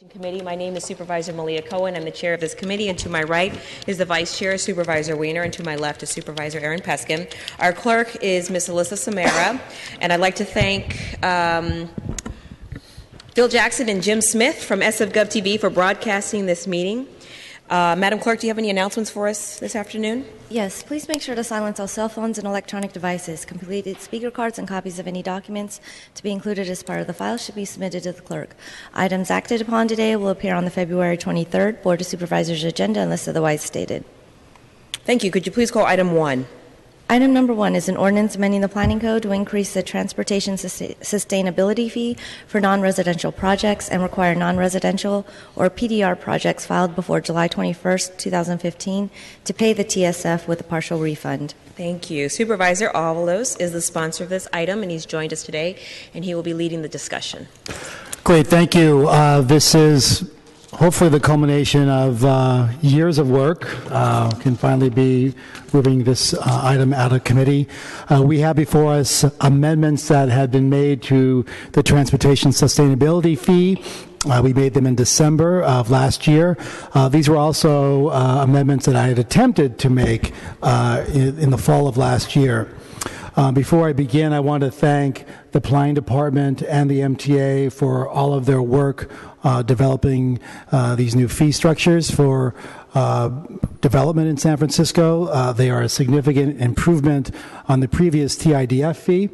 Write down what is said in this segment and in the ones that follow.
Committee. My name is Supervisor Malia Cohen. I'm the chair of this committee, and to my right is the vice chair, Supervisor Weiner, and to my left is Supervisor Aaron Peskin. Our clerk is Ms. Alyssa Samara, and I'd like to thank Phil Jackson and Jim Smith from SFGov TV for broadcasting this meeting. Madam Clerk, do you have any announcements for us this afternoon? Yes, please make sure to silence all cell phones and electronic devices. Completed speaker cards and copies of any documents to be included as part of the file should be submitted to the clerk. Items acted upon today will appear on the February 23rd Board of Supervisors agenda unless otherwise stated. Thank you. Could you please call item 1? Item number 1 is an ordinance amending the planning code to increase the transportation sustainability fee for non-residential projects and require non-residential or PDR projects filed before July 21st, 2015 to pay the TSF with a partial refund. Thank you. Supervisor Avalos is the sponsor of this item, and he's joined us today, and he will be leading the discussion. Great, thank you. This is hopefully the culmination of years of work. Can finally be moving this item out of committee. We have before us amendments that had been made to the transportation sustainability fee. We made them in December of last year. These were also amendments that I had attempted to make in the fall of last year. Before I begin, I want to thank the Planning Department and the MTA for all of their work developing these new fee structures for development in San Francisco. They are a significant improvement on the previous TIDF fee.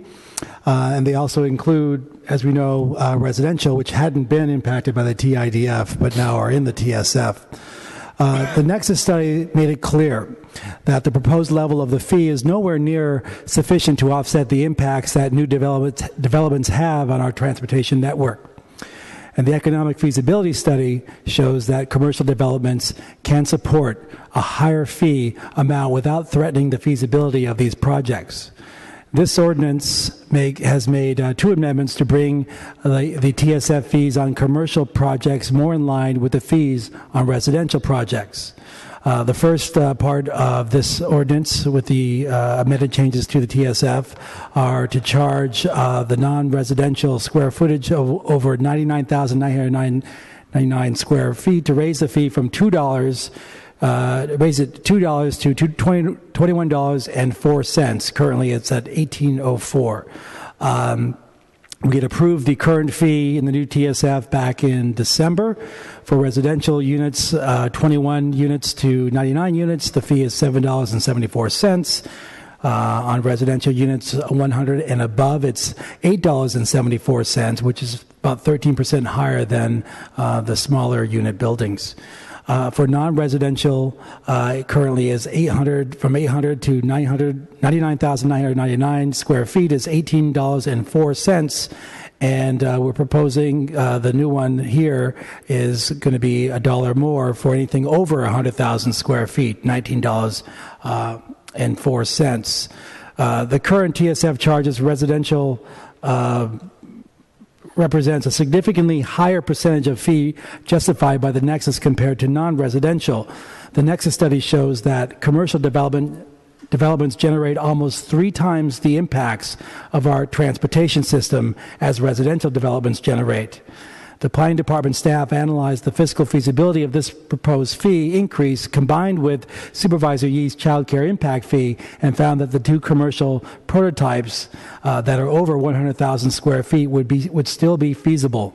And they also include, as we know, residential, which hadn't been impacted by the TIDF, but now are in the TSF. The Nexus study made it clear that the proposed level of the fee is nowhere near sufficient to offset the impacts that new developments have on our transportation network. And the economic feasibility study shows that commercial developments can support a higher fee amount without threatening the feasibility of these projects. This ordinance has made 2 amendments to bring the TSF fees on commercial projects more in line with the fees on residential projects. The first part of this ordinance with the amended changes to the TSF are to charge the non-residential square footage of over 99,999 square feet to raise the fee from $2 raise it $2 to $21.04. Currently, it's at $18.04. We had approved the current fee in the new TSF back in December. For residential units, 21 units to 99 units, the fee is $7.74. On residential units 100 and above, it's $8.74, which is about 13% higher than the smaller unit buildings. For non-residential, it currently is from 800 to 99,999 square feet is $18.04, and we're proposing the new one here is going to be $1 more for anything over 100,000 square feet, $19.04. The current TSF charges residential represents a significantly higher percentage of fee justified by the Nexus compared to non-residential. The Nexus study shows that commercial developments generate almost 3 times the impacts of our transportation system as residential developments generate. The Planning Department staff analyzed the fiscal feasibility of this proposed fee increase combined with Supervisor Yee's child care impact fee and found that the 2 commercial prototypes that are over 100,000 square feet would still be feasible.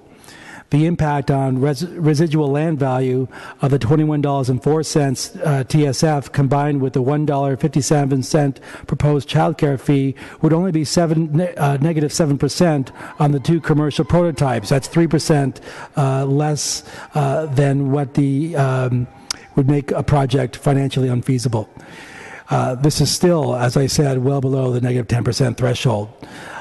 The impact on residual land value of the $21.04 TSF combined with the $1.57 proposed child care fee would only be negative 7% on the 2 commercial prototypes. That's 3% less than what would make a project financially unfeasible. This is still, as I said, well below the negative 10% threshold.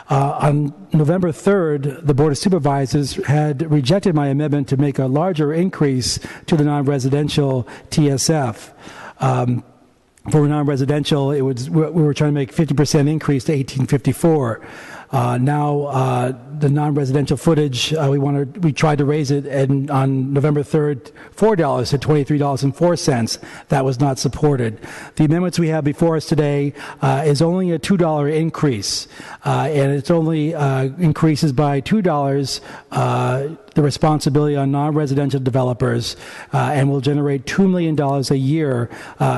On November 3rd, the Board of Supervisors had rejected my amendment to make a larger increase to the non-residential TSF. For non-residential, we were trying to make 50% increase to $18.54. Now, the non-residential footage, we tried to raise it on November 3rd, $4 to $23.04. That was not supported. The amendments we have before us today is only a $2 increase, and it's only increases by $2 the responsibility on non-residential developers, and will generate $2 million a year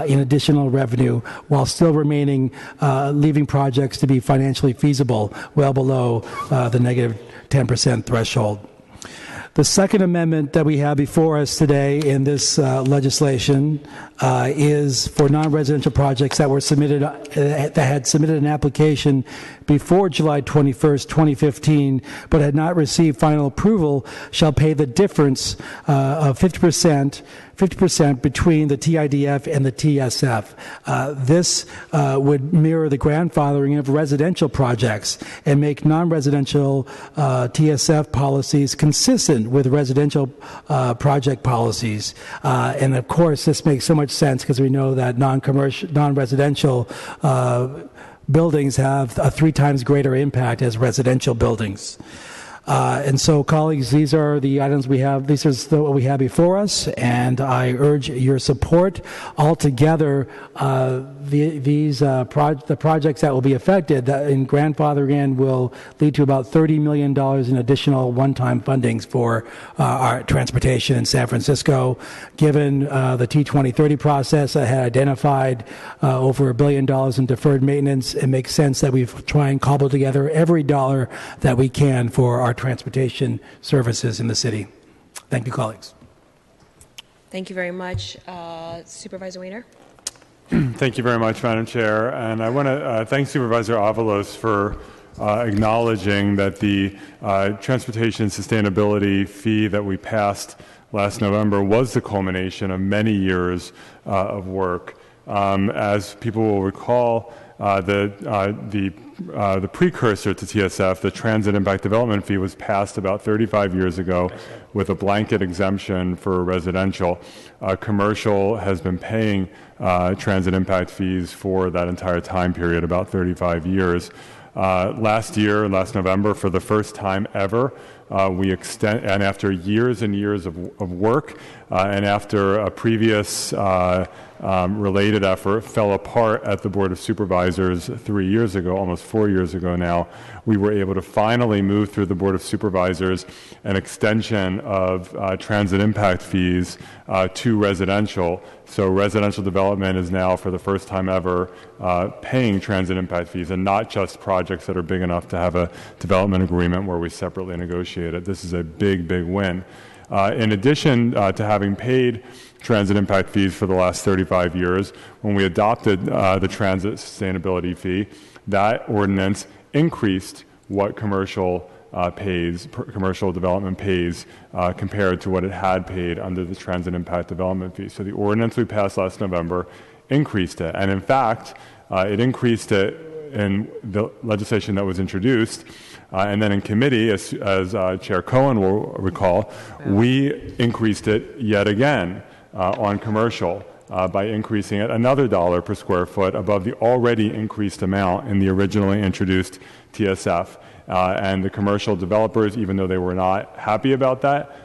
in additional revenue, while still remaining leaving projects to be financially feasible, well below the negative 10% threshold. The second amendment that we have before us today in this legislation is for non-residential projects that were submitted, that had submitted an application before July 21st, 2015, but had not received final approval, shall pay the difference of 50% between the TIDF and the TSF. This would mirror the grandfathering of residential projects and make non-residential TSF policies consistent with residential project policies. And of course, this makes so much sense because we know that non-residential buildings have a 3 times greater impact as residential buildings. And so, colleagues, these are the items we have. This is what we have before us, and I urge your support. Altogether, the projects that will be affected in grandfathering will lead to about $30 million in additional one-time fundings for our transportation in San Francisco. Given the T2030 process that had identified over $1 billion in deferred maintenance, it makes sense that we try and cobble together every dollar that we can for our transportation services in the city. Thank you, colleagues. Thank you very much. Supervisor Weiner? Thank you very much, Madam Chair. And I want to thank Supervisor Avalos for acknowledging that the transportation sustainability fee that we passed last November was the culmination of many years of work. As people will recall, the precursor to TSF, the Transit Impact Development Fee, was passed about 35 years ago with a blanket exemption for residential. Commercial has been paying transit impact fees for that entire time period, about 35 years. Last November, for the first time ever, we extend, and after years and years of work, and after a previous related effort fell apart at the Board of Supervisors 3 years ago, almost 4 years ago now, we were able to finally move through the Board of Supervisors an extension of transit impact fees to residential. So residential development is now, for the first time ever, paying transit impact fees, and not just projects that are big enough to have a development agreement where we separately negotiate it. This is a big, big win. In addition to having paid transit impact fees for the last 35 years, when we adopted the transit sustainability fee, that ordinance increased what commercial development pays compared to what it had paid under the transit impact development fee. So the ordinance we passed last November increased it, and in fact, it increased it in the legislation that was introduced, and then in committee, as Chair Cohen will recall, we increased it yet again on commercial by increasing it another $1 per square foot above the already increased amount in the originally introduced TSF. And the commercial developers, even though they were not happy about that,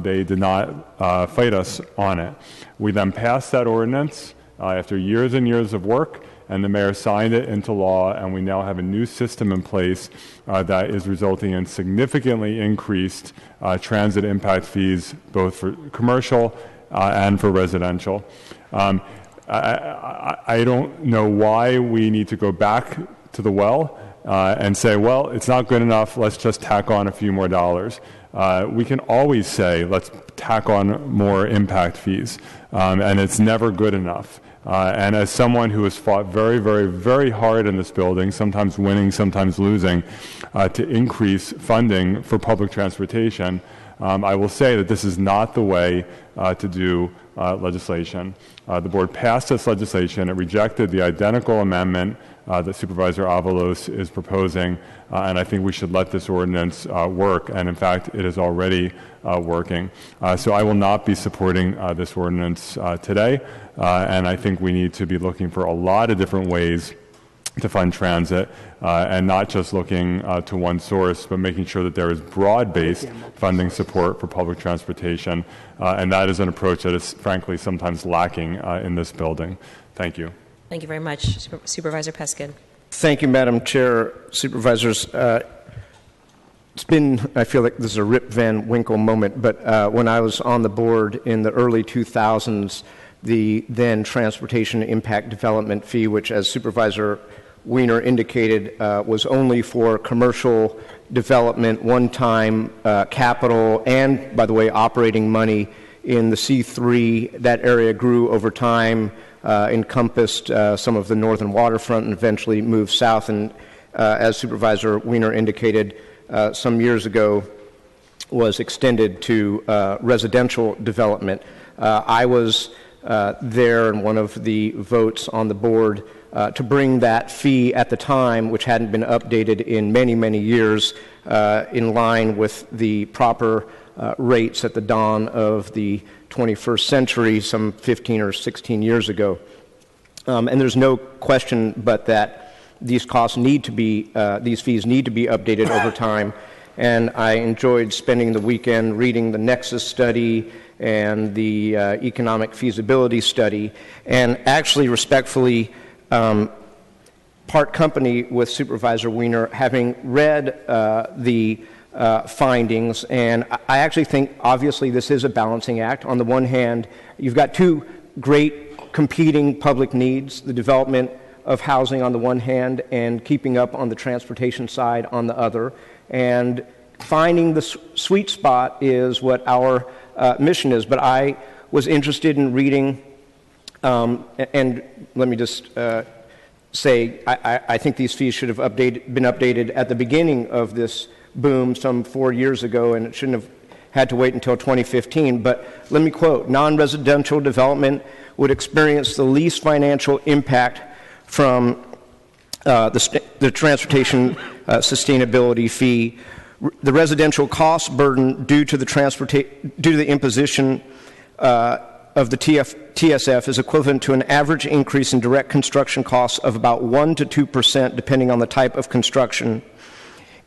they did not fight us on it. We then passed that ordinance after years and years of work, and the mayor signed it into law, and we now have a new system in place that is resulting in significantly increased transit impact fees, both for commercial and for residential. I don't know why we need to go back to the well and say, well, it's not good enough, let's just tack on a few more dollars. We can always say, let's tack on more impact fees, and it's never good enough. And as someone who has fought very, very, very hard in this building, sometimes winning, sometimes losing, to increase funding for public transportation, I will say that this is not the way to do legislation. The board passed this legislation. It rejected the identical amendment that Supervisor Avalos is proposing, and I think we should let this ordinance work, and in fact, it is already working. So I will not be supporting this ordinance today, and I think we need to be looking for a lot of different ways to fund transit, and not just looking to one source, but making sure that there is broad-based funding support for public transportation. And that is an approach that is frankly sometimes lacking in this building. Thank you. Thank you very much. Supervisor Peskin. Thank you, Madam Chair, Supervisors. It's been, I feel like this is a Rip Van Winkle moment, but when I was on the board in the early 2000s, the then Transportation Impact Development Fee, which, as Supervisor Wiener indicated, was only for commercial development, one-time capital, and, by the way, operating money in the C3. That area grew over time, encompassed some of the northern waterfront, and eventually moved south. And as Supervisor Wiener indicated, some years ago, was extended to residential development. I was there in one of the votes on the board to bring that fee at the time, which hadn't been updated in many, many years, in line with the proper rates at the dawn of the 21st century, some 15 or 16 years ago. And there's no question but that these costs need to be, these fees need to be updated over time. And I enjoyed spending the weekend reading the Nexus study and the economic feasibility study, and actually respectfully part company with Supervisor Wiener, having read the findings. And I actually think, obviously, this is a balancing act. On the one hand, you've got two great competing public needs, the development of housing on the one hand and keeping up on the transportation side on the other. And finding the sweet spot is what our mission is. But I was interested in reading, and let me just say, I think these fees should have been updated at the beginning of this boom some 4 years ago, and it shouldn't have had to wait until 2015. But let me quote: non-residential development would experience the least financial impact from the transportation sustainability fee. The residential cost burden due to the imposition of the TSF is equivalent to an average increase in direct construction costs of about 1 to 2%, depending on the type of construction.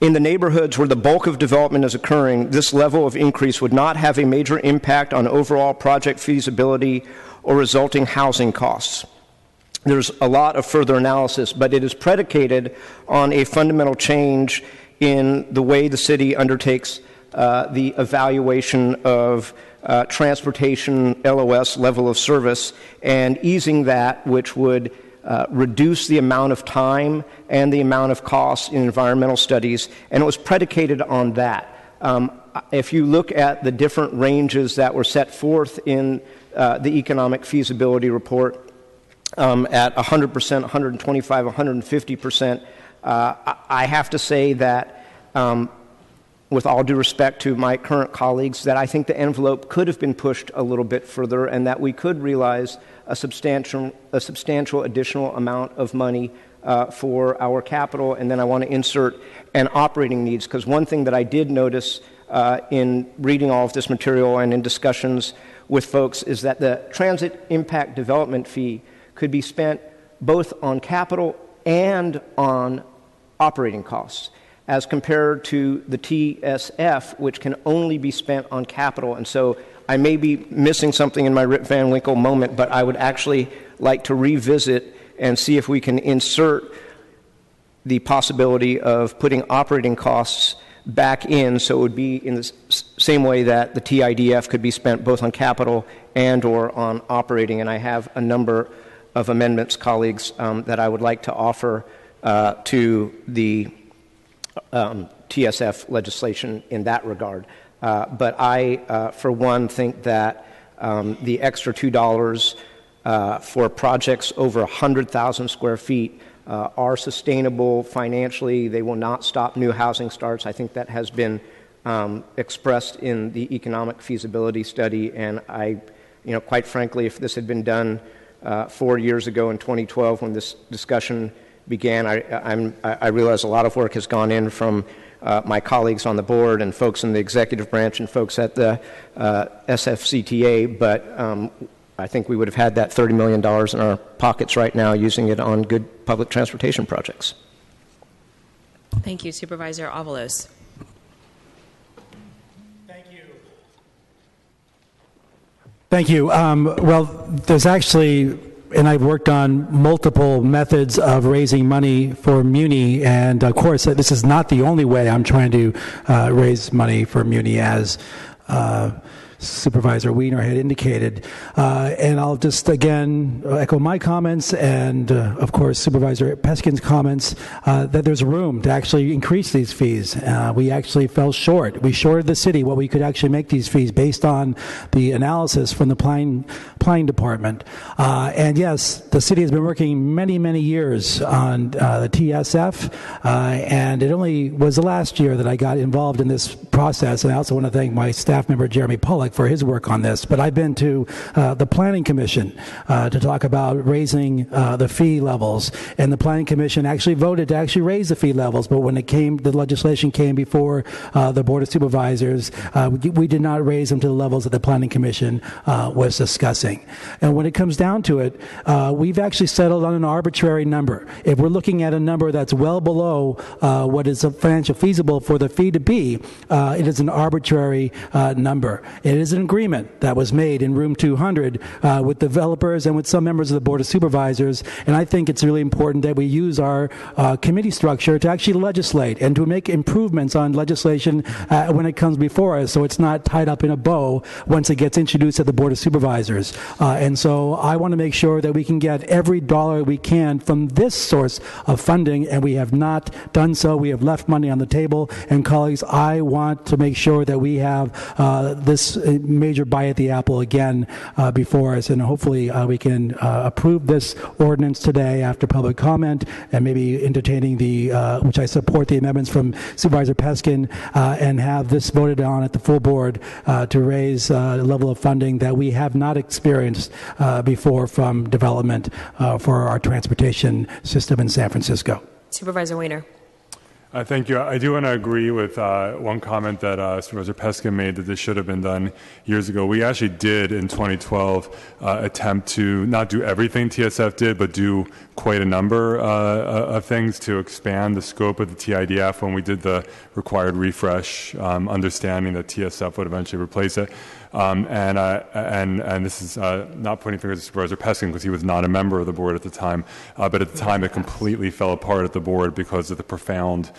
In the neighborhoods where the bulk of development is occurring, this level of increase would not have a major impact on overall project feasibility or resulting housing costs. There's a lot of further analysis, but it is predicated on a fundamental change in the way the city undertakes the evaluation of transportation LOS, level of service, and easing that, which would reduce the amount of time and the amount of costs in environmental studies, and it was predicated on that. If you look at the different ranges that were set forth in the economic feasibility report, at 100%, 125, 150%, I have to say that, with all due respect to my current colleagues, that I think the envelope could have been pushed a little bit further, and that we could realize a substantial additional amount of money for our capital. And then I want to insert an operating needs, because one thing that I did notice in reading all of this material and in discussions with folks is that the transit impact development fee could be spent both on capital and on operating costs, as compared to the TSF, which can only be spent on capital. And so I may be missing something in my Rip Van Winkle moment, but I would actually like to revisit and see if we can insert the possibility of putting operating costs back in, so it would be in the same way that the TIDF could be spent both on capital and or on operating. And I have a number of amendments, colleagues, that I would like to offer to the TSF legislation in that regard. But I, for one, think that the extra $2 for projects over 100,000 square feet are sustainable financially. They will not stop new housing starts. I think that has been expressed in the economic feasibility study. And I, quite frankly, if this had been done 4 years ago in 2012 when this discussion began, I realize a lot of work has gone in from my colleagues on the board and folks in the executive branch and folks at the SFCTA, but I think we would have had that $30 million in our pockets right now using it on good public transportation projects. Thank you, Supervisor Avalos. Thank you. Well, there's actually, and I've worked on multiple methods of raising money for Muni, and of course, this is not the only way I'm trying to raise money for Muni, as Supervisor Wiener had indicated. And I'll just again echo my comments and, of course, Supervisor Peskin's comments that there's room to actually increase these fees. We actually fell short. We shorted the city what we could actually make these fees based on the analysis from the planning department. And yes, the city has been working many, many years on the TSF, and it only was the last year that I got involved in this process. And I also want to thank my staff member, Jeremy Pollack, for his work on this. But I've been to the Planning Commission to talk about raising the fee levels, and the Planning Commission actually voted to actually raise the fee levels. But when the legislation came before the Board of Supervisors, we did not raise them to the levels that the Planning Commission was discussing. And when it comes down to it, we've actually settled on an arbitrary number. If we're looking at a number that's well below what is financially feasible for the fee to be, it is an arbitrary number. It is an agreement that was made in room 200 with developers and with some members of the Board of Supervisors, and I think it's really important that we use our committee structure to actually legislate and to make improvements on legislation when it comes before us, so it's not tied up in a bow once it gets introduced at the Board of Supervisors. And so I want to make sure that we can get every dollar we can from this source of funding, and we have not done so. We have left money on the table, and colleagues, I want to make sure that we have this major bite at the apple again before us, and hopefully we can approve this ordinance today after public comment, and maybe entertaining which I support the amendments from Supervisor Peskin, and have this voted on at the full board to raise a level of funding that we have not experienced before from development for our transportation system in San Francisco. Supervisor Wiener. Thank you. I do want to agree with one comment that Supervisor Peskin made, that this should have been done years ago. We actually did in 2012 attempt to not do everything TSF did, but do quite a number of things to expand the scope of the TIDF when we did the required refresh, understanding that TSF would eventually replace it. And this is not pointing fingers at Supervisor Peskin because he was not a member of the board at the time, but at the time it completely fell apart at the board because of the profound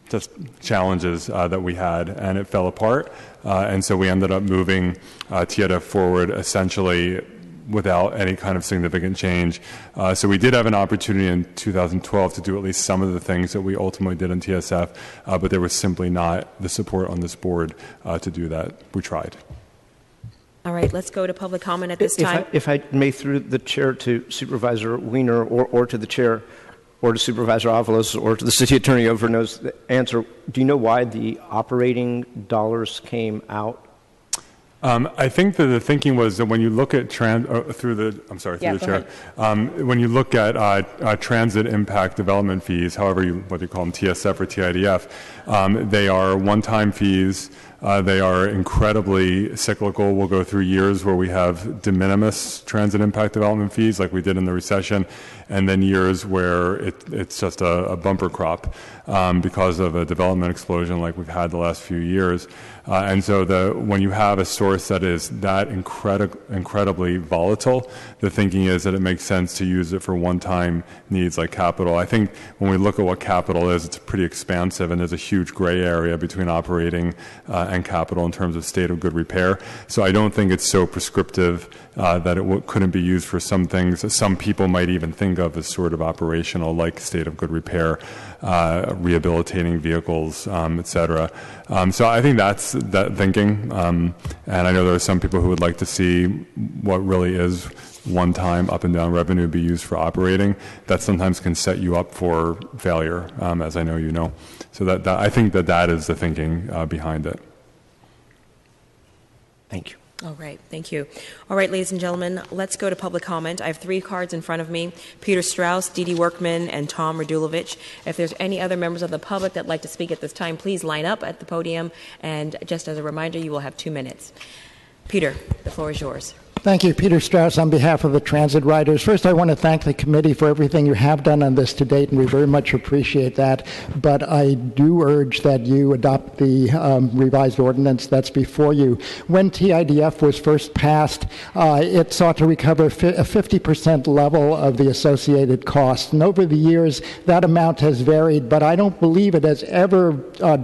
just challenges that we had, and it fell apart. And so we ended up moving TIDF forward essentially without any kind of significant change. So we did have an opportunity in 2012 to do at least some of the things that we ultimately did in TSF, but there was simply not the support on this board to do that. We tried. All right, let's go to public comment at this time. If I may, through the chair to Supervisor Wiener, or to the chair, or to Supervisor Avalos, or to the city attorney, whoever knows the answer, do you know why the operating dollars came out? I think that the thinking was that when you look at through the chair, when you look at transit impact development fees, whether you call them TSF or TIDF, they are one-time fees. They are incredibly cyclical. We'll go through years where we have de minimis transit impact development fees, like we did in the recession, and then years where it's just a bumper crop because of a development explosion like we've had the last few years. And so when you have a source that is that incredibly volatile, the thinking is that it makes sense to use it for one-time needs like capital. I think when we look at what capital is, it's pretty expansive, and there's a huge gray area between operating and capital in terms of state of good repair. So I don't think it's so prescriptive that it couldn't be used for some things that some people might even think of as sort of operational, like state of good repair, rehabilitating vehicles, et cetera. So I think that's that thinking. And I know there are some people who would like to see what really is one-time up and down revenue be used for operating. That sometimes can set you up for failure, as I know you know. So that I think that is the thinking behind it. Thank you. All right, thank you. All right, ladies and gentlemen, let's go to public comment. I have 3 cards in front of me: Peter Strauss, Dee Dee Workman, and Tom Radulovich. If there's any other members of the public that like to speak at this time, please line up at the podium. And just as a reminder, you will have 2 minutes. Peter, the floor is yours. Thank you, Peter Strauss, on behalf of the transit riders. First, I want to thank the committee for everything you have done on this to date, and we very much appreciate that. But I do urge that you adopt the revised ordinance that's before you. When TIDF was first passed, it sought to recover a 50% level of the associated costs. And over the years, that amount has varied, but I don't believe it has ever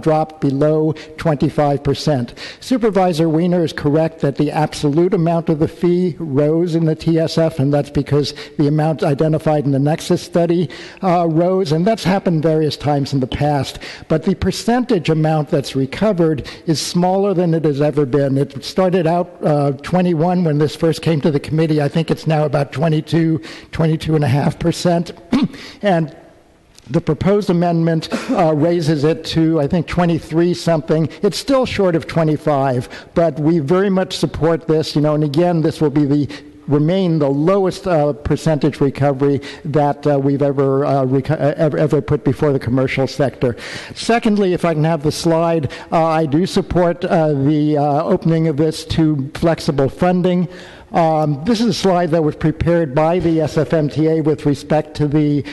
dropped below 25%. Supervisor Wiener is correct that the absolute amount of the fee rose in the TSF, and that's because the amount identified in the Nexus study rose, and that's happened various times in the past. But the percentage amount that's recovered is smaller than it has ever been. It started out 21 when this first came to the committee. I think it's now about 22.5%. And the proposed amendment raises it to, I think, 23 something. It's still short of 25, but we very much support this. And again, this will be remain the lowest percentage recovery that we've ever put before the commercial sector. Secondly, if I can have the slide, I do support the opening of this to flexible funding. This is a slide that was prepared by the SFMTA with respect to the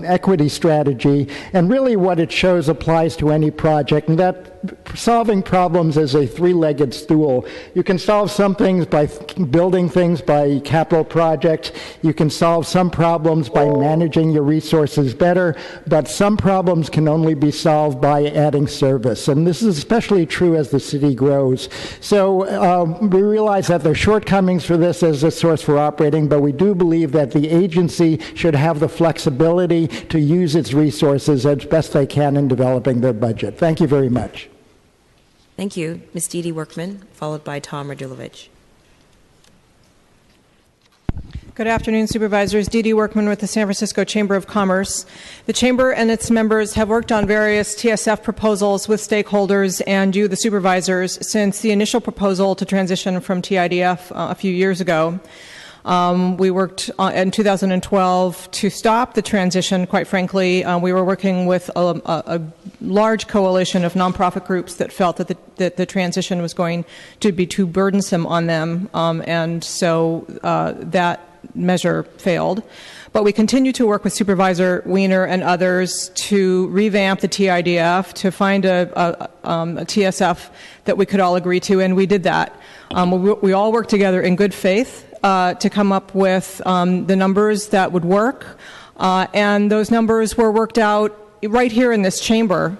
equity strategy, and really what it shows applies to any project, and that solving problems is a three-legged stool. You can solve some things by building things by capital projects. You can solve some problems by managing your resources better, but some problems can only be solved by adding service, and this is especially true as the city grows. So we realize that there are shortcomings for this as a source for operating, but we do believe that the agency should have the flexibility to use its resources as best they can in developing their budget. Thank you very much. Thank you. Ms. Dee Dee Workman, followed by Tom Radulovich. Good afternoon, Supervisors. Dee Dee Workman with the San Francisco Chamber of Commerce. The Chamber and its members have worked on various TSF proposals with stakeholders and you, the supervisors, since the initial proposal to transition from TIDF a few years ago. We worked in 2012 to stop the transition. Quite frankly, we were working with a large coalition of nonprofit groups that felt that the transition was going to be too burdensome on them, and so that measure failed. But we continue to work with Supervisor Wiener and others to revamp the TIDF, to find a TSF that we could all agree to, and we did that. We all worked together in good faith to come up with the numbers that would work, and those numbers were worked out right here in this chamber,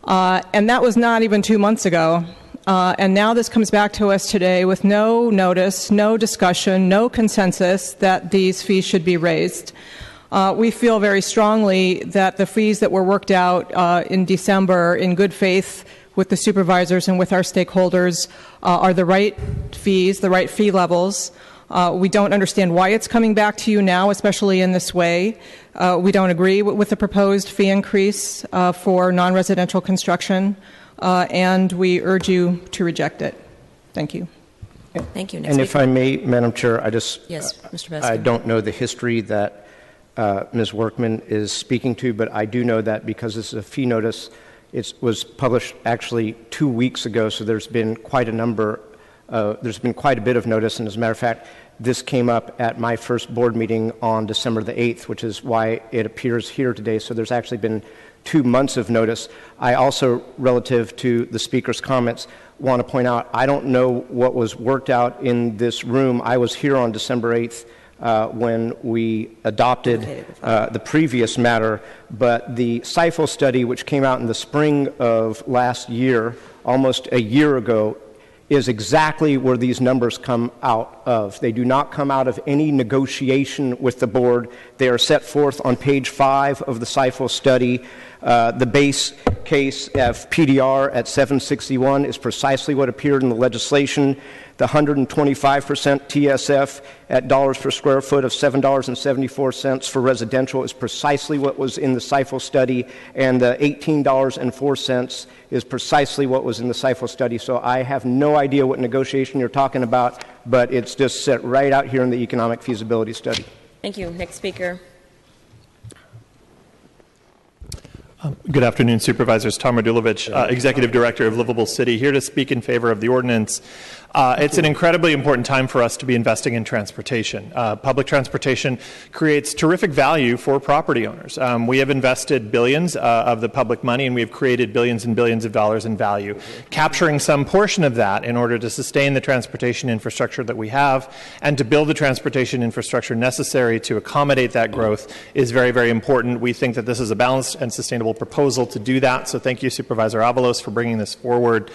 and that was not even 2 months ago. And now this comes back to us today with no notice, no discussion, no consensus that these fees should be raised. We feel very strongly that the fees that were worked out in December in good faith with the supervisors and with our stakeholders are the right fees, the right fee levels. We don't understand why it's coming back to you now, especially in this way. We don't agree with the proposed fee increase for non-residential construction. And we urge you to reject it. Thank you. Thank you. Next and if I may, Madam Chair, yes, Mr. Peskin. I don't know the history that Ms. Workman is speaking to, but I do know that because this is a fee notice, it was published actually 2 weeks ago, so there's been quite a bit of notice, and as a matter of fact, this came up at my first board meeting on December the 8th, which is why it appears here today, so there's actually been 2 months of notice. I also, relative to the speaker's comments, want to point out I don't know what was worked out in this room. I was here on December 8th when we adopted the previous matter, but the CIFO study, which came out in the spring of last year, almost a year ago, is exactly where these numbers come out of. They do not come out of any negotiation with the board. They are set forth on page 5 of the CIFO study. The base case of PDR at 761 is precisely what appeared in the legislation. The 125% TSF at dollars per square foot of $7.74 for residential is precisely what was in the CIFO study, and the $18.04 is precisely what was in the CIFO study. So I have no idea what negotiation you're talking about, but it's just set right out here in the economic feasibility study. Thank you. Next speaker. Good afternoon, Supervisors. Tom Radulovich, Executive Director of Livable City, here to speak in favor of the ordinance. It's an incredibly important time for us to be investing in transportation. Public transportation creates terrific value for property owners. We have invested billions of the public money, and we have created billions and billions of dollars in value. Capturing some portion of that in order to sustain the transportation infrastructure that we have and to build the transportation infrastructure necessary to accommodate that growth is very, very important. We think that this is a balanced and sustainable proposal to do that. So thank you, Supervisor Avalos, for bringing this forward.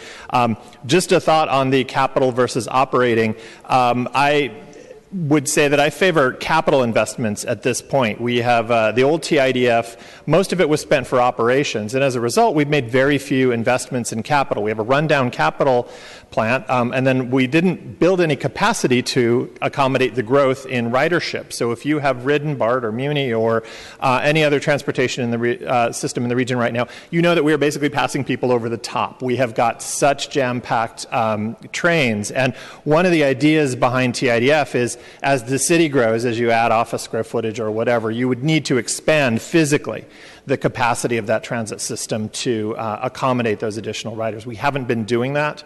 Just a thought on the capital versus operating. I would say that I favor capital investments at this point. We have the old TIDF, most of it was spent for operations, and as a result, we've made very few investments in capital. We have a rundown capital plant, and then we didn't build any capacity to accommodate the growth in ridership. So if you have ridden BART or Muni or any other transportation in the system in the region right now, you know that we are basically passing people over the top. We have got such jam-packed trains, and one of the ideas behind TIDF is as the city grows, as you add office square footage or whatever, you would need to expand physically the capacity of that transit system to accommodate those additional riders. We haven't been doing that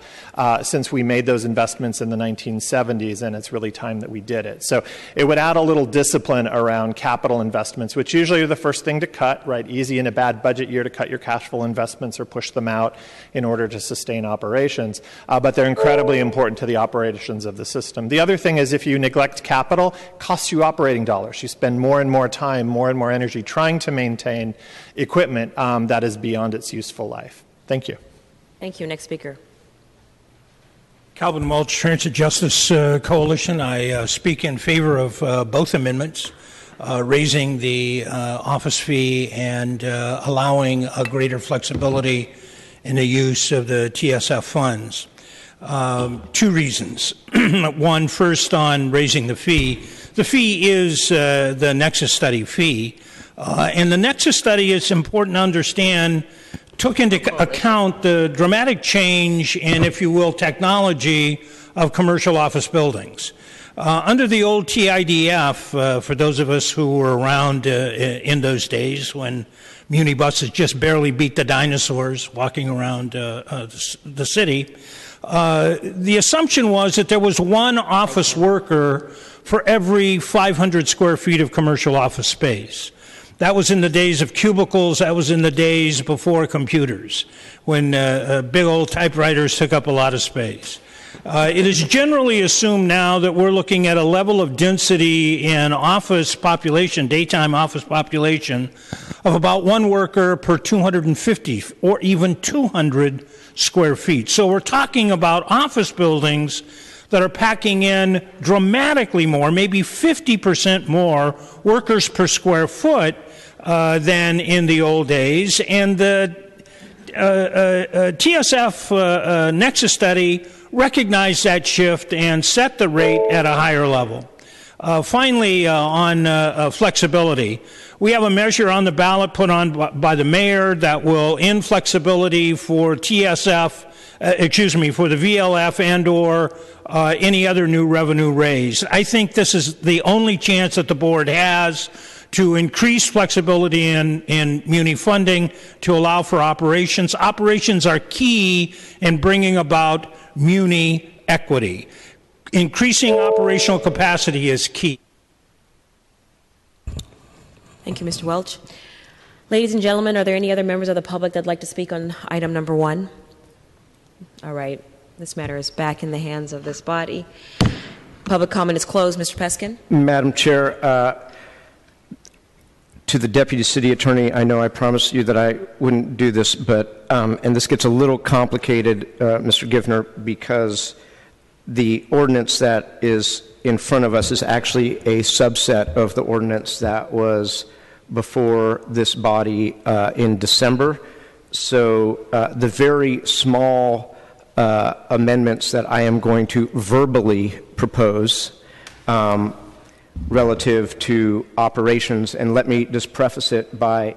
since we made those investments in the 1970s, and it's really time that we did it. So it would add a little discipline around capital investments, which usually are the first thing to cut, right? Easy in a bad budget year to cut your cash flow investments or push them out in order to sustain operations. But they're incredibly important to the operations of the system. The other thing is if you neglect capital, it costs you operating dollars. You spend more and more time, more and more energy trying to maintain equipment that is beyond its useful life. Thank you. Thank you. Next speaker. Calvin Welch, Transit Justice Coalition. I speak in favor of both amendments, raising the office fee and allowing a greater flexibility in the use of the TSF funds. Two reasons. One, first on raising the fee. The fee is the Nexus study fee. And the Nexus study, it's important to understand, took into account the dramatic change in, if you will, technology of commercial office buildings. Under the old TIDF, for those of us who were around in those days when Muni buses just barely beat the dinosaurs walking around the city, the assumption was that there was one office worker for every 500 square feet of commercial office space. That was in the days of cubicles. That was in the days before computers, when big old typewriters took up a lot of space. It is generally assumed now that we're looking at a level of density in office population, daytime office population, of about one worker per 250 or even 200 square feet. So we're talking about office buildings that are packing in dramatically more, maybe 50% more workers per square foot than in the old days. And the TSF Nexus study recognized that shift and set the rate at a higher level. Finally, on flexibility, we have a measure on the ballot put on by the mayor that will end flexibility for TSF, for the VLF and or any other new revenue raise. I think this is the only chance that the board has to increase flexibility in Muni funding to allow for operations. Operations are key in bringing about Muni equity. Increasing operational capacity is key. Thank you, Mr. Welch. Ladies and gentlemen, are there any other members of the public that would like to speak on item number 1? All right. This matter is back in the hands of this body. Public comment is closed. Mr. Peskin? Madam Chair, to the Deputy City Attorney, I know I promised you that I wouldn't do this, but, and this gets a little complicated, Mr. Givner, because the ordinance that is in front of us is actually a subset of the ordinance that was before this body in December. So the very small amendments that I am going to verbally propose relative to operations, and let me just preface it by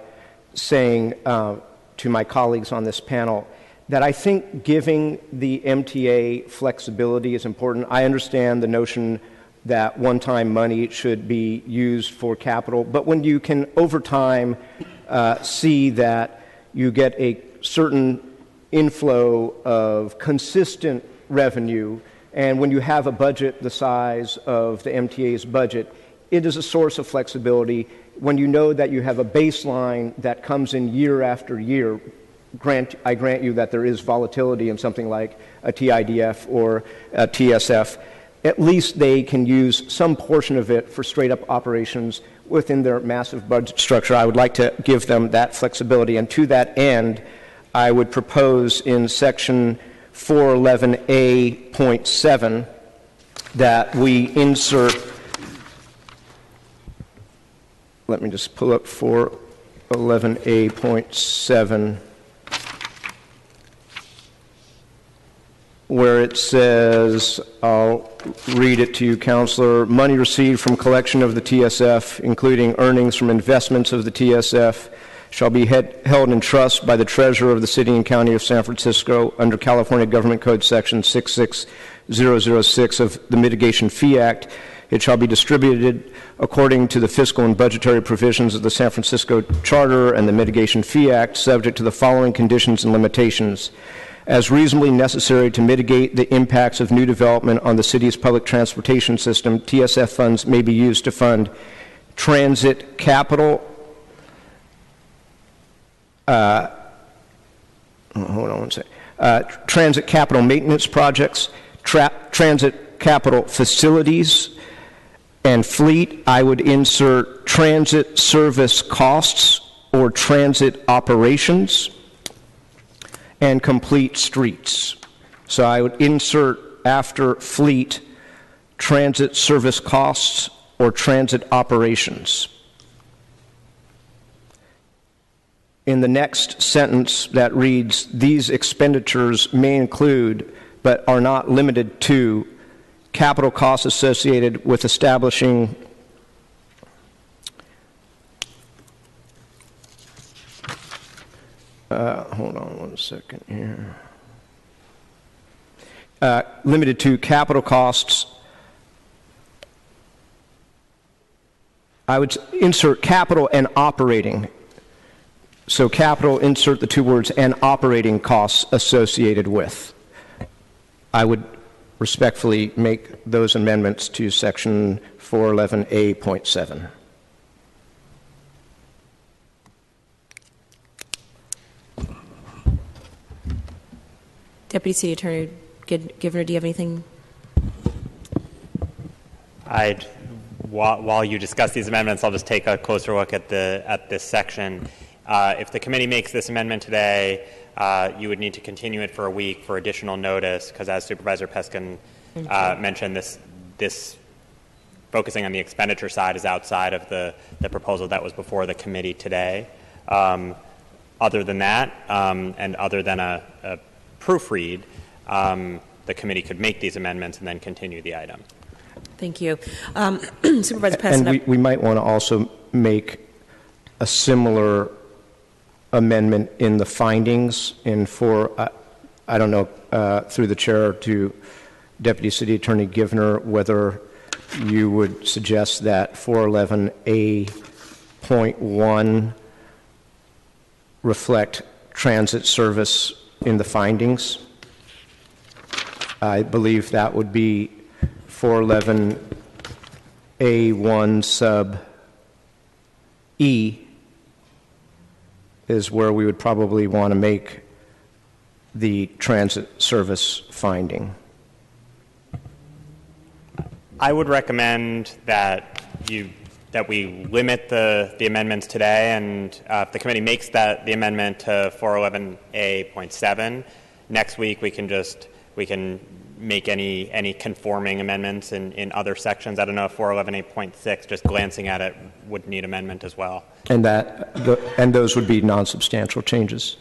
saying to my colleagues on this panel that I think giving the MTA flexibility is important. I understand the notion that one-time money should be used for capital, but when you can over time see that you get a certain inflow of consistent revenue And when you have a budget the size of the MTA's budget, it is a source of flexibility. When you know that you have a baseline that comes in year after year, I grant you that there is volatility in something like a TIDF or a TSF, at least they can use some portion of it for straight-up operations within their massive budget structure. I would like to give them that flexibility, and to that end, I would propose in Section 411A.7 that we insert, let me just pull up 411A.7, where it says, I'll read it to you, Counselor, money received from collection of the TSF, including earnings from investments of the TSF, shall be held in trust by the Treasurer of the City and County of San Francisco under California Government Code Section 66006 of the Mitigation Fee Act. It shall be distributed according to the fiscal and budgetary provisions of the San Francisco Charter and the Mitigation Fee Act, subject to the following conditions and limitations. As reasonably necessary to mitigate the impacts of new development on the city's public transportation system, TSF funds may be used to fund transit capital, transit capital maintenance projects, transit capital facilities, and fleet. I would insert transit service costs or transit operations, and complete streets. So I would insert after fleet, transit service costs or transit operations. In the next sentence that reads, these expenditures may include, but are not limited to, capital costs associated with establishing hold on one second here. Limited to capital costs. I would insert capital and operating. So capital, insert the two words, and operating costs associated with. I would respectfully make those amendments to Section 411A.7. Deputy City Attorney Givner, do you have anything? While you discuss these amendments, I'll just take a closer look at this section. If the committee makes this amendment today, you would need to continue it for a week for additional notice, because as Supervisor Peskin mentioned, this focusing on the expenditure side is outside of the proposal that was before the committee today. Other than that, and other than a proofread, the committee could make these amendments and then continue the item. Thank you. Supervisor Peskin. And we might want to also make a similar amendment in the findings I don't know, through the chair to Deputy City Attorney Givner, whether you would suggest that 411A.1 reflect transit service in the findings. I believe that would be 411A1 sub E is where we would probably want to make the transit service finding. I would recommend that we limit the amendments today, and if the committee makes the amendment to 411A.7, next week we can make any conforming amendments in other sections. I don't know if 411A.6, just glancing at it, would need amendment as well. And those would be non-substantial changes.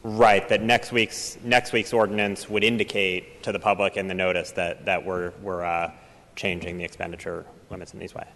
Right. That next week's ordinance would indicate to the public in the notice that we're changing the expenditure limits in these ways.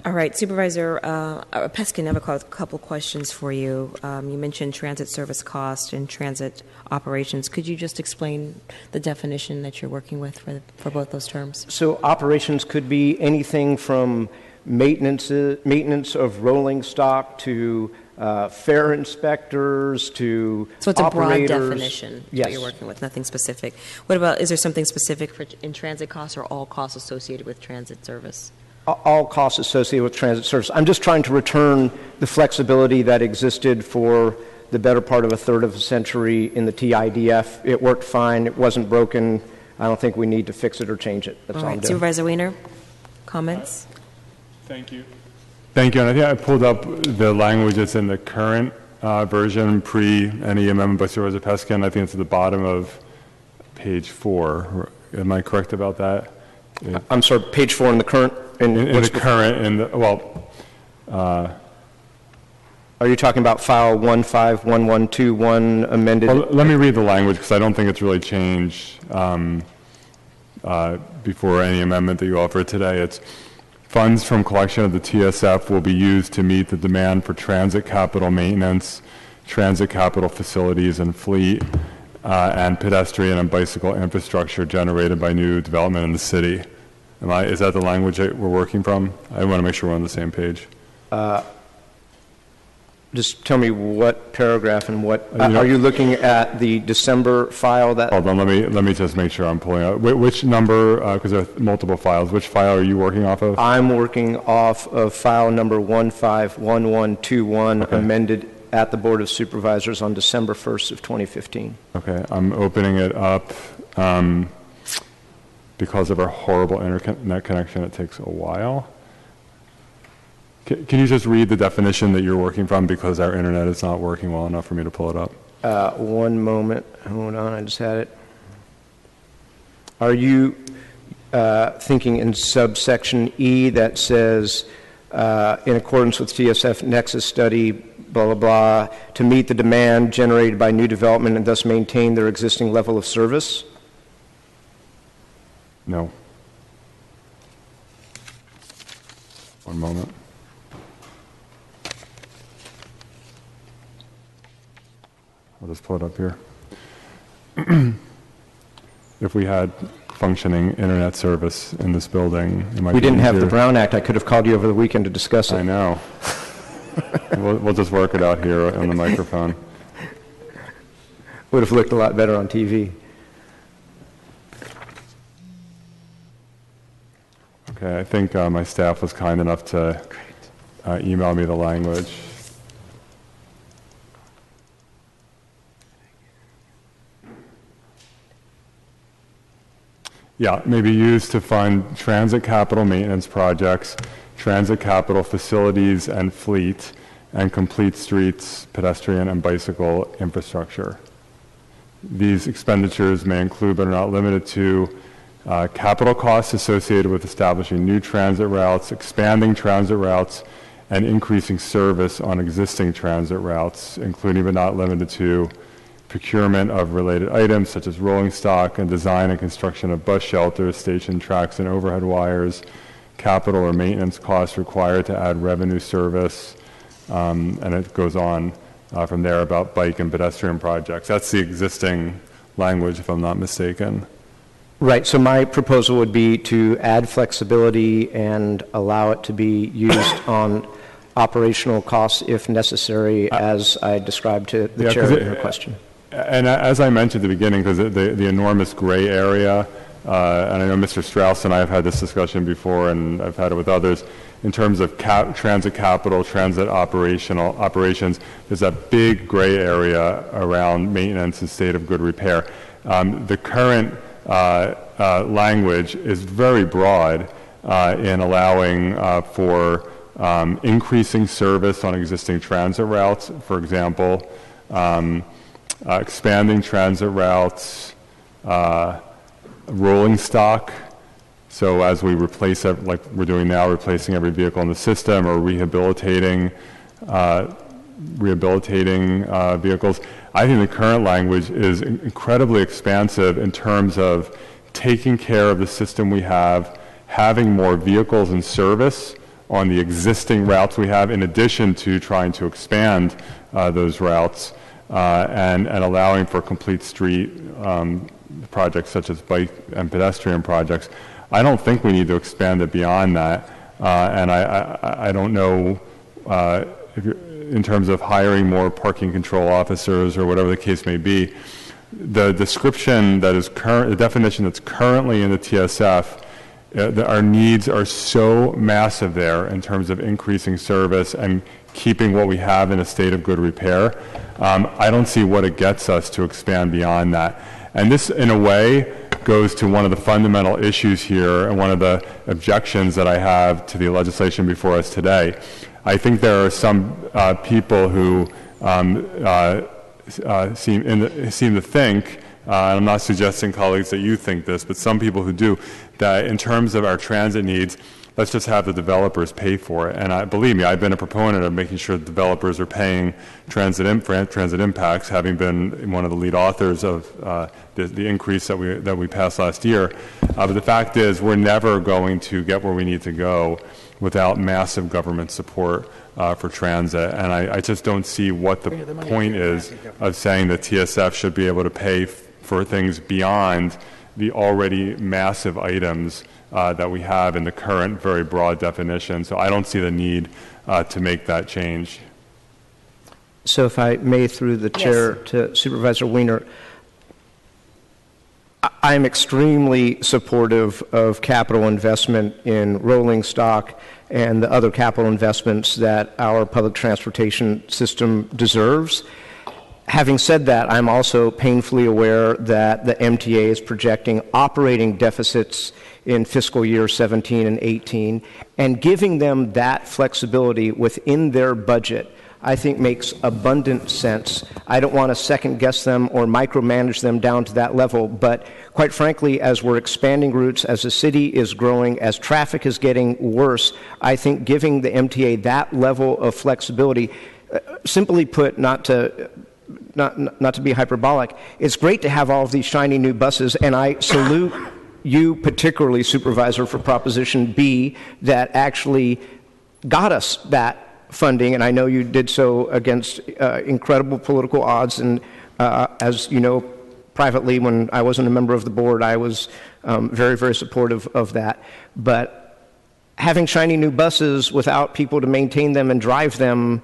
All right, Supervisor Peskin, I have a couple questions for you. You mentioned transit service cost and transit operations. Could you just explain the definition that you're working with for both those terms? So operations could be anything from maintenance of rolling stock to fare inspectors to So it's a broad operators. definition Yes. that you're working with, nothing specific. What about, is there something specific for in-transit costs or all costs associated with transit service? All costs associated with transit service. I'm just trying to return the flexibility that existed for the better part of a third of a century in the TIDF. It worked fine. It wasn't broken. I don't think we need to fix it or change it. That's all I'm doing. Supervisor Weiner, comments? Thank you. Thank you. And I think I pulled up the language that's in the current version, pre any amendment by Supervisor Peskin. I think it's at the bottom of page 4. Am I correct about that? I'm sorry, page 4 in the current? In the current, Are you talking about file 151121 amended? well, let me read the language because I don't think it's really changed before any amendment that you offer today. It's funds from collection of the TSF will be used to meet the demand for transit capital maintenance, transit capital facilities and fleet, and pedestrian and bicycle infrastructure generated by new development in the city. Is that the language that we're working from? I want to make sure we're on the same page. Just tell me what paragraph and what, are you looking at the December file that? Hold on, let me just make sure I'm pulling out. Which number, because there are multiple files, which file are you working off of? I'm working off of file number 151121 amended at the Board of Supervisors on December 1st of 2015. Okay, I'm opening it up. Because of our horrible internet connection, it takes a while. Can you just read the definition that you're working from because our internet is not working well enough for me to pull it up? One moment. Hold on, I just had it. Are you thinking in subsection E that says, in accordance with TSF Nexus study, blah, blah, blah, to meet the demand generated by new development and thus maintain their existing level of service? No. One moment. I'll just pull it up here. If we had functioning internet service in this building, it might We be didn't have the easier. Brown Act. I could have called you over the weekend to discuss it. I know. We'll just work it out here on the microphone. Would have looked a lot better on TV. Okay, I think my staff was kind enough to email me the language. Yeah, may be used to fund transit capital maintenance projects, transit capital facilities and fleet, and complete streets, pedestrian and bicycle infrastructure. These expenditures may include, but are not limited to, capital costs associated with establishing new transit routes, expanding transit routes, and increasing service on existing transit routes, including but not limited to procurement of related items such as rolling stock and design and construction of bus shelters, station tracks, and overhead wires, capital or maintenance costs required to add revenue service, and it goes on from there about bike and pedestrian projects. That's the existing language, if I'm not mistaken. Right, so my proposal would be to add flexibility and allow it to be used on operational costs if necessary, as I described to the chair in her question. And as I mentioned at the beginning, because the enormous gray area, and I know Mr. Strauss and I have had this discussion before, and I've had it with others, in terms of transit capital, transit operations, there's a big gray area around maintenance and state of good repair. The current language is very broad in allowing for increasing service on existing transit routes, for example, expanding transit routes, rolling stock. So as we replace, like we're doing now, replacing every vehicle in the system, or rehabilitating vehicles. I think the current language is incredibly expansive in terms of taking care of the system we have, having more vehicles in service on the existing routes we have, in addition to trying to expand those routes, and allowing for complete street projects such as bike and pedestrian projects. I don't think we need to expand it beyond that, and I don't know in terms of hiring more parking control officers or whatever the case may be, the description that is current, the definition that's currently in the TSF, our needs are so massive there in terms of increasing service and keeping what we have in a state of good repair. I don't see what it gets us to expand beyond that. And this, in a way, goes to one of the fundamental issues here and one of the objections that I have to the legislation before us today. I think there are some people who seem to think, and I'm not suggesting, colleagues, that you think this, but some people who do, that in terms of our transit needs, let's just have the developers pay for it. And believe me, I've been a proponent of making sure that developers are paying transit impacts, having been one of the lead authors of the increase that we passed last year. But the fact is, we're never going to get where we need to go without massive government support for transit. And I just don't see what the point is of saying that TSF should be able to pay for things beyond the already massive items that we have in the current very broad definition. So I don't see the need to make that change. So if I may, through the chair, to Supervisor Wiener, I'm extremely supportive of capital investment in rolling stock and the other capital investments that our public transportation system deserves. Having said that, I'm also painfully aware that the MTA is projecting operating deficits in fiscal year 17 and 18, and giving them that flexibility within their budget, I think, makes abundant sense. I don't want to second guess them or micromanage them down to that level, but quite frankly, as we're expanding routes, as the city is growing, as traffic is getting worse, I think giving the MTA that level of flexibility, simply put, not to be hyperbolic, it's great to have all of these shiny new buses, and I salute you particularly, Supervisor, for Proposition B that actually got us that funding, and I know you did so against incredible political odds, and as you know, privately, when I wasn't a member of the board, I was very, very supportive of that. But having shiny new buses without people to maintain them and drive them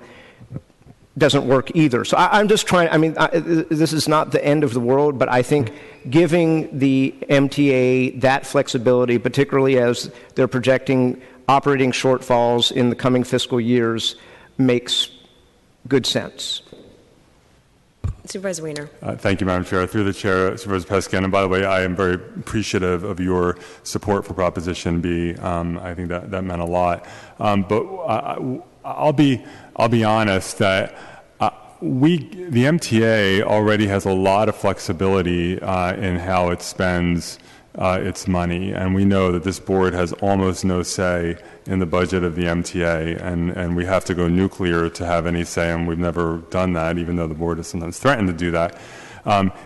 doesn't work either. So I'm just trying, this is not the end of the world, but I think giving the MTA that flexibility, particularly as they're projecting operating shortfalls in the coming fiscal years, makes good sense. Supervisor Wiener. Thank you, Madam Chair. Through the chair, Supervisor Peskin, and by the way, I am very appreciative of your support for Proposition B. I think that meant a lot. But I'll be honest that the MTA already has a lot of flexibility in how it spends its money, and we know that this board has almost no say in the budget of the MTA, and we have to go nuclear to have any say, and we've never done that, even though the board has sometimes threatened to do that.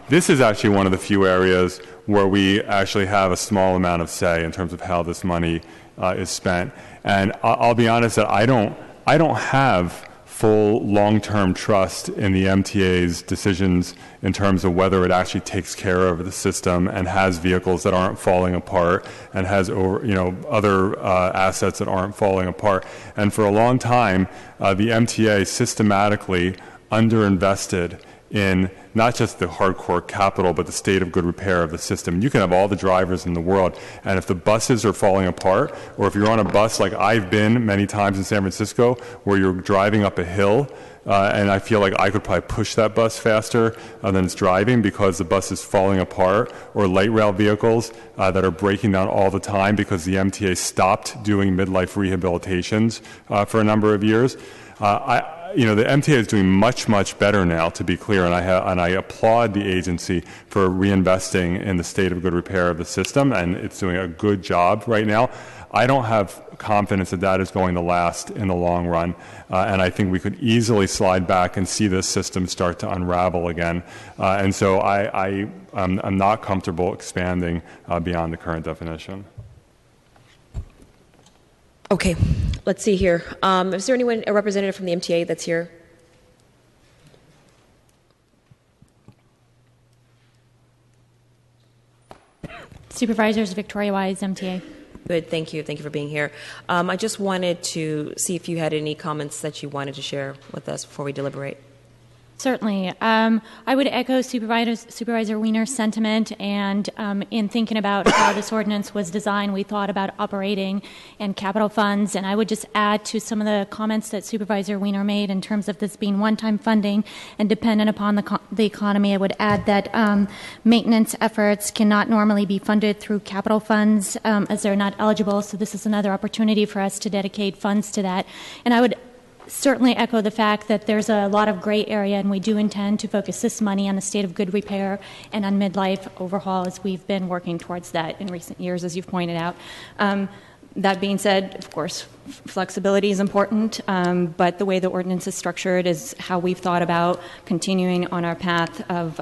This is actually one of the few areas where we actually have a small amount of say in terms of how this money is spent. And I'll be honest that I don't have full long-term trust in the MTA's decisions in terms of whether it actually takes care of the system and has vehicles that aren't falling apart and has other assets that aren't falling apart. And for a long time, the MTA systematically underinvested in not just the hardcore capital, but the state of good repair of the system. You can have all the drivers in the world, and if the buses are falling apart, or if you're on a bus like I've been many times in San Francisco, where you're driving up a hill, and I feel like I could probably push that bus faster than it's driving because the bus is falling apart, or light rail vehicles that are breaking down all the time because the MTA stopped doing midlife rehabilitations for a number of years. The MTA is doing much, much better now, to be clear, and I applaud the agency for reinvesting in the state of good repair of the system, and it's doing a good job right now. I don't have confidence that that is going to last in the long run, and I think we could easily slide back and see this system start to unravel again. And so I'm not comfortable expanding beyond the current definition. Okay, let's see here. Is there a representative from the MTA that's here? Supervisors, Victoria Wise, MTA. Good, thank you. Thank you for being here. I just wanted to see if you had any comments that you wanted to share with us before we deliberate. Certainly. I would echo Supervisor Wiener's sentiment, and in thinking about how this ordinance was designed, we thought about operating and capital funds, and I would just add to some of the comments that Supervisor Wiener made in terms of this being one-time funding and dependent upon the economy. I would add that maintenance efforts cannot normally be funded through capital funds as they're not eligible, so this is another opportunity for us to dedicate funds to that. And I would certainly echo the fact that there's a lot of gray area, and we do intend to focus this money on the state of good repair and on midlife overhaul, as we've been working towards that in recent years, as you've pointed out. That being said, of course, flexibility is important, but the way the ordinance is structured is how we've thought about continuing on our path of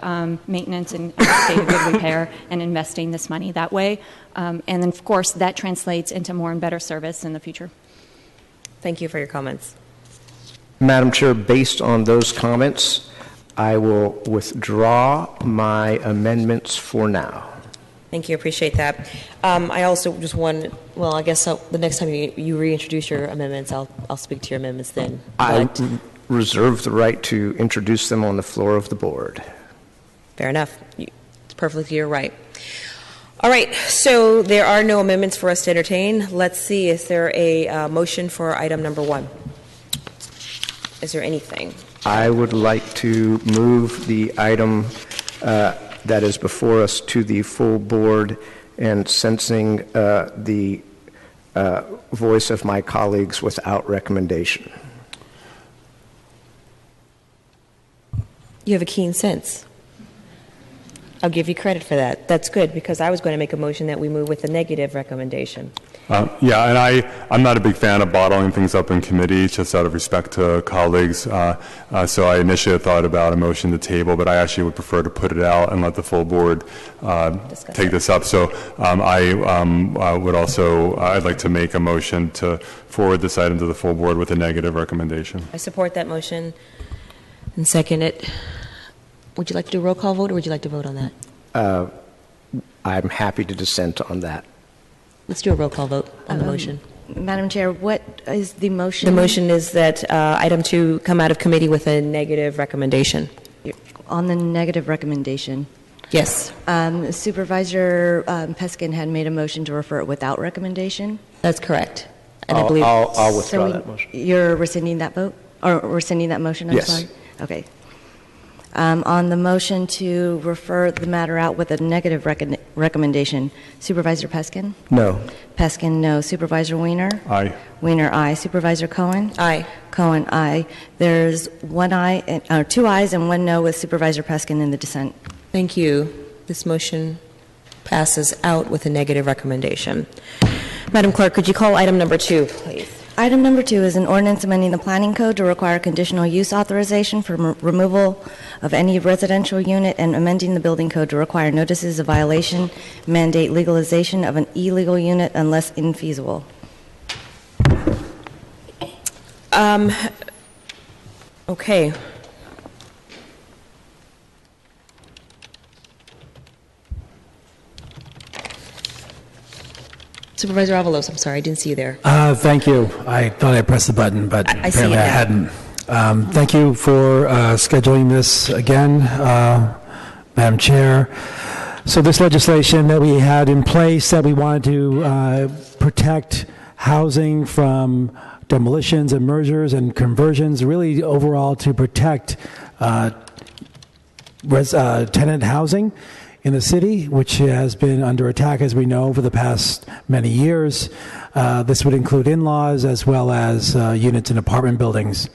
maintenance and state of good repair and investing this money that way. And then, of course, that translates into more and better service in the future. Thank you for your comments. Madam Chair, based on those comments, I will withdraw my amendments for now. Thank you. Appreciate that. I also just want, well, I guess the next time you reintroduce your amendments, I'll speak to your amendments then. I reserve the right to introduce them on the floor of the board. Fair enough. It's perfectly your right. All right. So there are no amendments for us to entertain. Let's see. Is there a motion for item number 1? Is there anything? I would like to move the item that is before us to the full board, and sensing the voice of my colleagues, without recommendation. You have a keen sense. I'll give you credit for that. That's good, because I was going to make a motion that we move with a negative recommendation. Yeah, and I'm not a big fan of bottling things up in committee, just out of respect to colleagues. So I initially thought about a motion to table, but I actually would prefer to put it out and let the full board take this up. So I would also, I'd like to make a motion to forward this item to the full board with a negative recommendation. I support that motion and second it. Would you like to do a roll call vote, or would you like to vote on that? I'm happy to dissent on that. Let's do a roll call vote on the motion. Madam Chair, what is the motion? The motion is that item 2 come out of committee with a negative recommendation. On the negative recommendation. Yes. Supervisor Peskin had made a motion to refer it without recommendation. That's correct. And I'll withdraw so that motion. You're rescinding that vote? Or rescinding that motion, I'm yes. sorry? Okay. On the motion to refer the matter out with a negative recommendation, Supervisor Peskin? No. Peskin, no. Supervisor Wiener? Aye. Wiener, aye. Supervisor Cohen? Aye. Cohen, aye. There's 2 ayes and 1 no with Supervisor Peskin in the dissent. Thank you. This motion passes out with a negative recommendation. Madam Clerk, could you call item number 2, please? Item number 2 is an ordinance amending the planning code to require conditional use authorization for removal of any residential unit and amending the building code to require notices of violation, mandate legalization of an illegal unit unless infeasible. Okay. Supervisor Avalos, I'm sorry, I didn't see you there. Thank you. I thought I pressed the button, but I see apparently it I now. hadn't. Thank you for scheduling this again, Madam Chair. So this legislation that we had in place that we wanted to protect housing from demolitions and mergers and conversions, really overall to protect tenant housing in the city, which has been under attack, as we know, for the past many years. This would include in-laws as well as units in apartment buildings.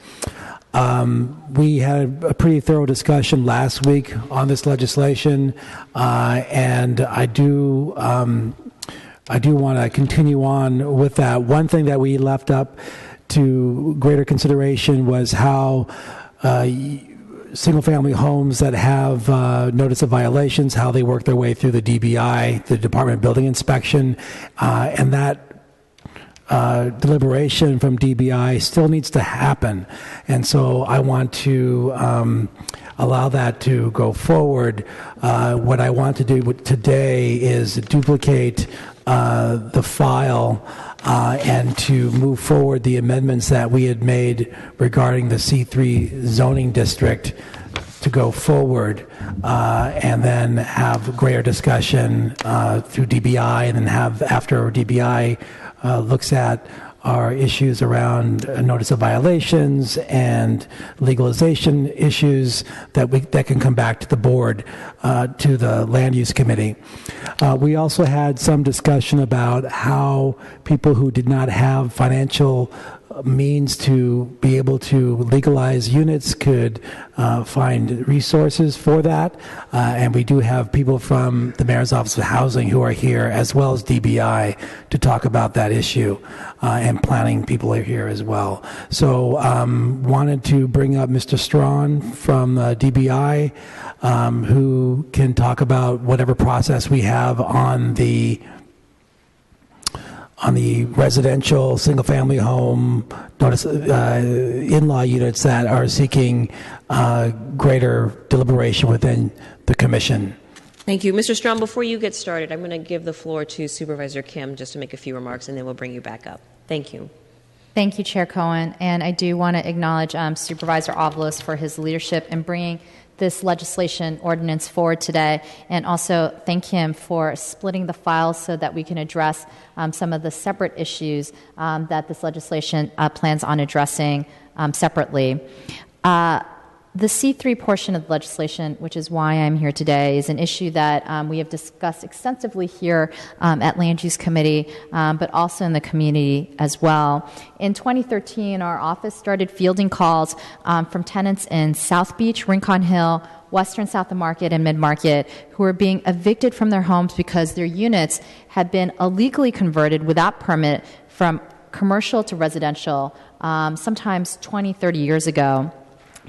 We had a pretty thorough discussion last week on this legislation, and I do want to continue on with that. One thing that we left up to greater consideration was how single-family homes that have notice of violations, how they work their way through the DBI, the Department of Building Inspection, and that deliberation from DBI still needs to happen. And so I want to allow that to go forward. What I want to do today is duplicate the file and to move forward the amendments that we had made regarding the C3 zoning district to go forward, and then have greater discussion through DBI, and then have, after DBI looks at our issues around notice of violations and legalization issues, that can come back to the board, to the land use committee. We also had some discussion about how people who did not have financial means to be able to legalize units could find resources for that. And we do have people from the Mayor's Office of Housing who are here, as well as DBI, to talk about that issue. And planning people are here as well. So wanted to bring up Mr. Strawn from DBI, who can talk about whatever process we have on the residential single-family home notice in-law units that are seeking greater deliberation within the commission. Thank you. Mr. Strong, before you get started, I'm going to give the floor to Supervisor Kim just to make a few remarks, and then we'll bring you back up. Thank you. Thank you, Chair Cohen. And I do want to acknowledge Supervisor Avalos for his leadership in bringing this legislation ordinance forward today, and also thank him for splitting the files so that we can address some of the separate issues that this legislation plans on addressing separately. The C3 portion of the legislation, which is why I'm here today, is an issue that we have discussed extensively here at Land Use Committee, but also in the community as well. In 2013, our office started fielding calls from tenants in South Beach, Rincon Hill, Western South of Market, and Mid-Market who were being evicted from their homes because their units had been illegally converted without permit from commercial to residential, sometimes 20, 30 years ago.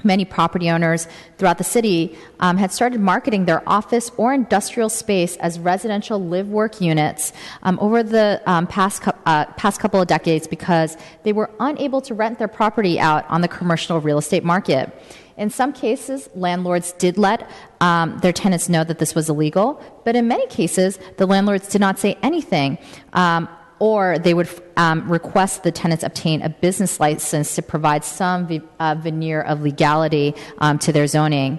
Many property owners throughout the city had started marketing their office or industrial space as residential live-work units over the past couple of decades because they were unable to rent their property out on the commercial real estate market. In some cases, landlords did let their tenants know that this was illegal, but in many cases, the landlords did not say anything. Or they would request the tenants obtain a business license to provide some veneer of legality to their zoning.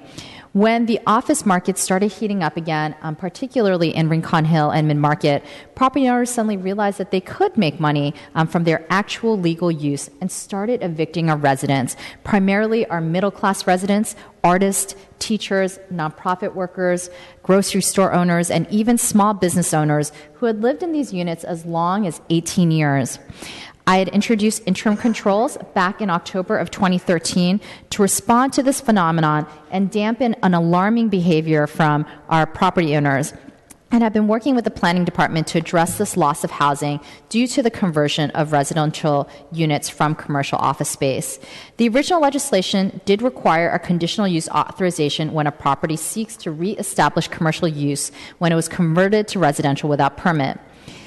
When the office market started heating up again, particularly in Rincon Hill and Mid-Market, property owners suddenly realized that they could make money from their actual legal use and started evicting our residents, primarily our middle-class residents, artists, teachers, nonprofit workers, grocery store owners, and even small business owners who had lived in these units as long as 18 years. I had introduced interim controls back in October of 2013 to respond to this phenomenon and dampen an alarming behavior from our property owners. And have been working with the planning department to address this loss of housing due to the conversion of residential units from commercial office space. The original legislation did require a conditional use authorization when a property seeks to reestablish commercial use when it was converted to residential without permit.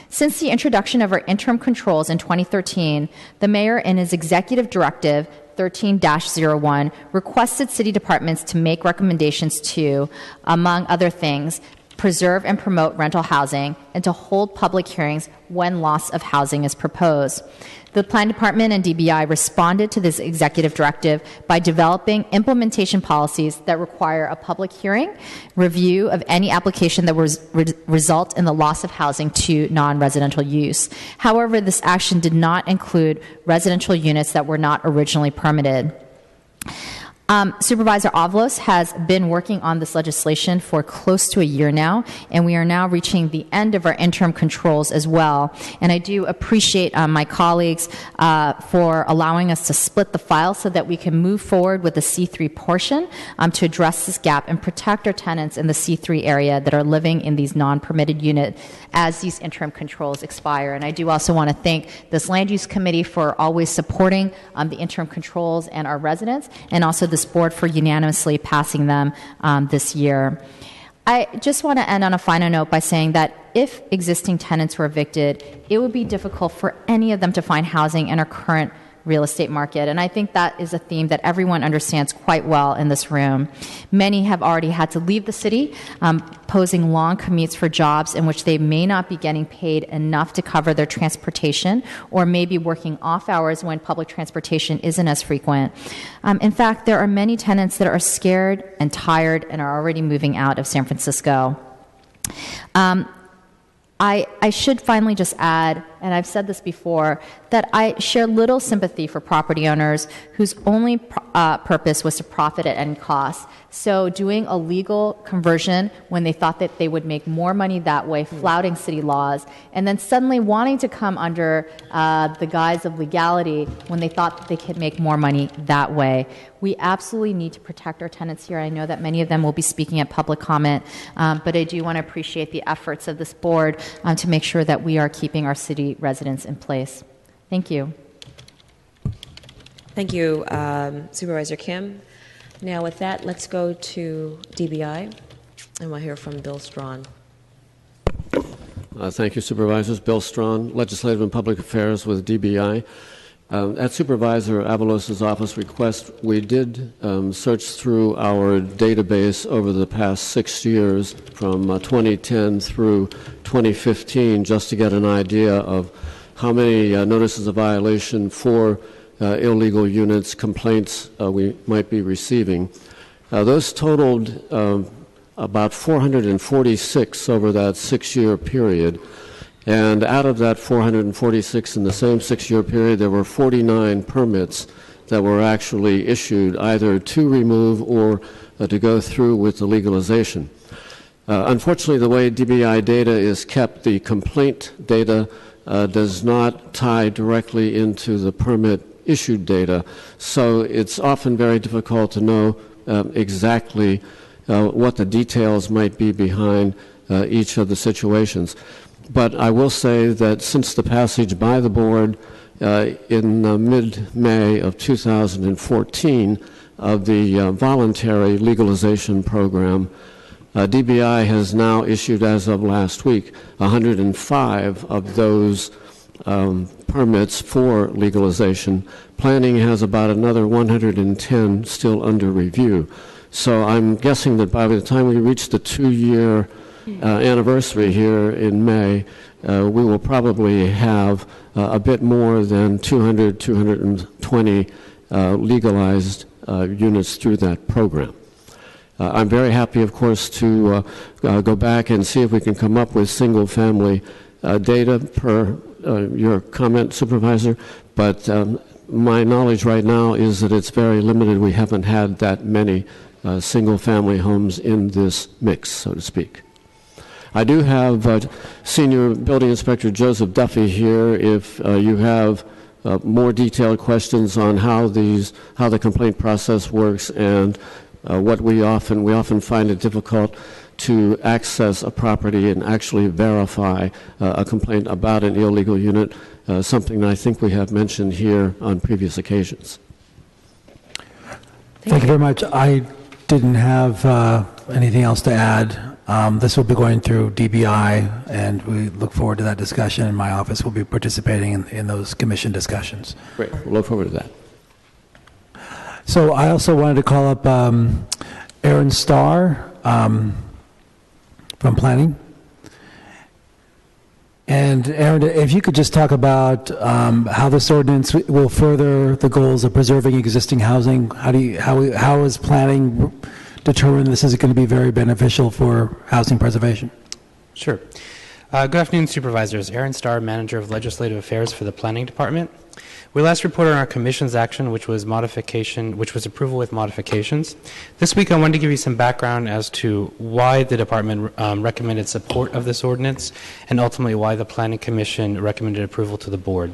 Since the introduction of our interim controls in 2013, the mayor, in his executive directive 13-01, requested city departments to make recommendations to, among other things, preserve and promote rental housing, and to hold public hearings when loss of housing is proposed. The Planning Department and DBI responded to this executive directive by developing implementation policies that require a public hearing, review of any application that result in the loss of housing to non-residential use. However, this action did not include residential units that were not originally permitted. Supervisor Avalos has been working on this legislation for close to a year now, and we are now reaching the end of our interim controls as well. And I do appreciate my colleagues for allowing us to split the file so that we can move forward with the C3 portion to address this gap and protect our tenants in the C3 area that are living in these non-permitted units as these interim controls expire. And I do also want to thank this Land Use Committee for always supporting the interim controls and our residents, and also this board for unanimously passing them this year. I just want to end on a final note by saying that if existing tenants were evicted, it would be difficult for any of them to find housing in our current real estate market. And I think that is a theme that everyone understands quite well in this room. Many have already had to leave the city, posing long commutes for jobs in which they may not be getting paid enough to cover their transportation, or maybe working off hours when public transportation isn't as frequent. In fact, there are many tenants that are scared and tired and are already moving out of San Francisco. I should finally just add, and I've said this before, that I share little sympathy for property owners whose only purpose was to profit at any cost. So doing a legal conversion when they thought that they would make more money that way, flouting city laws, and then suddenly wanting to come under the guise of legality when they thought that they could make more money that way. We absolutely need to protect our tenants here. I know that many of them will be speaking at public comment, but I do want to appreciate the efforts of this board to make sure that we are keeping our city residents in place. Thank you. Thank you, Supervisor Kim. Now with that, let's go to DBI, and we'll hear from Bill Strawn. Thank you, Supervisors. Bill Strawn, Legislative and Public Affairs with DBI. At Supervisor Avalos' office request, we did search through our database over the past 6 years from 2010 through 2015 just to get an idea of how many notices of violation for illegal units, complaints we might be receiving. Those totaled about 446 over that 6-year period. And out of that 446 in the same 6-year period, there were 49 permits that were actually issued either to remove or to go through with the legalization. Unfortunately, the way DBI data is kept, the complaint data does not tie directly into the permit issued data, so it's often very difficult to know exactly what the details might be behind each of the situations. But I will say that since the passage by the board in mid-May of 2014 of the voluntary legalization program, DBI has now issued, as of last week, 105 of those permits for legalization. Planning has about another 110 still under review. So I'm guessing that by the time we reach the 2-year anniversary here in May, we will probably have a bit more than 200, 220 legalized units through that program. I'm very happy, of course, to go back and see if we can come up with single-family data per your comment, Supervisor, but my knowledge right now is that it's very limited. We haven't had that many single-family homes in this mix, so to speak. I do have Senior Building Inspector Joseph Duffy here if you have more detailed questions on how the complaint process works and what we often find it difficult to access a property and actually verify a complaint about an illegal unit, something that I think we have mentioned here on previous occasions. Thank you very much. I didn't have anything else to add. This will be going through DBI, and we look forward to that discussion, and my office will be participating in those commission discussions. Great. We'll look forward to that. So I also wanted to call up Aaron Starr from Planning. And Aaron, if you could just talk about how this ordinance will further the goals of preserving existing housing. How is Planning determined this is going to be very beneficial for housing preservation? Sure. Good afternoon, Supervisors. Aaron Starr, Manager of Legislative Affairs for the Planning Department. We last reported on our Commission's action, which was approval with modifications. This week, I wanted to give you some background as to why the Department recommended support of this ordinance, and ultimately why the Planning Commission recommended approval to the Board.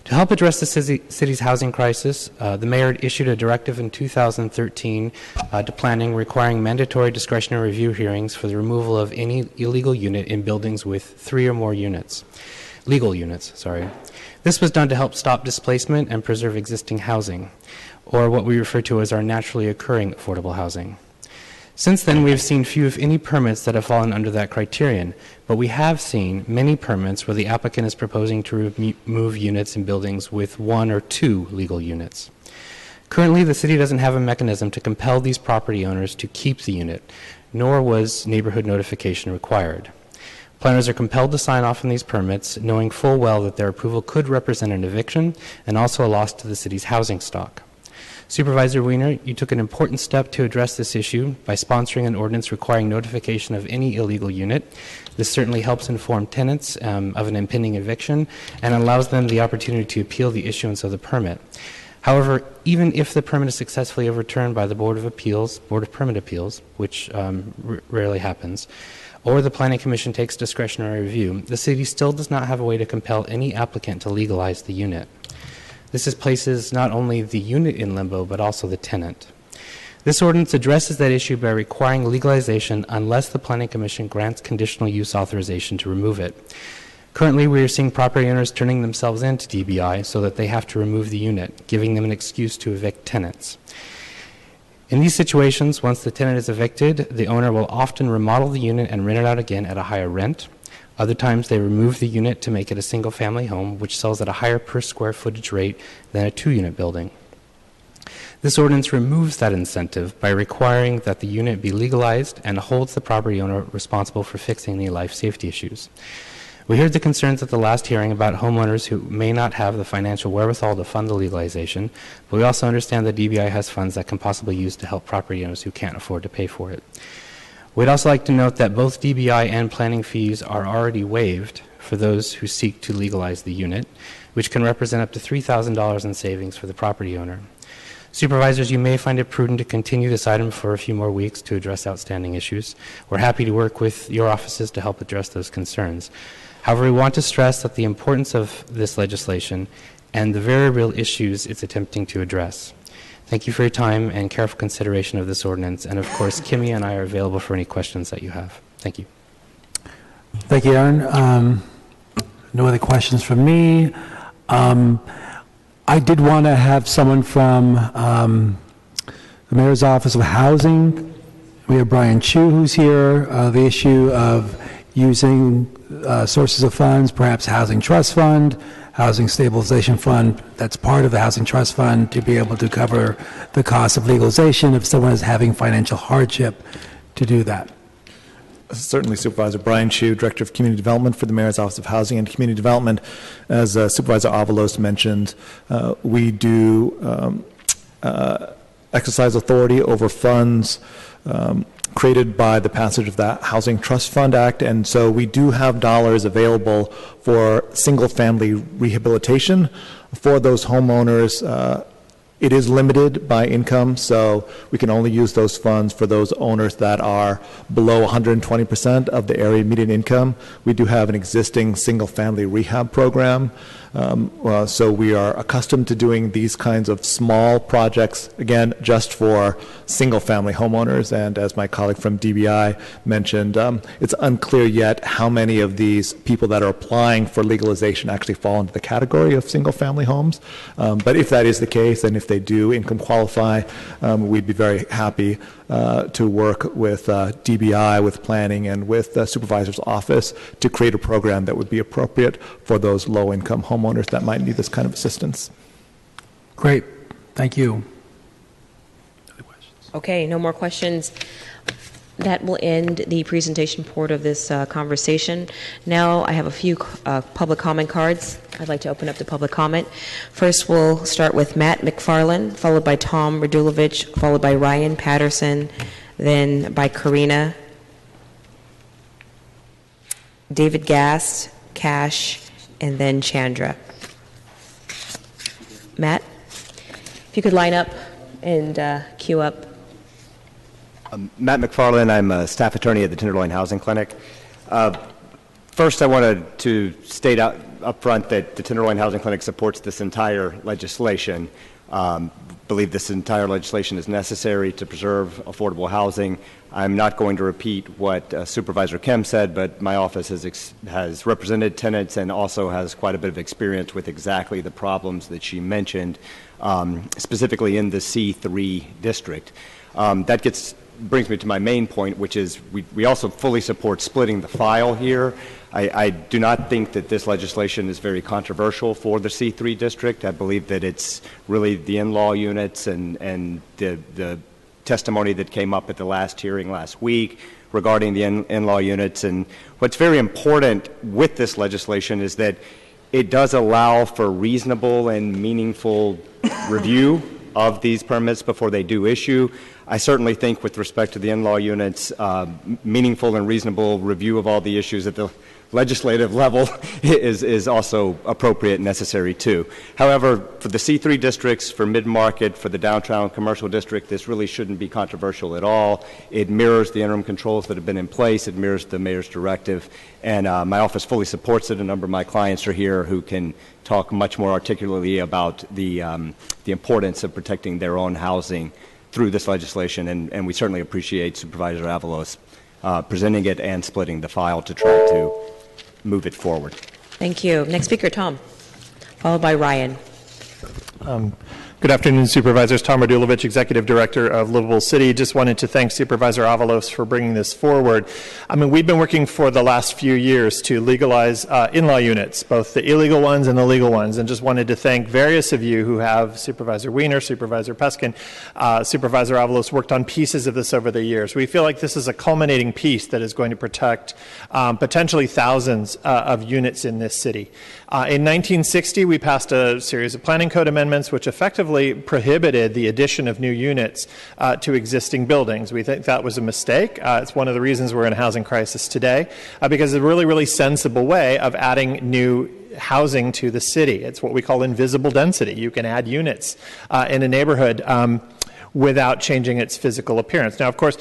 To help address the city's housing crisis, the Mayor issued a directive in 2013 to Planning requiring mandatory discretionary review hearings for the removal of any illegal unit in buildings with 3 or more units. Legal units, sorry. This was done to help stop displacement and preserve existing housing, or what we refer to as our naturally occurring affordable housing. Since then, we have seen few, if any, permits that have fallen under that criterion, but we have seen many permits where the applicant is proposing to remove units in buildings with 1 or 2 legal units. Currently, the city doesn't have a mechanism to compel these property owners to keep the unit, nor was neighborhood notification required. Planners are compelled to sign off on these permits, knowing full well that their approval could represent an eviction and also a loss to the city's housing stock. Supervisor Wiener, you took an important step to address this issue by sponsoring an ordinance requiring notification of any illegal unit. This certainly helps inform tenants of an impending eviction and allows them the opportunity to appeal the issuance of the permit. However, even if the permit is successfully overturned by the Board of Permit Appeals, which rarely happens, or the Planning Commission takes discretionary review, the city still does not have a way to compel any applicant to legalize the unit. This places not only the unit in limbo, but also the tenant. This ordinance addresses that issue by requiring legalization unless the Planning Commission grants conditional use authorization to remove it. Currently, we are seeing property owners turning themselves into DBI so that they have to remove the unit, giving them an excuse to evict tenants. In these situations, once the tenant is evicted, the owner will often remodel the unit and rent it out again at a higher rent. Other times, they remove the unit to make it a single-family home, which sells at a higher per square footage rate than a 2-unit building. This ordinance removes that incentive by requiring that the unit be legalized and holds the property owner responsible for fixing any life safety issues. We heard the concerns at the last hearing about homeowners who may not have the financial wherewithal to fund the legalization, but we also understand that DBI has funds that can possibly use to help property owners who can't afford to pay for it. We'd also like to note that both DBI and planning fees are already waived for those who seek to legalize the unit, which can represent up to $3,000 in savings for the property owner. Supervisors, you may find it prudent to continue this item for a few more weeks to address outstanding issues. We're happy to work with your offices to help address those concerns. However, we want to stress that the importance of this legislation and the very real issues it's attempting to address. Thank you for your time and careful consideration of this ordinance. And of course, Kimmy and I are available for any questions that you have. Thank you. Thank you, Aaron. No other questions from me. I did want to have someone from the Mayor's Office of Housing. We have Brian Chu, who's here. The issue of using sources of funds, perhaps Housing Trust Fund, Housing Stabilization Fund, that's part of the Housing Trust Fund, to be able to cover the cost of legalization if someone is having financial hardship to do that. Certainly, Supervisor. Brian Chu, Director of Community Development for the Mayor's Office of Housing and Community Development. As Supervisor Avalos mentioned, we do exercise authority over funds created by the passage of the Housing Trust Fund Act, and so we do have dollars available for single-family rehabilitation for those homeowners. It is limited by income, so we can only use those funds for those owners that are below 120% of the area median income. We do have an existing single-family rehab program, so we are accustomed to doing these kinds of small projects, again, just for single-family homeowners. And as my colleague from DBI mentioned, it's unclear yet how many of these people that are applying for legalization actually fall into the category of single-family homes. But if that is the case, and if they do income qualify, we'd be very happy to work with DBI, with planning, and with the supervisor's office to create a program that would be appropriate for those low-income homeowners that might need this kind of assistance. Great. Thank you. Okay, no more questions. That will end the presentation part of this conversation. Now I have a few public comment cards. I'd like to open up the public comment. First, we'll start with Matt McFarland, followed by Tom Radulovich, followed by Ryan Patterson, then by Karina, David Gast, Cash, and then Chandra. Matt, if you could line up and queue up. Matt McFarland. I'm a staff attorney at the Tenderloin Housing Clinic. First, I wanted to state up front that the Tenderloin Housing Clinic supports this entire legislation. Believe this entire legislation is necessary to preserve affordable housing. I'm not going to repeat what Supervisor Kim said, but my office has represented tenants and also has quite a bit of experience with exactly the problems that she mentioned, specifically in the C3 district. That gets brings me to my main point, which is we also fully support splitting the file here. I do not think that this legislation is very controversial for the C3 district. I believe that it's really the in-law units and the testimony that came up at the last hearing last week regarding the in-law units. And what's very important with this legislation is that it does allow for reasonable and meaningful review of these permits before they do issue. I certainly think with respect to the in-law units, meaningful and reasonable review of all the issues at the legislative level is also appropriate and necessary too. However, for the C3 districts, for mid-market, for the downtown commercial district, this really shouldn't be controversial at all. It mirrors the interim controls that have been in place. It mirrors the mayor's directive. And my office fully supports it. A number of my clients are here who can talk much more articulately about the importance of protecting their own housing through this legislation. And we certainly appreciate Supervisor Avalos presenting it and splitting the file to try to move it forward. Thank you. Next speaker, Tom, followed by Ryan. Good afternoon, Supervisors. Tom Radulovich, Executive Director of Livable City. Just wanted to thank Supervisor Avalos for bringing this forward. I mean, we've been working for the last few years to legalize in-law units, both the illegal ones and the legal ones, and just wanted to thank various of you who have, Supervisor Wiener, Supervisor Peskin, Supervisor Avalos, worked on pieces of this over the years. We feel like this is a culminating piece that is going to protect potentially thousands of units in this city. In 1960, we passed a series of planning code amendments which effectively prohibited the addition of new units to existing buildings. We think that was a mistake. It's one of the reasons we're in a housing crisis today, because it's a really, really sensible way of adding new housing to the city. It's what we call invisible density. You can add units in a neighborhood without changing its physical appearance. Now, of course,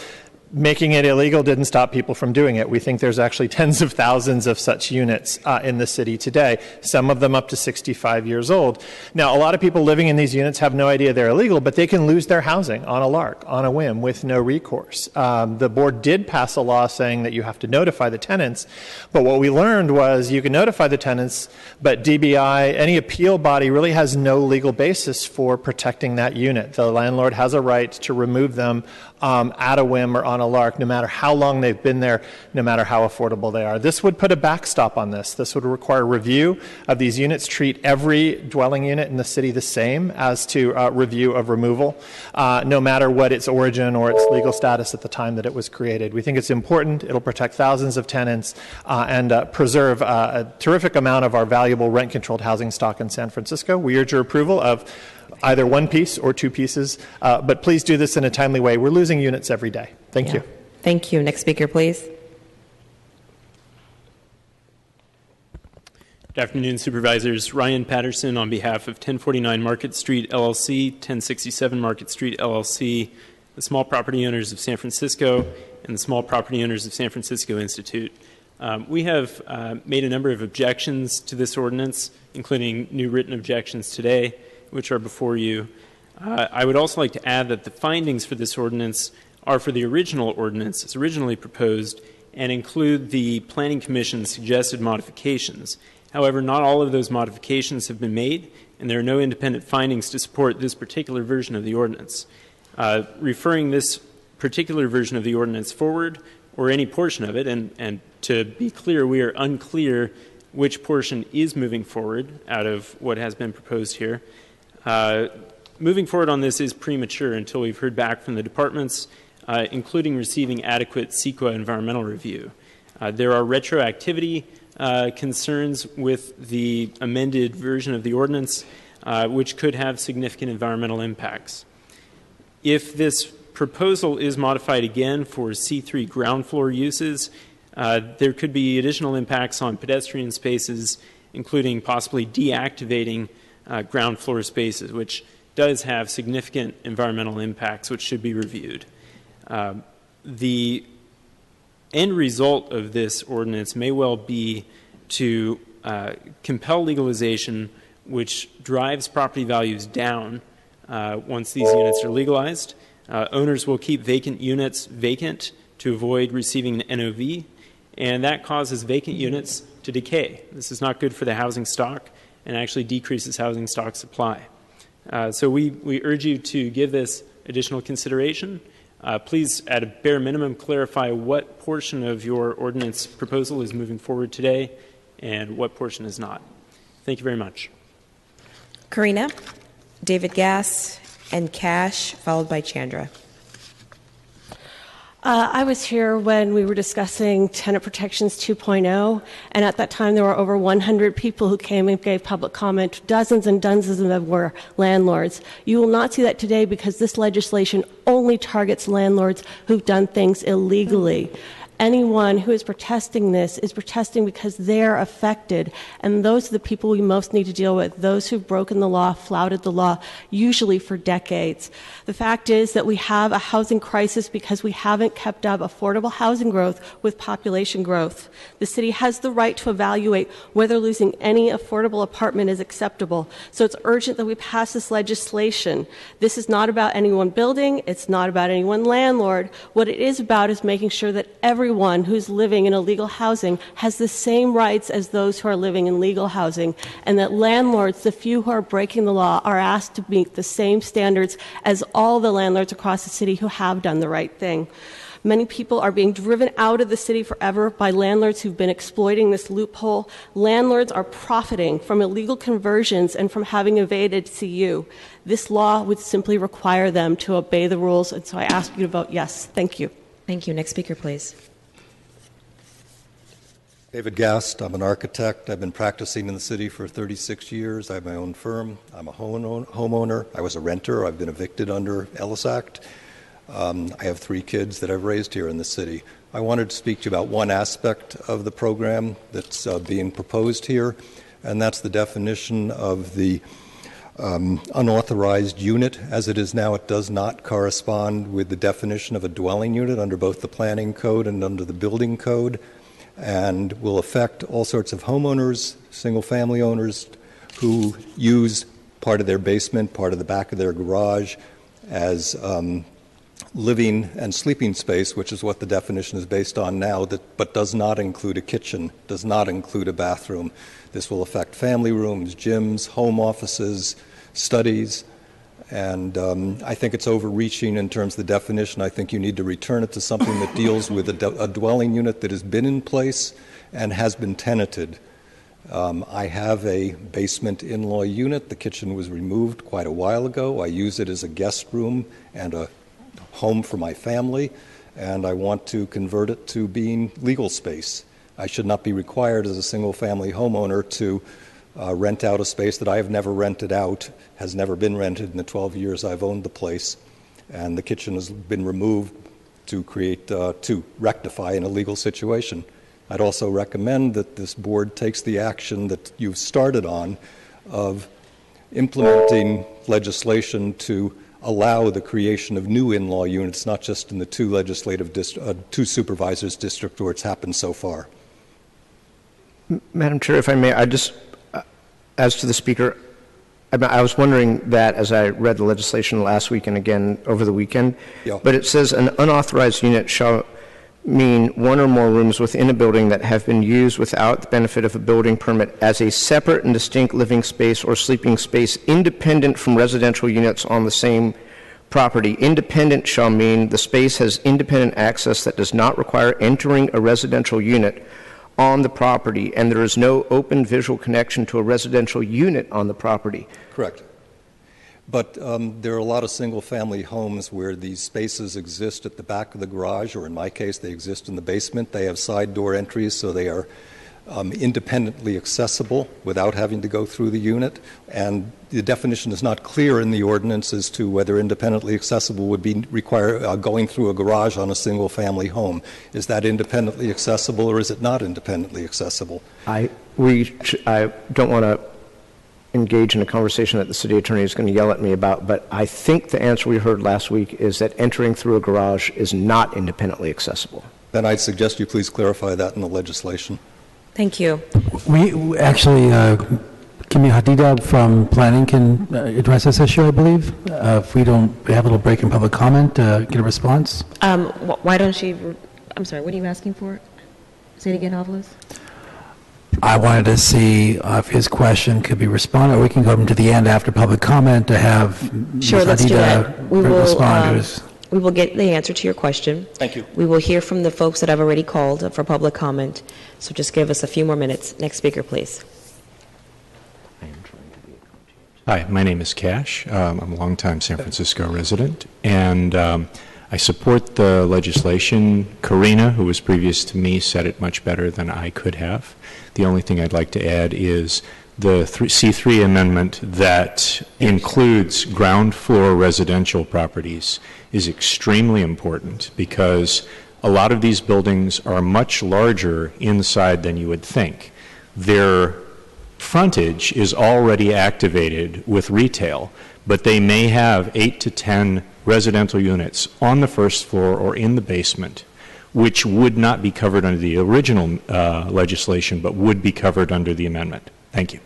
making it illegal didn't stop people from doing it. We think there's actually tens of thousands of such units in the city today, some of them up to 65 years old. Now, a lot of people living in these units have no idea they're illegal, but they can lose their housing on a lark, on a whim, with no recourse. The board did pass a law saying that you have to notify the tenants, but what we learned was you can notify the tenants, but DBI, any appeal body, really has no legal basis for protecting that unit. The landlord has a right to remove them at a whim or on a lark, no matter how long they've been there, no matter how affordable they are. This would put a backstop on this. This would require review of these units, treat every dwelling unit in the city the same as to review of removal, no matter what its origin or its legal status at the time that it was created. We think it's important. It'll protect thousands of tenants and preserve a terrific amount of our valuable rent-controlled housing stock in San Francisco. We urge your approval of either one piece or two pieces, but please do this in a timely way. We're losing units every day. Thank you. Thank you. Next speaker, please. Good afternoon, Supervisors. Ryan Patterson on behalf of 1049 Market Street, LLC, 1067 Market Street, LLC, the Small Property Owners of San Francisco, and the Small Property Owners of San Francisco Institute. We have made a number of objections to this ordinance, including new written objections today, which are before you. I would also like to add that the findings for this ordinance are for the original ordinance as originally proposed and include the Planning Commission's suggested modifications. However, not all of those modifications have been made, and there are no independent findings to support this particular version of the ordinance. Referring this particular version of the ordinance forward, or any portion of it, and to be clear, we are unclear which portion is moving forward out of what has been proposed here. Moving forward on this is premature until we've heard back from the departments, including receiving adequate CEQA environmental review. There are retroactivity concerns with the amended version of the ordinance, which could have significant environmental impacts. If this proposal is modified again for C3 ground floor uses, there could be additional impacts on pedestrian spaces, including possibly deactivating ground floor spaces, which does have significant environmental impacts, which should be reviewed. The end result of this ordinance may well be to compel legalization, which drives property values down once these units are legalized. Owners will keep vacant units vacant to avoid receiving an NOV, and that causes vacant units to decay. This is not good for the housing stock and actually decreases housing stock supply. So we urge you to give this additional consideration Please, at a bare minimum, clarify what portion of your ordinance proposal is moving forward today and what portion is not. Thank you very much. Karina, David Gass, and Cash, followed by Chandra. I was here when we were discussing Tenant Protections 2.0, and at that time there were over 100 people who came and gave public comment. Dozens and dozens of them were landlords. You will not see that today because this legislation only targets landlords who've done things illegally. Anyone who is protesting this is protesting because they're affected, and those are the people we most need to deal with, those who've broken the law, flouted the law, usually for decades. The fact is that we have a housing crisis because we haven't kept up affordable housing growth with population growth. The city has the right to evaluate whether losing any affordable apartment is acceptable, so it's urgent that we pass this legislation. This is not about any one building, it's not about any one landlord. What it is about is making sure that everyone who's living in illegal housing has the same rights as those who are living in legal housing, and that landlords, the few who are breaking the law, are asked to meet the same standards as all the landlords across the city who have done the right thing. Many people are being driven out of the city forever by landlords who've been exploiting this loophole. Landlords are profiting from illegal conversions and from having evaded CU. This law would simply require them to obey the rules, and so I ask you to vote yes. Thank you. Thank you. Next speaker, please. David Gast, I'm an architect. I've been practicing in the city for 36 years. I have my own firm. I'm a homeowner. I was a renter. I've been evicted under Ellis Act. I have 3 kids that I've raised here in the city. I wanted to speak to you about one aspect of the program that's being proposed here, and that's the definition of the unauthorized unit. As it is now, it does not correspond with the definition of a dwelling unit under both the planning code and under the building code, and will affect all sorts of homeowners, single-family owners who use part of their basement, part of the back of their garage as living and sleeping space, which is what the definition is based on now, but does not include a kitchen, does not include a bathroom. This will affect family rooms, gyms, home offices, studies, and I think it's overreaching in terms of the definition. I think you need to return it to something that deals with a dwelling unit that has been in place and has been tenanted. I have a basement in-law unit. The kitchen was removed quite a while ago. I use it as a guest room and a home for my family, and I want to convert it to being legal space. I should not be required as a single-family homeowner to rent out a space that I have never rented out, has never been rented in the 12 years I've owned the place, and the kitchen has been removed to rectify an illegal situation. I'd also recommend that this board takes the action that you've started on of implementing legislation to allow the creation of new in-law units, not just in the 2 supervisors district where it's happened so far. Madam Chair, if I may, as to the speaker, I was wondering that as I read the legislation last week and again over the weekend, but it says an unauthorized unit shall mean one or more rooms within a building that have been used without the benefit of a building permit as a separate and distinct living space or sleeping space independent from residential units on the same property. Independent shall mean the space has independent access that does not require entering a residential unit on the property, and there is no open visual connection to a residential unit on the property. Correct. But there are a lot of single-family homes where these spaces exist at the back of the garage, or in my case, they exist in the basement. They have side door entries, so they are independently accessible without having to go through the unit. And the definition is not clear in the ordinance as to whether independently accessible would require going through a garage on a single-family home. Is that independently accessible, or is it not independently accessible? I don't want to engage in a conversation that the city attorney is going to yell at me about, but I think the answer we heard last week is that entering through a garage is not independently accessible. Then I'd suggest you please clarify that in the legislation. Thank you. We actually, Kimi Hadida from Planning can address this issue, I believe. If we don't have a little break in public comment, get a response. Why don't she, I'm sorry, what are you asking for? Say it again, Avalos. I wanted to see if his question could be responded, or we can go to the end after public comment to have Sure, Ms. let's do Hadida that. We will respond to his. We will get the answer to your question. Thank you. We will hear from the folks that I've already called for public comment. So just give us a few more minutes. Next speaker, please. Hi, my name is Cash. I'm a longtime San Francisco resident, and I support the legislation. Karina, who was previous to me, said it much better than I could have. The only thing I'd like to add is the C3 amendment that includes ground floor residential properties is extremely important because a lot of these buildings are much larger inside than you would think. Their frontage is already activated with retail, but they may have 8 to 10 residential units on the first floor or in the basement, which would not be covered under the original legislation, but would be covered under the amendment. Thank you.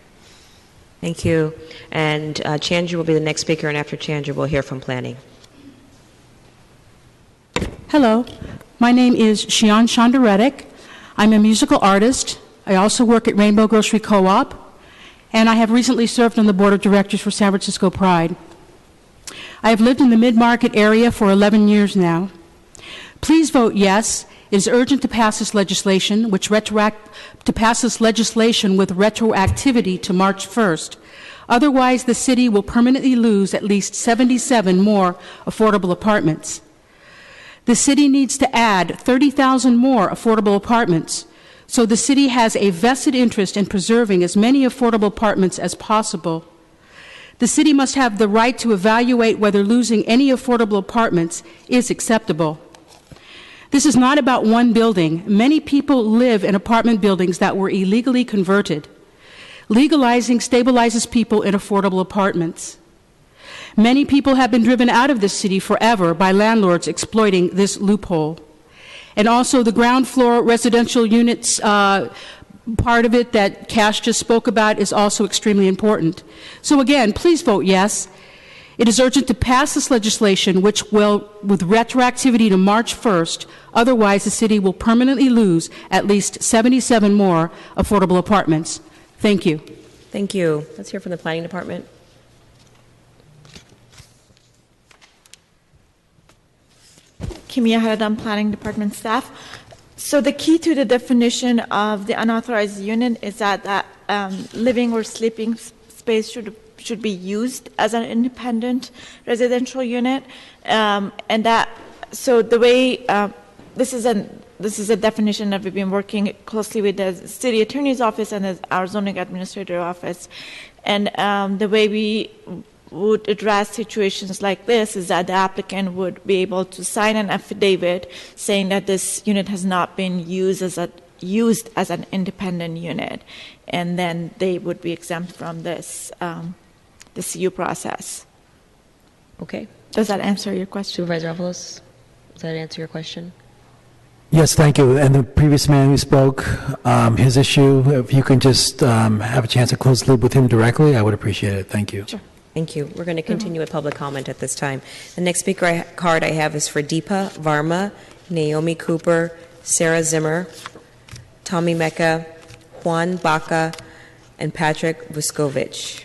Thank you. And Chandra will be the next speaker, and after Chandra, we'll hear from planning. Hello, my name is Shion Shondaretic. I'm a musical artist. I also work at Rainbow Grocery Co-op, and I have recently served on the board of directors for San Francisco Pride. I have lived in the mid-market area for 11 years now. Please vote yes. It is urgent to pass this legislation, with retroactivity to March 1st. Otherwise, the city will permanently lose at least 77 more affordable apartments. The city needs to add 30,000 more affordable apartments, so the city has a vested interest in preserving as many affordable apartments as possible. The city must have the right to evaluate whether losing any affordable apartments is acceptable. This is not about one building. Many people live in apartment buildings that were illegally converted. Legalizing stabilizes people in affordable apartments. Many people have been driven out of this city forever by landlords exploiting this loophole. And also the ground floor residential units part of it that Cash just spoke about is also extremely important. So again, please vote yes. It is urgent to pass this legislation, which will, with retroactivity to March 1st, otherwise the city will permanently lose at least 77 more affordable apartments. Thank you. Thank you. Let's hear from the planning department. Kimia Haradam, Planning Department staff. So the key to the definition of the unauthorized unit is that living or sleeping space should be used as an independent residential unit, and that so the way this is a definition that we've been working closely with the city attorney's office and our zoning administrator office, and the way we would address situations like this is that the applicant would be able to sign an affidavit saying that this unit has not been used as an independent unit, and then they would be exempt from this the CU process. Okay. Does that answer your question? Supervisor Avalos, does that answer your question? Yes, thank you. And the previous man who spoke, his issue, if you can just have a chance to close the loop with him directly, I would appreciate it. Thank you. Sure. Thank you. We're going to continue with public comment at this time. The next speaker card I have is for Deepa Varma, Naomi Cooper, Sarah Zimmer, Tommy Mecca, Juan Baca, and Patrick Vuskovic.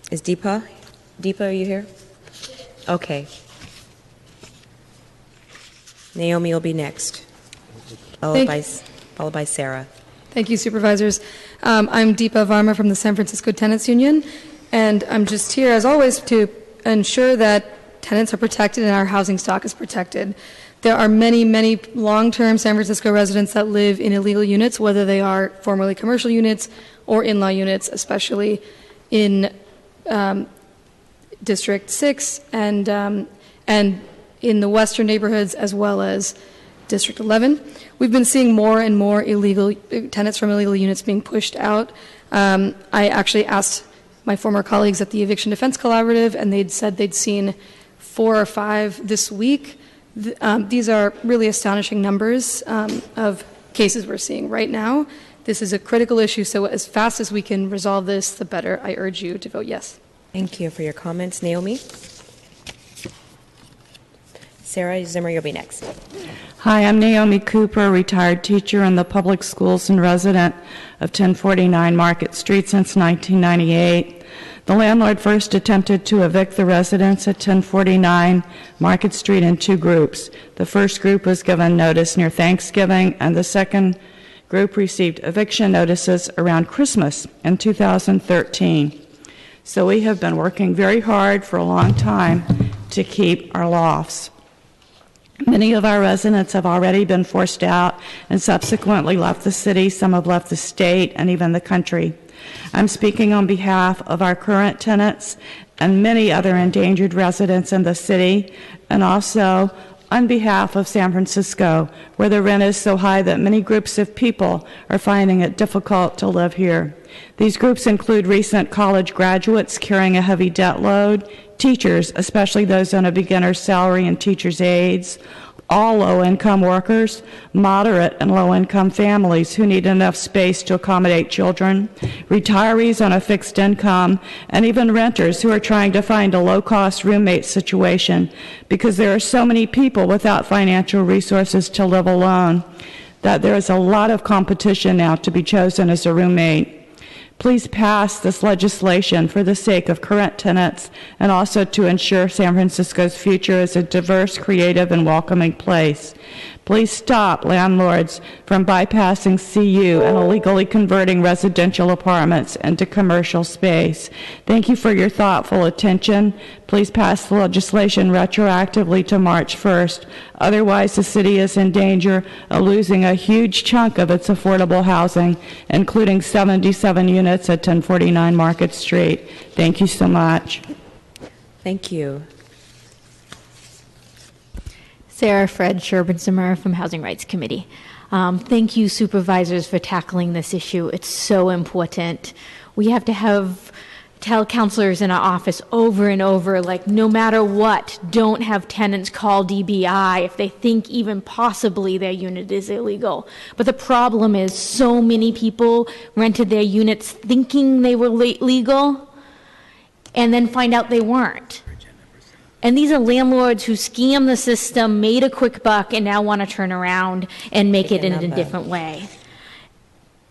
Is Deepa? Deepa, are you here? Okay. Naomi will be next, followed by Sarah. Thank you, supervisors. I'm Deepa Varma from the San Francisco Tenants Union, and I'm just here, as always, to ensure that tenants are protected and our housing stock is protected. There are many, many long-term San Francisco residents that live in illegal units, whether they are formerly commercial units or in-law units, especially in District 6 and in the western neighborhoods as well as District 11. We've been seeing more and more illegal tenants from illegal units being pushed out. I actually asked my former colleagues at the Eviction Defense Collaborative, and they'd said they'd seen 4 or 5 this week. These are really astonishing numbers of cases we're seeing right now. This is a critical issue, so as fast as we can resolve this, the better. I urge you to vote yes. Thank you for your comments. Naomi? Sarah Zimmer, you'll be next. Hi, I'm Naomi Cooper, retired teacher in the public schools and resident of 1049 Market Street since 1998. The landlord first attempted to evict the residents at 1049 Market Street in two groups. The first group was given notice near Thanksgiving, and the second group received eviction notices around Christmas in 2013. So we have been working very hard for a long time to keep our lofts. Many of our residents have already been forced out and subsequently left the city. Some have left the state and even the country. I'm speaking on behalf of our current tenants and many other endangered residents in the city, and also on behalf of San Francisco, where the rent is so high that many groups of people are finding it difficult to live here. These groups include recent college graduates carrying a heavy debt load, teachers, especially those on a beginner's salary and teacher's aides, all low-income workers, moderate and low-income families who need enough space to accommodate children, retirees on a fixed income, and even renters who are trying to find a low-cost roommate situation because there are so many people without financial resources to live alone that there is a lot of competition now to be chosen as a roommate. Please pass this legislation for the sake of current tenants and also to ensure San Francisco's future is a diverse, creative, and welcoming place. Please stop landlords from bypassing CU and illegally converting residential apartments into commercial space. Thank you for your thoughtful attention. Please pass the legislation retroactively to March 1st. Otherwise, the city is in danger of losing a huge chunk of its affordable housing, including 77 units at 1049 Market Street. Thank you so much. Thank you. Sarah Fred Sherburne-Zimmer from Housing Rights Committee. Thank you, supervisors, for tackling this issue. It's so important. We have to tell counselors in our office over and over, like, no matter what, don't have tenants call DBI if they think even possibly their unit is illegal. But the problem is so many people rented their units thinking they were legal and then find out they weren't. And these are landlords who scam the system, made a quick buck, and now want to turn around and make it in a different way.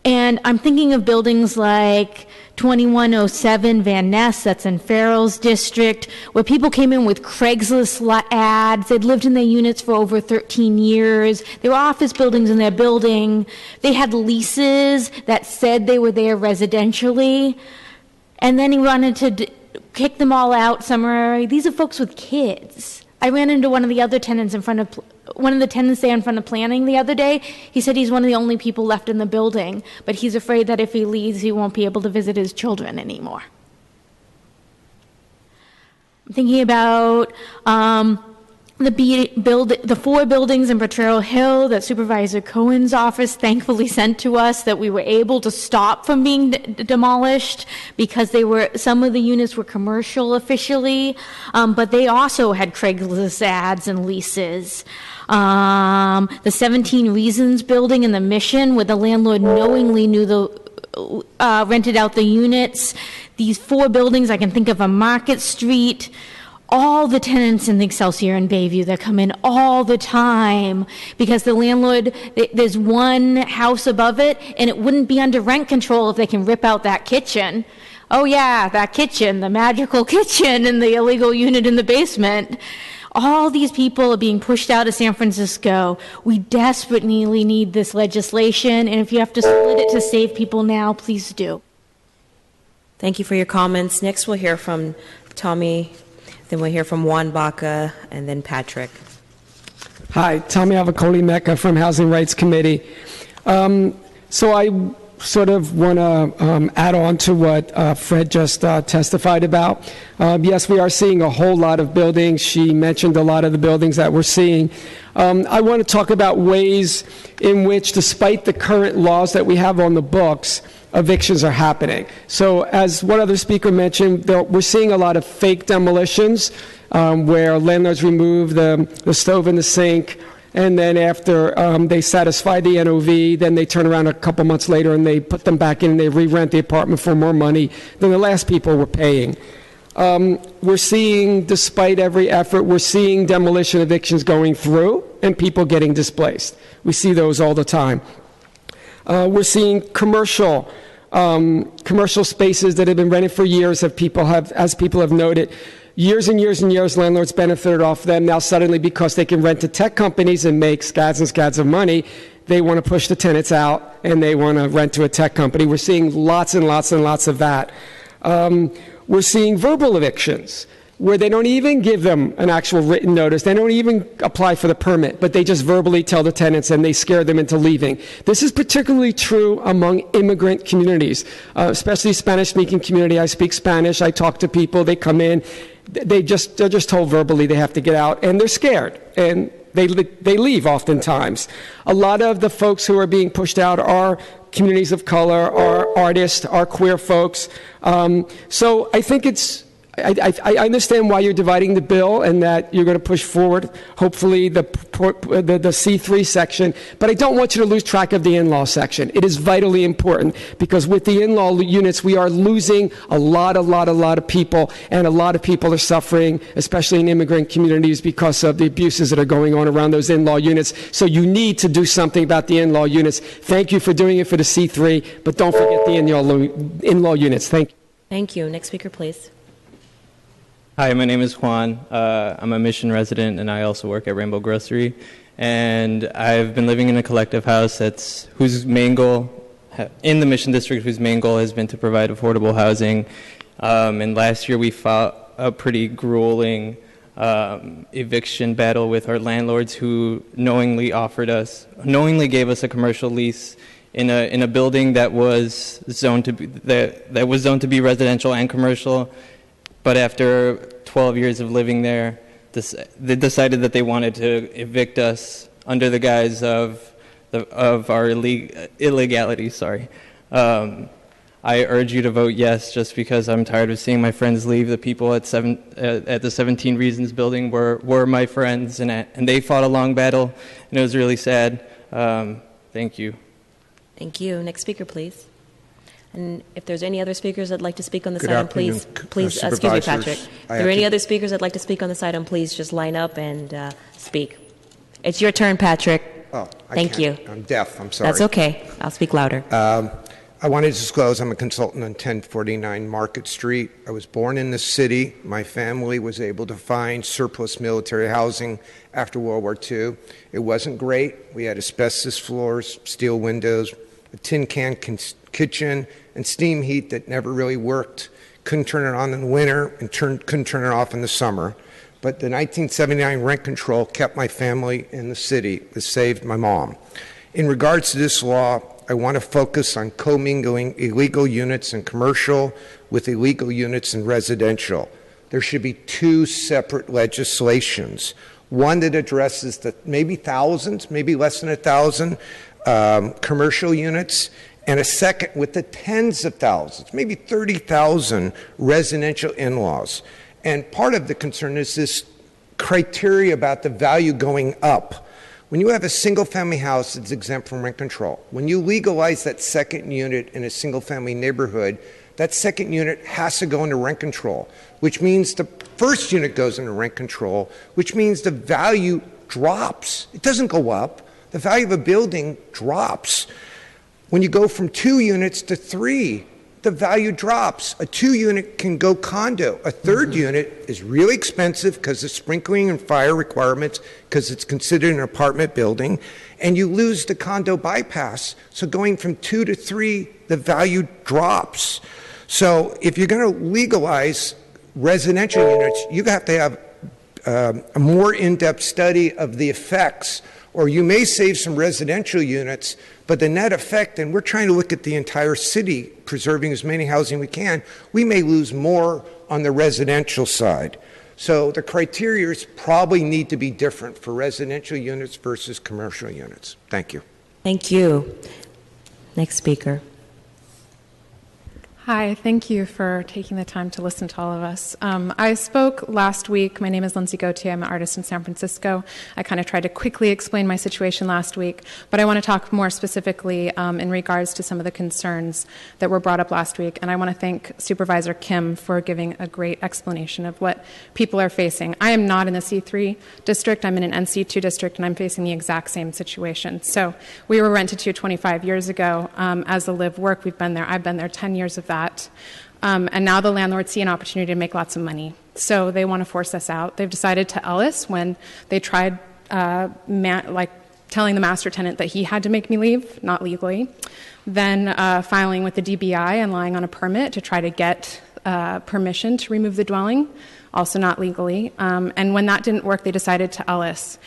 And I'm thinking of buildings like 2107 Van Ness, that's in Farrell's district, where people came in with Craigslist ads. They'd lived in their units for over 13 years. There were office buildings in their building. They had leases that said they were there residentially. And then he wanted to kick them all out somewhere. These are folks with kids. I ran into one of the other tenants one of the tenants there in front of planning the other day. He said he's one of the only people left in the building, but he's afraid that if he leaves, he won't be able to visit his children anymore. I'm thinking about the four buildings in Potrero Hill that Supervisor Cohen's office thankfully sent to us that we were able to stop from being demolished because some of the units were commercial officially, but they also had Craigslist ads and leases. The 17 Reasons building in the Mission, where the landlord knowingly rented out the units. These four buildings, I can think of on Market Street. All the tenants in the Excelsior and Bayview that come in all the time because the landlord, there's one house above it and it wouldn't be under rent control if they can rip out that kitchen. Oh yeah, that kitchen, the magical kitchen and the illegal unit in the basement. All these people are being pushed out of San Francisco. We desperately need this legislation, and if you have to split it to save people now, please do. Thank you for your comments. Next we'll hear from Tommy. Then we'll hear from Juan Baca and then Patrick. Hi, Tommy Avicoli Mecca from Housing Rights Committee. So I sort of want to add on to what Fred just testified about. Yes, we are seeing a whole lot of buildings. She mentioned a lot of the buildings that we're seeing. I want to talk about ways in which, despite the current laws that we have on the books, evictions are happening. So as one other speaker mentioned, we're seeing a lot of fake demolitions where landlords remove the stove and the sink, and then after they satisfy the NOV, then they turn around a couple months later and they put them back in and they re-rent the apartment for more money than the last people were paying. We're seeing, despite every effort, we're seeing demolition evictions going through and people getting displaced. We see those all the time. We're seeing commercial spaces that have been rented for years, as people have noted. Years and years and years, landlords benefited off them. Now suddenly, because they can rent to tech companies and make scads and scads of money, they want to push the tenants out and they want to rent to a tech company. We're seeing lots and lots and lots of that. We're seeing verbal evictions, where they don't even give them an actual written notice. They don't even apply for the permit, but they just verbally tell the tenants and they scare them into leaving. This is particularly true among immigrant communities, especially Spanish-speaking community. I speak Spanish. I talk to people. They come in. They're just told verbally they have to get out, and they're scared, and they leave oftentimes. A lot of the folks who are being pushed out are communities of color, are artists, are queer folks. So I think I understand why you're dividing the bill and that you're going to push forward, hopefully, the C3 section, but I don't want you to lose track of the in-law section. It is vitally important because with the in-law units, we are losing a lot of people, and a lot of people are suffering, especially in immigrant communities, because of the abuses that are going on around those in-law units. So you need to do something about the in-law units. Thank you for doing it for the C3, but don't forget the in-law units. Thank you. Thank you. Next speaker, please. Hi, my name is Juan. I'm a Mission resident, and I also work at Rainbow Grocery. And I've been living in a collective house whose main goal, in the Mission District, whose main goal has been to provide affordable housing. And last year we fought a pretty grueling eviction battle with our landlords, who knowingly gave us a commercial lease in a building that was zoned to be residential and commercial. But after 12 years of living there, they decided that they wanted to evict us under the guise of our illegality. Sorry. I urge you to vote yes, just because I'm tired of seeing my friends leave. The people at the 17 Reasons building were my friends, and they fought a long battle, and it was really sad. Thank you. Thank you. Next speaker, please. And if there's any other speakers that'd like to speak on this item, please, excuse me, Patrick. If there are any other speakers that'd like to speak on this item, please just line up and speak. It's your turn, Patrick. Oh, Thank you. I'm deaf. I'm sorry. That's okay. I'll speak louder. I wanted to disclose I'm a consultant on 1049 Market Street. I was born in the city. My family was able to find surplus military housing after World War II. It wasn't great. We had asbestos floors, steel windows, a tin can kitchen, and steam heat that never really worked. Couldn't turn it on in the winter and couldn't turn it off in the summer. But the 1979 rent control kept my family in the city. It saved my mom. In regards to this law, I want to focus on commingling illegal units in commercial with illegal units in residential. There should be two separate legislations. One that addresses the maybe thousands, maybe less than 1,000 commercial units, and a second with the tens of thousands, maybe 30,000 residential in-laws. And part of the concern is this criteria about the value going up. When you have a single-family house that's exempt from rent control, when you legalize that second unit in a single-family neighborhood, that second unit has to go into rent control, which means the first unit goes into rent control, which means the value drops. It doesn't go up. The value of a building drops. When you go from 2 units to 3, the value drops. A 2-unit can go condo. A third unit is really expensive because of sprinkling and fire requirements, because it's considered an apartment building, and you lose the condo bypass. So going from 2 to 3, the value drops. So if you're going to legalize residential units, you have to have a more in-depth study of the effects, or you may save some residential units, but the net effect, and we're trying to look at the entire city, preserving as many housing we can, we may lose more on the residential side. So the criteria probably need to be different for residential units versus commercial units. Thank you. Thank you. Next speaker. Hi, thank you for taking the time to listen to all of us. I spoke last week. My name is Lindsay Gauthier. I'm an artist in San Francisco. I kind of tried to quickly explain my situation last week, but I want to talk more specifically in regards to some of the concerns that were brought up last week. And I want to thank Supervisor Kim for giving a great explanation of what people are facing. I am not in the C3 district. I'm in an NC2 district, and I'm facing the exact same situation. So we were rented to 25 years ago. As a live work, we've been there. I've been there 10 years of that. And now the landlords see an opportunity to make lots of money. So they want to force us out. They've decided to Ellis when they tried telling the master tenant that he had to make me leave, not legally. Then filing with the DBI and lying on a permit to try to get permission to remove the dwelling, also not legally. And when that didn't work, they decided to Ellis.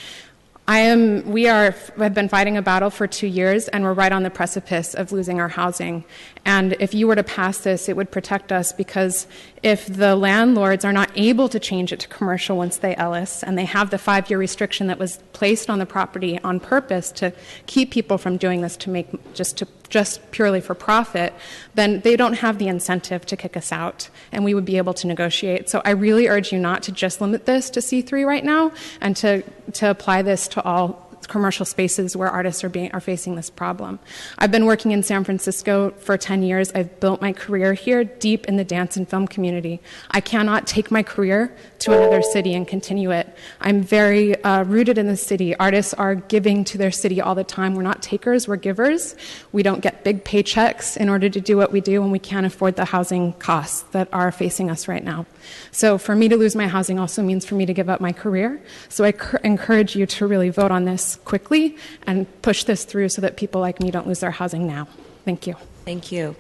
We have been fighting a battle for 2 years, and we're right on the precipice of losing our housing. And if you were to pass this, it would protect us, because if the landlords are not able to change it to commercial once they Ellis, and they have the 5-year restriction that was placed on the property on purpose to keep people from doing this to make just purely for profit, then they don't have the incentive to kick us out, and we would be able to negotiate. So I really urge you not to just limit this to C3 right now, and to apply this to all commercial spaces where artists are facing this problem. I've been working in San Francisco for 10 years. I've built my career here deep in the dance and film community. I cannot take my career to another city and continue it. I'm very rooted in the city. Artists are giving to their city all the time. We're not takers, we're givers. We don't get big paychecks in order to do what we do, and we can't afford the housing costs that are facing us right now. So for me to lose my housing also means for me to give up my career. So I encourage you to really vote on this quickly and push this through so that people like me don't lose their housing now. Thank you. Thank you.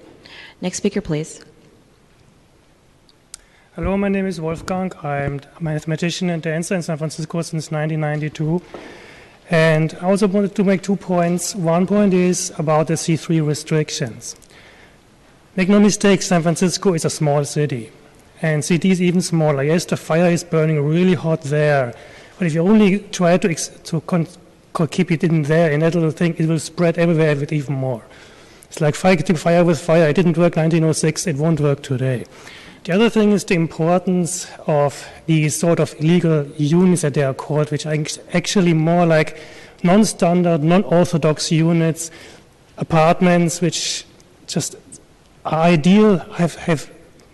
Next speaker, please. Hello, my name is Wolfgang. I'm a mathematician and dancer in San Francisco since 1992. And I also wanted to make 2 points. One point is about the C3 restrictions. Make no mistake, San Francisco is a small city. And city is even smaller. Yes, the fire is burning really hot there. But if you only try to keep it in there, in that little thing, it will spread everywhere with even more. It's like fighting fire with fire. It didn't work 1906. It won't work today. The other thing is the importance of these sort of illegal units that they are called, which are actually more like non-standard, non-orthodox units, apartments which just are ideal, have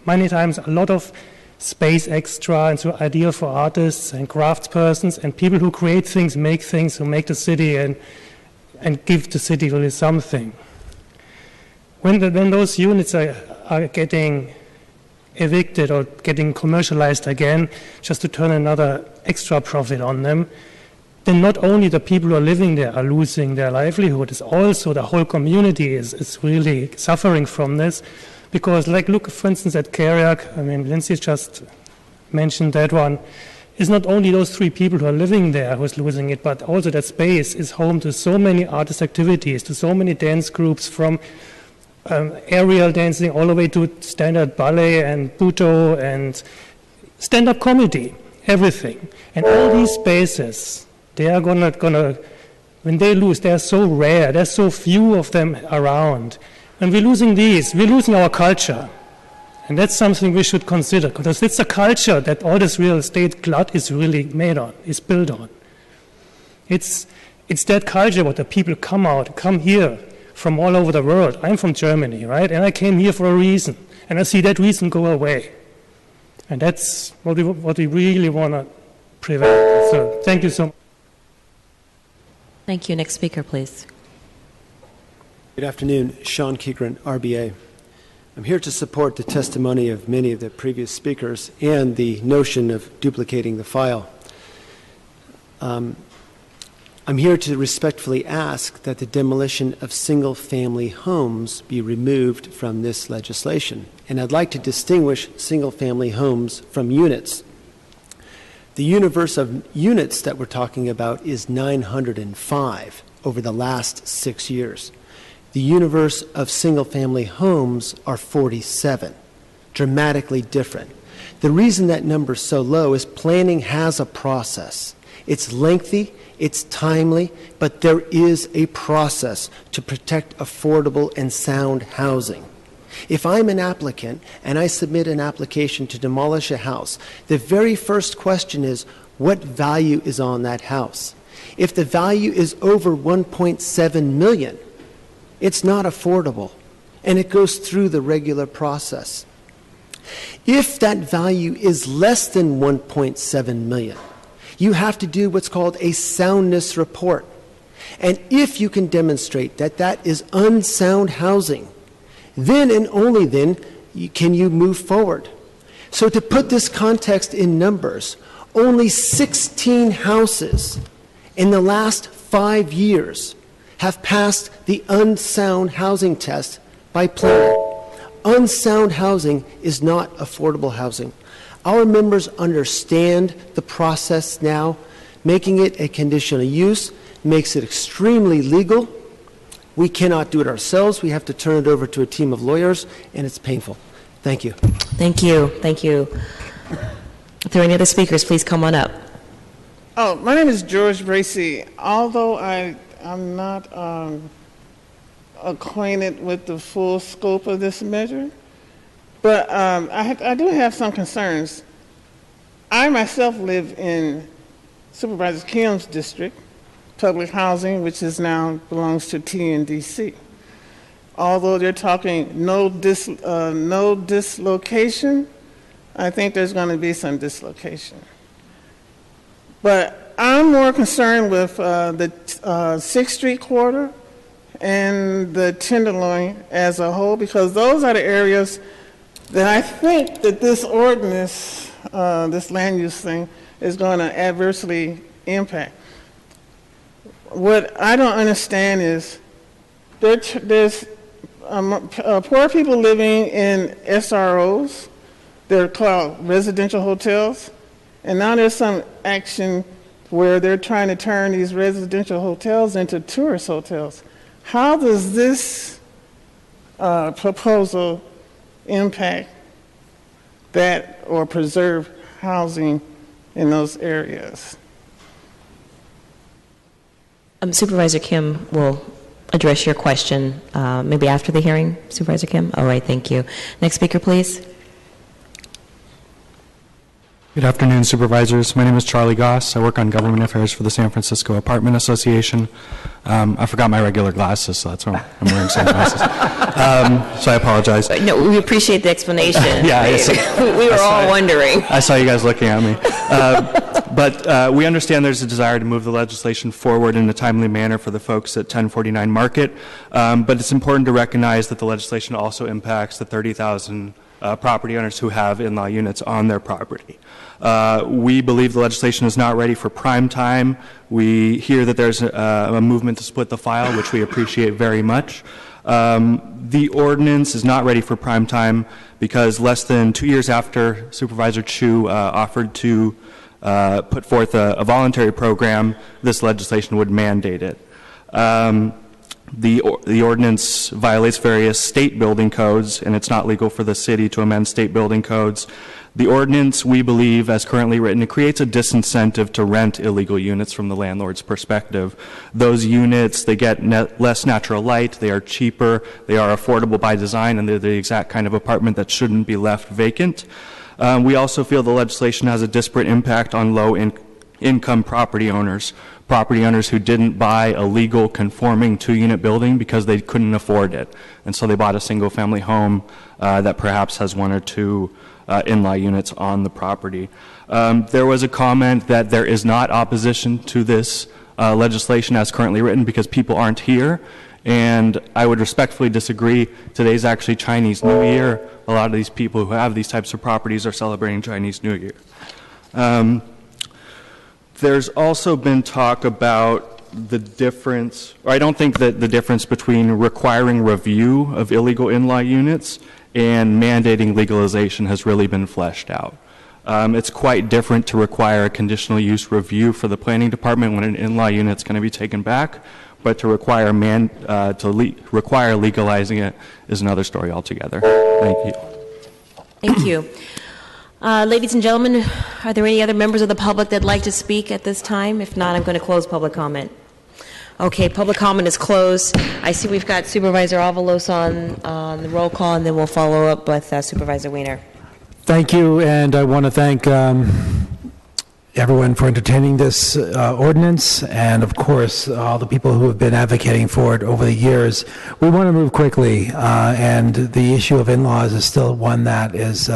many times a lot of space extra, and so ideal for artists and craftspersons and people who create things, who make the city and give the city really something. When those units are getting evicted or getting commercialized again, just to turn another extra profit on them, then not only the people who are living there are losing their livelihood, it's also the whole community is really suffering from this. Because, look, for instance, at Kerouac, Lindsay just mentioned that one. It's not only those 3 people who are living there who's losing it, but also that space is home to so many artist activities, to so many dance groups, from aerial dancing all the way to standard ballet and Butoh and stand-up comedy, everything. And all these spaces, they are gonna, when they lose, they're so rare, there's so few of them around. When we're losing these, we're losing our culture. And that's something we should consider, because it's a culture that all this real estate glut is really made on, is built on. It's that culture what the people come here from all over the world. I'm from Germany, right? And I came here for a reason. And I see that reason go away. And that's what we really want to prevent. So thank you so much. Thank you. Next speaker, please. Good afternoon. Sean Kegren, RBA. I'm here to support the testimony of many of the previous speakers and the notion of duplicating the file. I'm here to respectfully ask that the demolition of single-family homes be removed from this legislation. And I'd like to distinguish single-family homes from units. The universe of units that we're talking about is 905 over the last 6 years. The universe of single-family homes are 47, dramatically different. The reason that number is so low is planning has a process. It's lengthy, it's timely, but there is a process to protect affordable and sound housing. If I'm an applicant and I submit an application to demolish a house, the very first question is, what value is on that house? If the value is over $1.7 million, it's not affordable, and it goes through the regular process. If that value is less than $1.7 million, you have to do what's called a soundness report. And if you can demonstrate that that is unsound housing, then and only then can you move forward. So to put this context in numbers, only 16 houses in the last 5 years have passed the unsound housing test by planning. Unsound housing is not affordable housing. Our members understand the process now. Making it a conditional use makes it extremely legal. We cannot do it ourselves. We have to turn it over to a team of lawyers, and it's painful. Thank you. Thank you. Thank you. If there are any other speakers, please come on up. Oh, my name is George Bracey. Although I'm not acquainted with the full scope of this measure, but I do have some concerns. I myself live in Supervisor Kim's district, public housing, which is now belongs to TNDC. Although they're talking no dislocation, I think there's going to be some dislocation. But I'm more concerned with the 6th Street corridor and the Tenderloin as a whole, because those are the areas that I think that this ordinance, this land use thing, is going to adversely impact. What I don't understand is there's poor people living in SROs, they're called residential hotels, and now there's some action where they're trying to turn these residential hotels into tourist hotels. How does this proposal impact that or preserve housing in those areas? Supervisor Kim will address your question maybe after the hearing. Supervisor Kim? All right, thank you. Next speaker, please. Good afternoon, supervisors. My name is Charlie Goss. I work on government affairs for the San Francisco Apartment Association. I forgot my regular glasses, so that's why I'm wearing sunglasses. So I apologize. No, we appreciate the explanation. Yeah, we were all wondering. I saw you guys looking at me. But we understand there's a desire to move the legislation forward in a timely manner for the folks at 1049 Market. But it's important to recognize that the legislation also impacts the 30,000 property owners who have in-law units on their property. We believe the legislation is not ready for prime time. We hear that there's a movement to split the file, which we appreciate very much. The ordinance is not ready for prime time because less than 2 years after Supervisor Chu offered to put forth a voluntary program, this legislation would mandate it. The ordinance violates various state building codes, and it's not legal for the city to amend state building codes. The ordinance, we believe, as currently written, it creates a disincentive to rent illegal units from the landlord's perspective. Those units, they get less natural light, they are cheaper, they are affordable by design, and they're the exact kind of apartment that shouldn't be left vacant. We also feel the legislation has a disparate impact on low-income property owners who didn't buy a legal conforming 2-unit building because they couldn't afford it. And so they bought a single-family home that perhaps has 1 or 2 in-law units on the property. There was a comment that there is not opposition to this legislation as currently written because people aren't here. And I would respectfully disagree. Today's actually Chinese New Year. A lot of these people who have these types of properties are celebrating Chinese New Year. There's also been talk about the difference, or I don't think that the difference between requiring review of illegal in-law units and mandating legalization has really been fleshed out. It's quite different to require a conditional use review for the planning department when an in-law unit's going to be taken back, but to require require legalizing it is another story altogether. Thank you. Thank you. Ladies and gentlemen, are there any other members of the public that'd like to speak at this time? If not, I'm going to close public comment. Okay, public comment is closed. I see we've got Supervisor Avalos on the roll call, and then we'll follow up with Supervisor Weiner. Thank you, and I want to thank everyone for entertaining this ordinance, and of course, all the people who have been advocating for it over the years. We want to move quickly, and the issue of in-laws is still one that is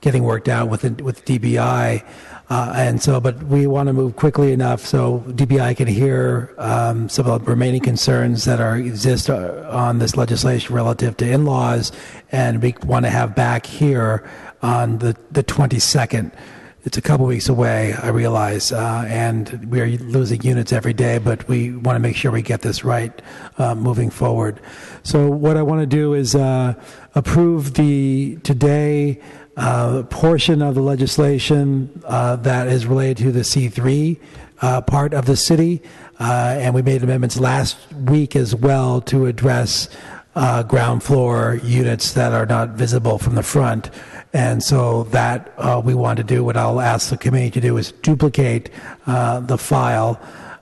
getting worked out with DBI. But we want to move quickly enough so DBI can hear some of the remaining concerns that exist on this legislation relative to in-laws, and we want to have back here on the 22nd. It's a couple weeks away, I realize, and we're losing units every day, but we want to make sure we get this right moving forward. So what I want to do is approve the today portion of the legislation that is related to the C3 part of the city, and we made amendments last week as well to address ground floor units that are not visible from the front. And so that we want to do, what I'll ask the committee to do is duplicate the file,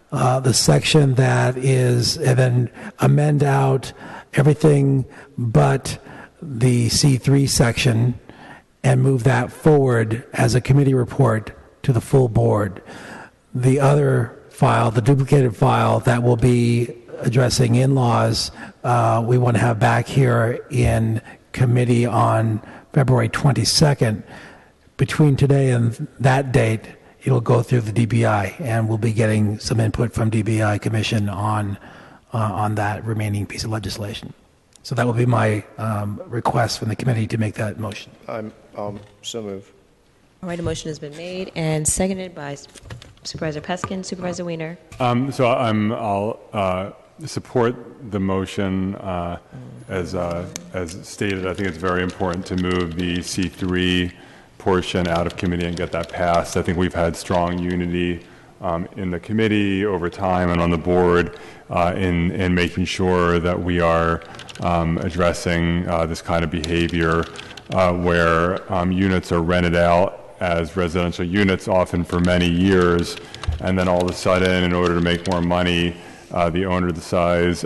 the section that is, and then amend out everything but the C3 section and move that forward as a committee report to the full board. The other file, the duplicated file that will be addressing in-laws, we want to have back here in committee on February 22nd. Between today and that date, it'll go through the DBI, and we'll be getting some input from DBI Commission on that remaining piece of legislation. So that will be my request from the committee to make that motion. I'm so move. All right, a motion has been made and seconded by Supervisor Peskin. Supervisor Weiner. I'll support the motion as stated. I think it's very important to move the C3 portion out of committee and get that passed. I think we've had strong unity in the committee over time and on the board in making sure that we are addressing this kind of behavior where units are rented out as residential units often for many years, and then all of a sudden, in order to make more money, the owner decides,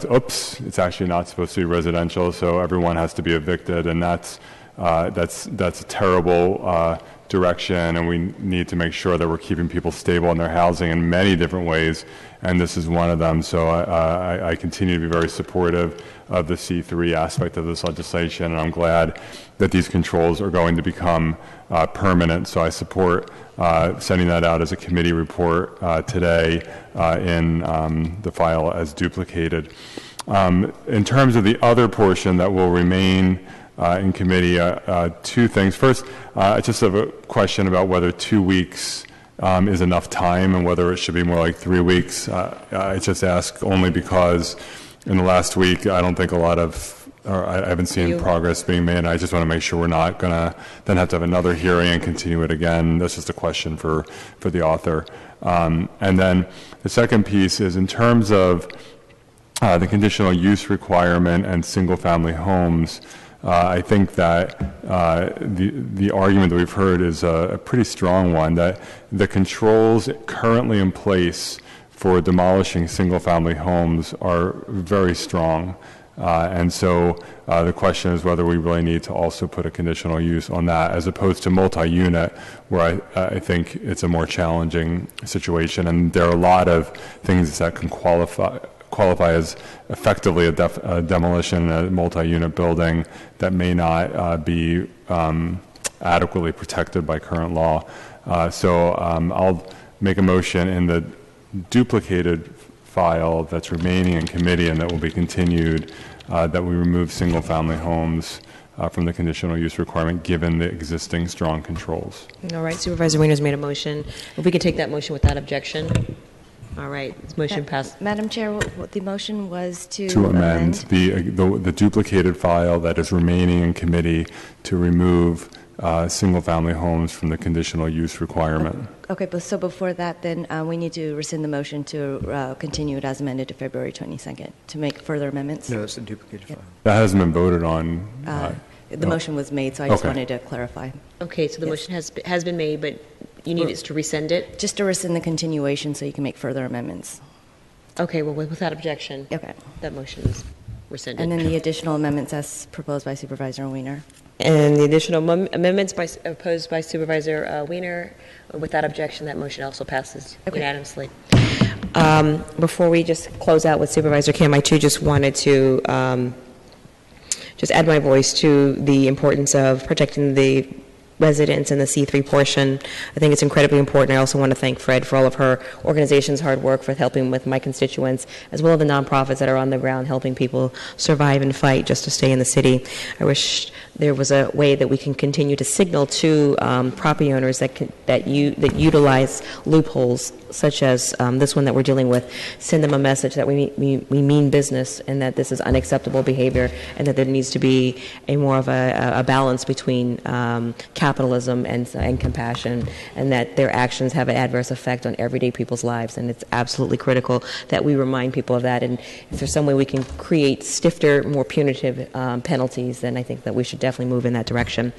oops, it's actually not supposed to be residential, so everyone has to be evicted, and that's a terrible direction, and we need to make sure that we're keeping people stable in their housing in many different ways, and this is one of them. So I continue to be very supportive of the C3 aspect of this legislation, and I'm glad that these controls are going to become permanent. So I support sending that out as a committee report today in the file as duplicated. In terms of the other portion that will remain in committee, two things. First, I just have a question about whether 2 weeks is enough time and whether it should be more like 3 weeks. I just ask only because in the last week, I don't think I haven't seen progress being made, and I just want to make sure we're not going to then have to have another hearing and continue it again. That's just a question for the author. And then the second piece is in terms of the conditional use requirement and single-family homes. I think that the argument that we've heard is a pretty strong one, that the controls currently in place for demolishing single-family homes are very strong. And so the question is whether we really need to also put a conditional use on that as opposed to multi-unit, where I think it's a more challenging situation. And there are a lot of things that can qualify as effectively a demolition in a multi-unit building that may not be adequately protected by current law. So I'll make a motion in the duplicated file that's remaining in committee and that will be continued, that we remove single-family homes from the conditional use requirement given the existing strong controls. All right, Supervisor Weiner's made a motion. If we could take that motion without objection. All right, this motion passed. Madam Chair, what the motion was to amend the duplicated file that is remaining in committee to remove single-family homes from the conditional use requirement. Okay, but so before that, then we need to rescind the motion to continue it as amended to February 22nd to make further amendments. No, it's a duplicated file. That hasn't been voted on. The motion was made, so I just wanted to clarify. Okay, so the motion has been made, but you need us to rescind it? Just to rescind the continuation so you can make further amendments. Okay, well, without objection. Okay. That motion is rescinded. And then the additional amendments as proposed by Supervisor Weiner. And the additional amendments proposed by Supervisor Weiner, without objection, that motion also passes unanimously. Before we just close out with Supervisor Kim, I too just wanted to just add my voice to the importance of protecting the residents in the C3 portion. I think it's incredibly important. I also want to thank Fred for all of her organization's hard work for helping with my constituents, as well as the nonprofits that are on the ground helping people survive and fight just to stay in the city. I wish there was a way that we can continue to signal to property owners that utilize loopholes such as this one that we're dealing with, send them a message that we mean business and that this is unacceptable behavior and that there needs to be more of a balance between capitalism and compassion, and that their actions have an adverse effect on everyday people's lives, and it's absolutely critical that we remind people of that. And if there's some way we can create stifter, more punitive penalties, then I think that we should definitely move in that direction.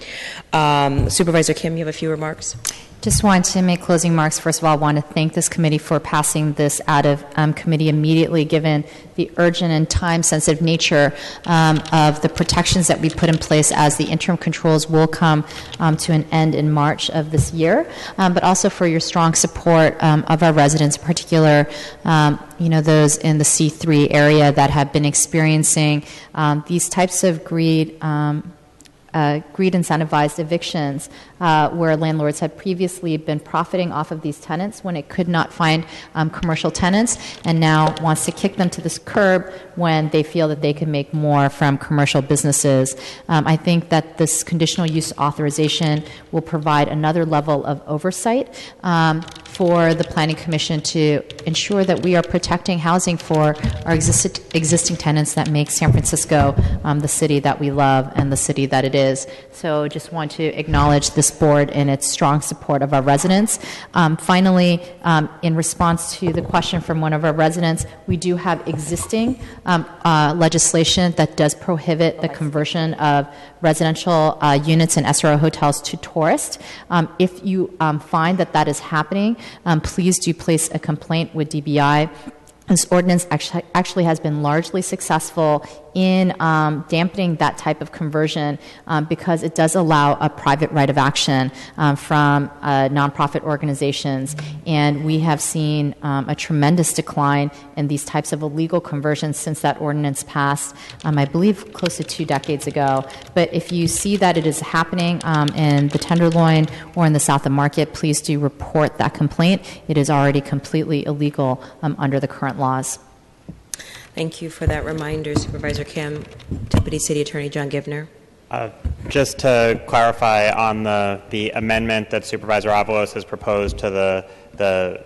Supervisor Kim, you have a few remarks? Just want to make closing remarks. First of all, I want to thank this committee for passing this out of committee immediately, given the urgent and time-sensitive nature of the protections that we put in place, as the interim controls will come to an end in March of this year, but also for your strong support of our residents, in particular, those in the C3 area that have been experiencing these types of greed incentivized evictions, where landlords had previously been profiting off of these tenants when it could not find commercial tenants, and now wants to kick them to this curb when they feel that they can make more from commercial businesses. I think that this conditional use authorization will provide another level of oversight for the Planning Commission to ensure that we are protecting housing for our existing tenants that make San Francisco the city that we love and the city that it is. So just want to acknowledge this board in its strong support of our residents. Finally, in response to the question from one of our residents, we do have existing legislation that does prohibit the conversion of residential units and SRO hotels to tourists. If you find that that is happening, please do place a complaint with DBI. This ordinance actually has been largely successful in dampening that type of conversion because it does allow a private right of action from nonprofit organizations. And we have seen a tremendous decline in these types of illegal conversions since that ordinance passed, I believe close to 2 decades ago. But if you see that it is happening in the Tenderloin or in the South of Market, please do report that complaint. It is already completely illegal under the current laws. Thank you for that reminder, Supervisor Kim. Deputy City Attorney John Givner. Just to clarify on the amendment that Supervisor Avalos has proposed to the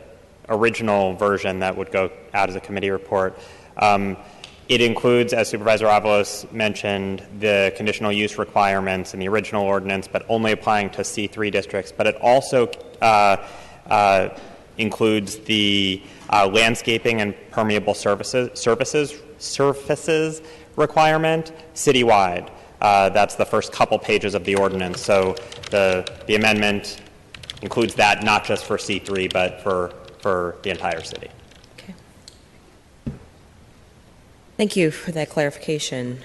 original version that would go out as a committee report, it includes, as Supervisor Avalos mentioned, the conditional use requirements in the original ordinance, but only applying to C3 districts. But it also includes the landscaping and permeable surfaces requirement citywide. That's the first couple pages of the ordinance. So the amendment includes that not just for C3, but for the entire city. Okay. Thank you for that clarification.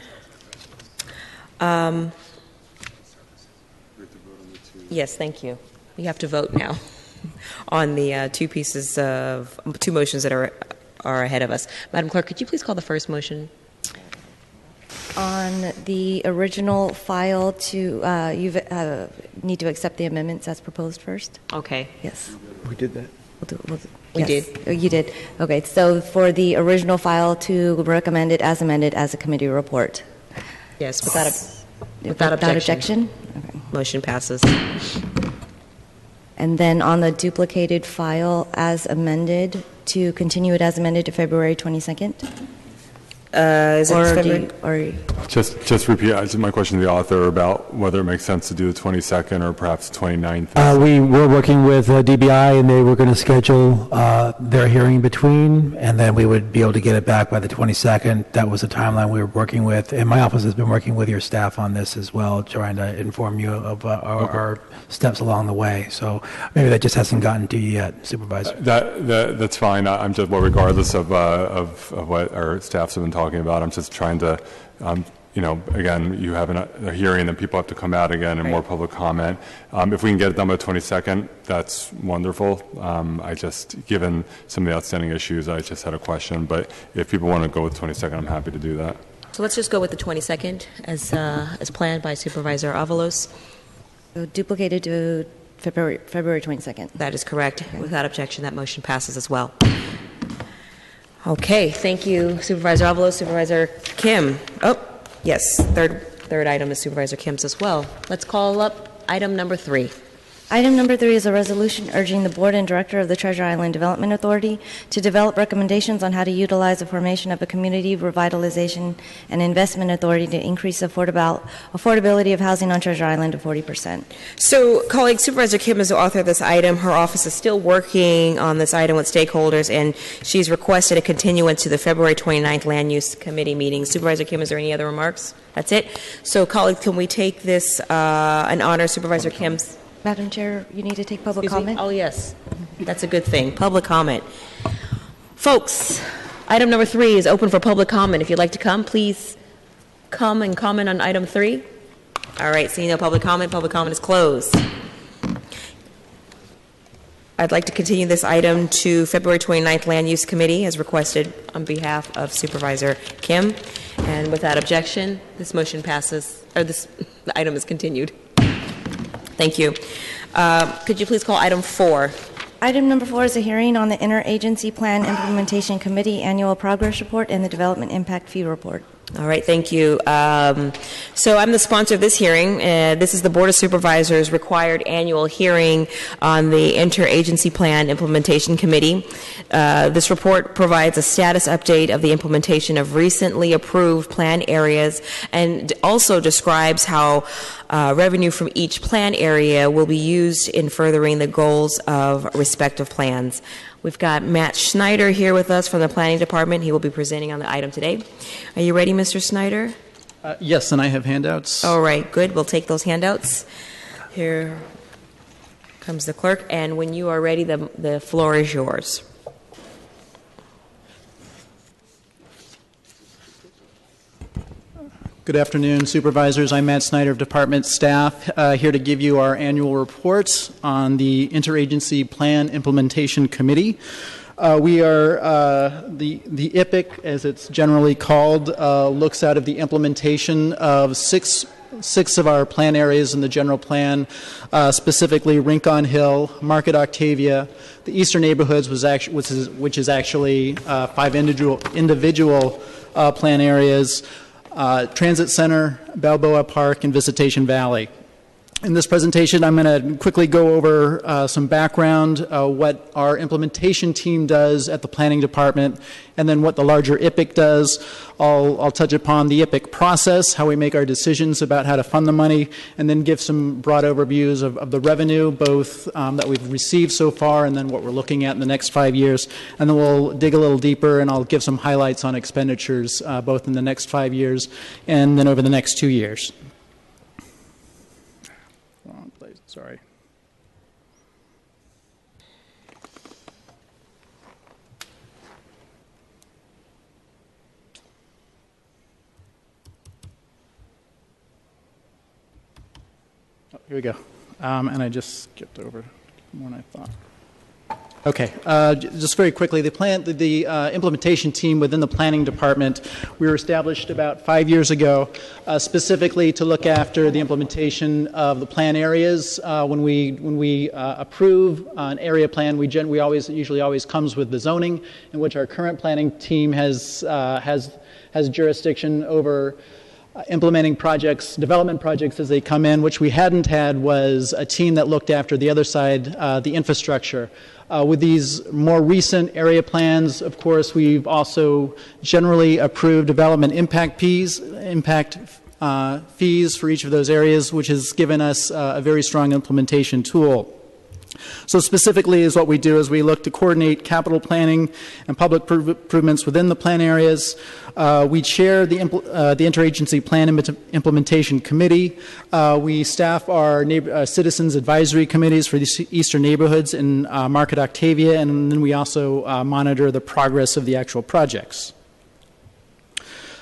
Yes, thank you. We have to vote now on the two motions that are ahead of us. Madam Clerk, could you please call the first motion? On the original file, you need to accept the amendments as proposed first. Okay. Yes. We did that. We Yes. did. Oh, you did. Okay. So for the original file, to recommend it as amended as a committee report. Yes, without objection. Okay. Motion passes. And then on the duplicated file as amended, to continue it as amended to February 22nd. Is it Or do February? you, or Just repeat my question to the author about whether it makes sense to do the 22nd or perhaps 29th. We were working with DBI, and they were going to schedule their hearing in between, and then we would be able to get it back by the 22nd. That was the timeline we were working with, and my office has been working with your staff on this as well, trying to inform you of our steps along the way. So maybe that just hasn't gotten to you yet, Supervisor. That's fine. I'm just, well, regardless of what our staffs have been talking about, I'm just trying to, again, you have a hearing, then people have to come out again and more public comment. If we can get it done by the 22nd, that's wonderful. Given some of the outstanding issues, I just had a question. But if people want to go with 22nd, I'm happy to do that. So let's just go with the 22nd as planned by Supervisor Avalos. So duplicated to February 22nd. That is correct. Okay. Without objection, that motion passes as well. Okay, thank you, Supervisor Avalos. Supervisor Kim. Oh, yes, third item is Supervisor Kim's as well. Let's call up item number 3. Item number 3 is a resolution urging the Board and Director of the Treasure Island Development Authority to develop recommendations on how to utilize the formation of a community revitalization and investment authority to increase affordability of housing on Treasure Island to 40%. So, colleague, Supervisor Kim is the author of this item. Her office is still working on this item with stakeholders, and she's requested a continuance to the February 29th Land Use Committee meeting. Supervisor Kim, is there any other remarks? That's it. So, colleagues, can we take this and honor Supervisor Kim's? Madam Chair, you need to take public comment? Oh, yes. That's a good thing. Public comment. Folks, item number 3 is open for public comment. If you'd like to come, please come and comment on item 3. All right, seeing no public comment is closed. I'd like to continue this item to February 29th Land Use Committee as requested on behalf of Supervisor Kim. And without objection, this motion passes, or the item is continued. Thank you. Could you please call item 4? Item number 4 is a hearing on the Interagency Plan Implementation Committee Annual Progress Report and the Development Impact Fee Report. All right, thank you. So I'm the sponsor of this hearing. This is the Board of Supervisors' required annual hearing on the Interagency Plan Implementation Committee. This report provides a status update of the implementation of recently approved plan areas and also describes how revenue from each plan area will be used in furthering the goals of respective plans. We've got Matt Schneider here with us from the Planning Department. He will be presenting on the item today. Are you ready, Mr. Schneider? Yes, and I have handouts. All right, good. We'll take those handouts. Here comes the clerk, and when you are ready, the floor is yours. Good afternoon, Supervisors. I'm Matt Snyder of Department Staff, here to give you our annual report on the Interagency Plan Implementation Committee. We are, the IPIC, as it's generally called, looks out of the implementation of six of our plan areas in the general plan, specifically Rincon Hill, Market Octavia, the Eastern Neighborhoods, which is actually 5 individual plan areas, Transit Center, Balboa Park, and Visitation Valley. In this presentation, I'm going to quickly go over some background, what our implementation team does at the Planning Department, and then what the larger IPIC does. I'll touch upon the IPIC process, how we make our decisions about how to fund the money, and then give some broad overviews of the revenue, both that we've received so far and then what we're looking at in the next 5 years. And then we'll dig a little deeper, and I'll give some highlights on expenditures, both in the next 5 years and then over the next 2 years. Sorry. Oh, here we go. And I just skipped over more than I thought. Okay, just very quickly, the implementation team within the Planning Department, we were established about 5 years ago, specifically to look after the implementation of the plan areas. When we approve an area plan, usually always comes with the zoning, in which our current planning team has jurisdiction over implementing projects, development projects as they come in. Which we hadn't had was a team that looked after the other side, the infrastructure. With these more recent area plans, of course, we've also generally approved development impact fees for each of those areas, which has given us a very strong implementation tool. So specifically is what we do is we look to coordinate capital planning and public improvements within the plan areas. We chair the Interagency Plan Implementation Committee. We staff our citizens advisory committees for the eastern neighborhoods in Market Octavia, and then we also monitor the progress of the actual projects.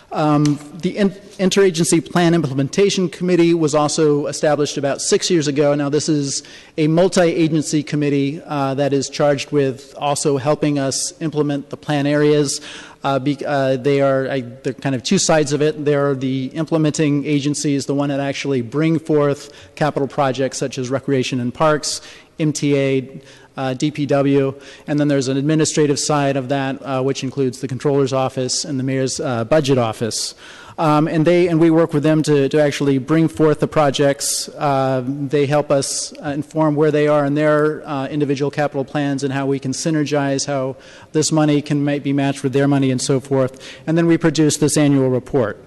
The Interagency Plan Implementation Committee was also established about 6 years ago. Now, this is a multi-agency committee that is charged with also helping us implement the plan areas. They're kind of two sides of it. There are the implementing agencies, the one that actually bring forth capital projects such as recreation and parks, MTA, DPW, and then there's an administrative side of that, which includes the Controller's Office and the Mayor's Budget Office. And we work with them to actually bring forth the projects. They help us inform where they are in their individual capital plans and how we can synergize, how this money might be matched with their money and so forth. And then we produce this annual report.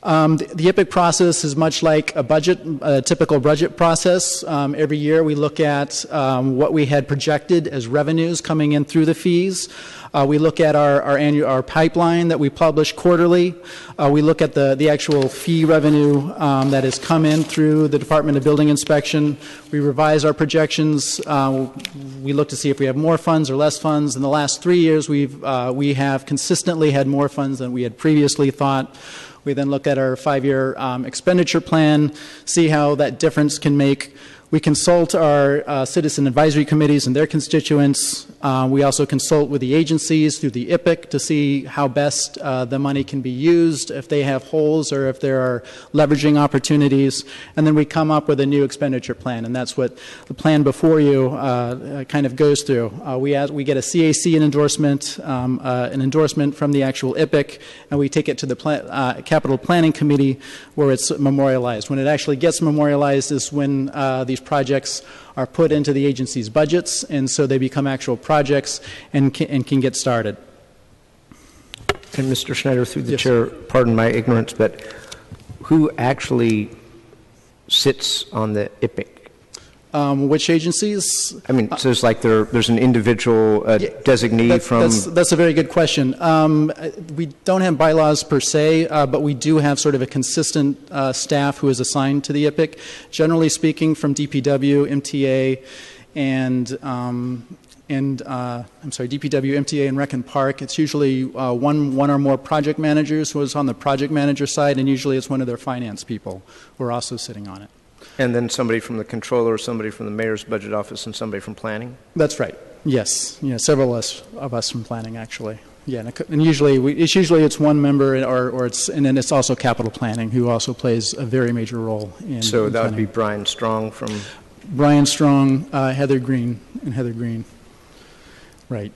The IPIC process is much like a typical budget process. Every year we look at what we had projected as revenues coming in through the fees. We look at our pipeline that we publish quarterly. We look at the actual fee revenue that has come in through the Department of Building Inspection. We revise our projections. We look to see if we have more funds or less funds. In the last 3 years, we have consistently had more funds than we had previously thought. We then look at our 5-year expenditure plan, see how that difference can make. We consult our citizen advisory committees and their constituents. We also consult with the agencies through the IPIC to see how best the money can be used, if they have holes or if there are leveraging opportunities. And then we come up with a new expenditure plan, and that's what the plan before you kind of goes through. We get a CAC an endorsement from the actual IPIC, and we take it to the Capital Planning Committee where it's memorialized. When it actually gets memorialized is when these projects are put into the agency's budgets, and so they become actual projects and can get started. And Mr. Schneider, through the chair, pardon my ignorance, but who actually sits on the IPIC? Which agencies? I mean, so it's like there's an individual designee from... That's a very good question. We don't have bylaws per se, but we do have sort of a consistent staff who is assigned to the IPIC. Generally speaking, from DPW, MTA, DPW, MTA, and Rec and Park, it's usually one or more project managers who is on the project manager side, and usually it's one of their finance people who are also sitting on it. And then somebody from the controller, somebody from the mayor's budget office, and somebody from planning? That's right. Yes. Yeah, several of us from planning, actually. Yeah, and usually it's one member, and then it's also capital planning, who also plays a very major role in. So that would be Brian Strong from. Brian Strong, Heather Green, right.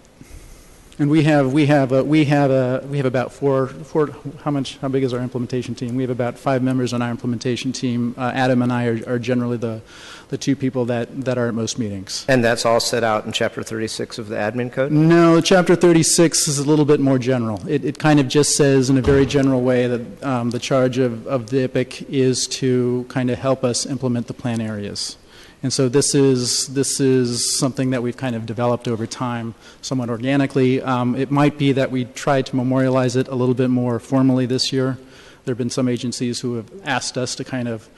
And we have about four. How big is our implementation team? We have about 5 members on our implementation team. Adam and I are generally the 2 people that are at most meetings. And that's all set out in Chapter 36 of the Admin Code? No, Chapter 36 is a little bit more general. It kind of just says in a very general way that the charge of the IPIC is to kind of help us implement the plan areas. And so this is something that we've kind of developed over time somewhat organically. It might be that we tried to memorialize it a little bit more formally this year. There have been some agencies who have asked us to kind of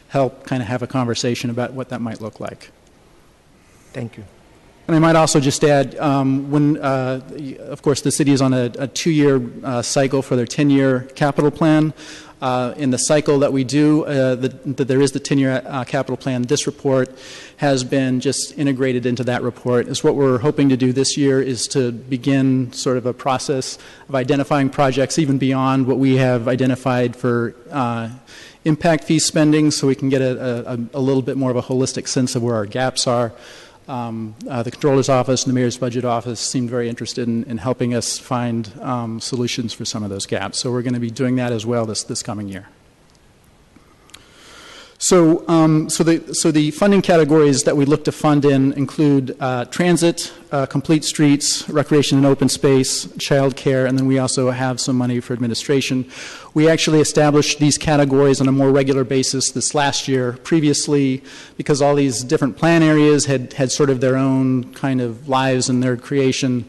help kind of have a conversation about what that might look like. Thank you. And I might also just add, of course, the city is on a 2-year cycle for their 10-year capital plan. In the cycle that we do, that there is the 10-year capital plan, this report has been just integrated into that report. Is what we're hoping to do this year is to begin sort of a process of identifying projects even beyond what we have identified for impact fee spending, so we can get a little bit more of a holistic sense of where our gaps are. the Controller's Office and the Mayor's Budget Office seemed very interested in helping us find solutions for some of those gaps. So we're going to be doing that as well this coming year. So the funding categories that we look to fund in include transit, complete streets, recreation and open space, child care, and then we also have some money for administration. We actually established these categories on a more regular basis this last year. Previously, because all these different plan areas had sort of their own kind of lives and their creation,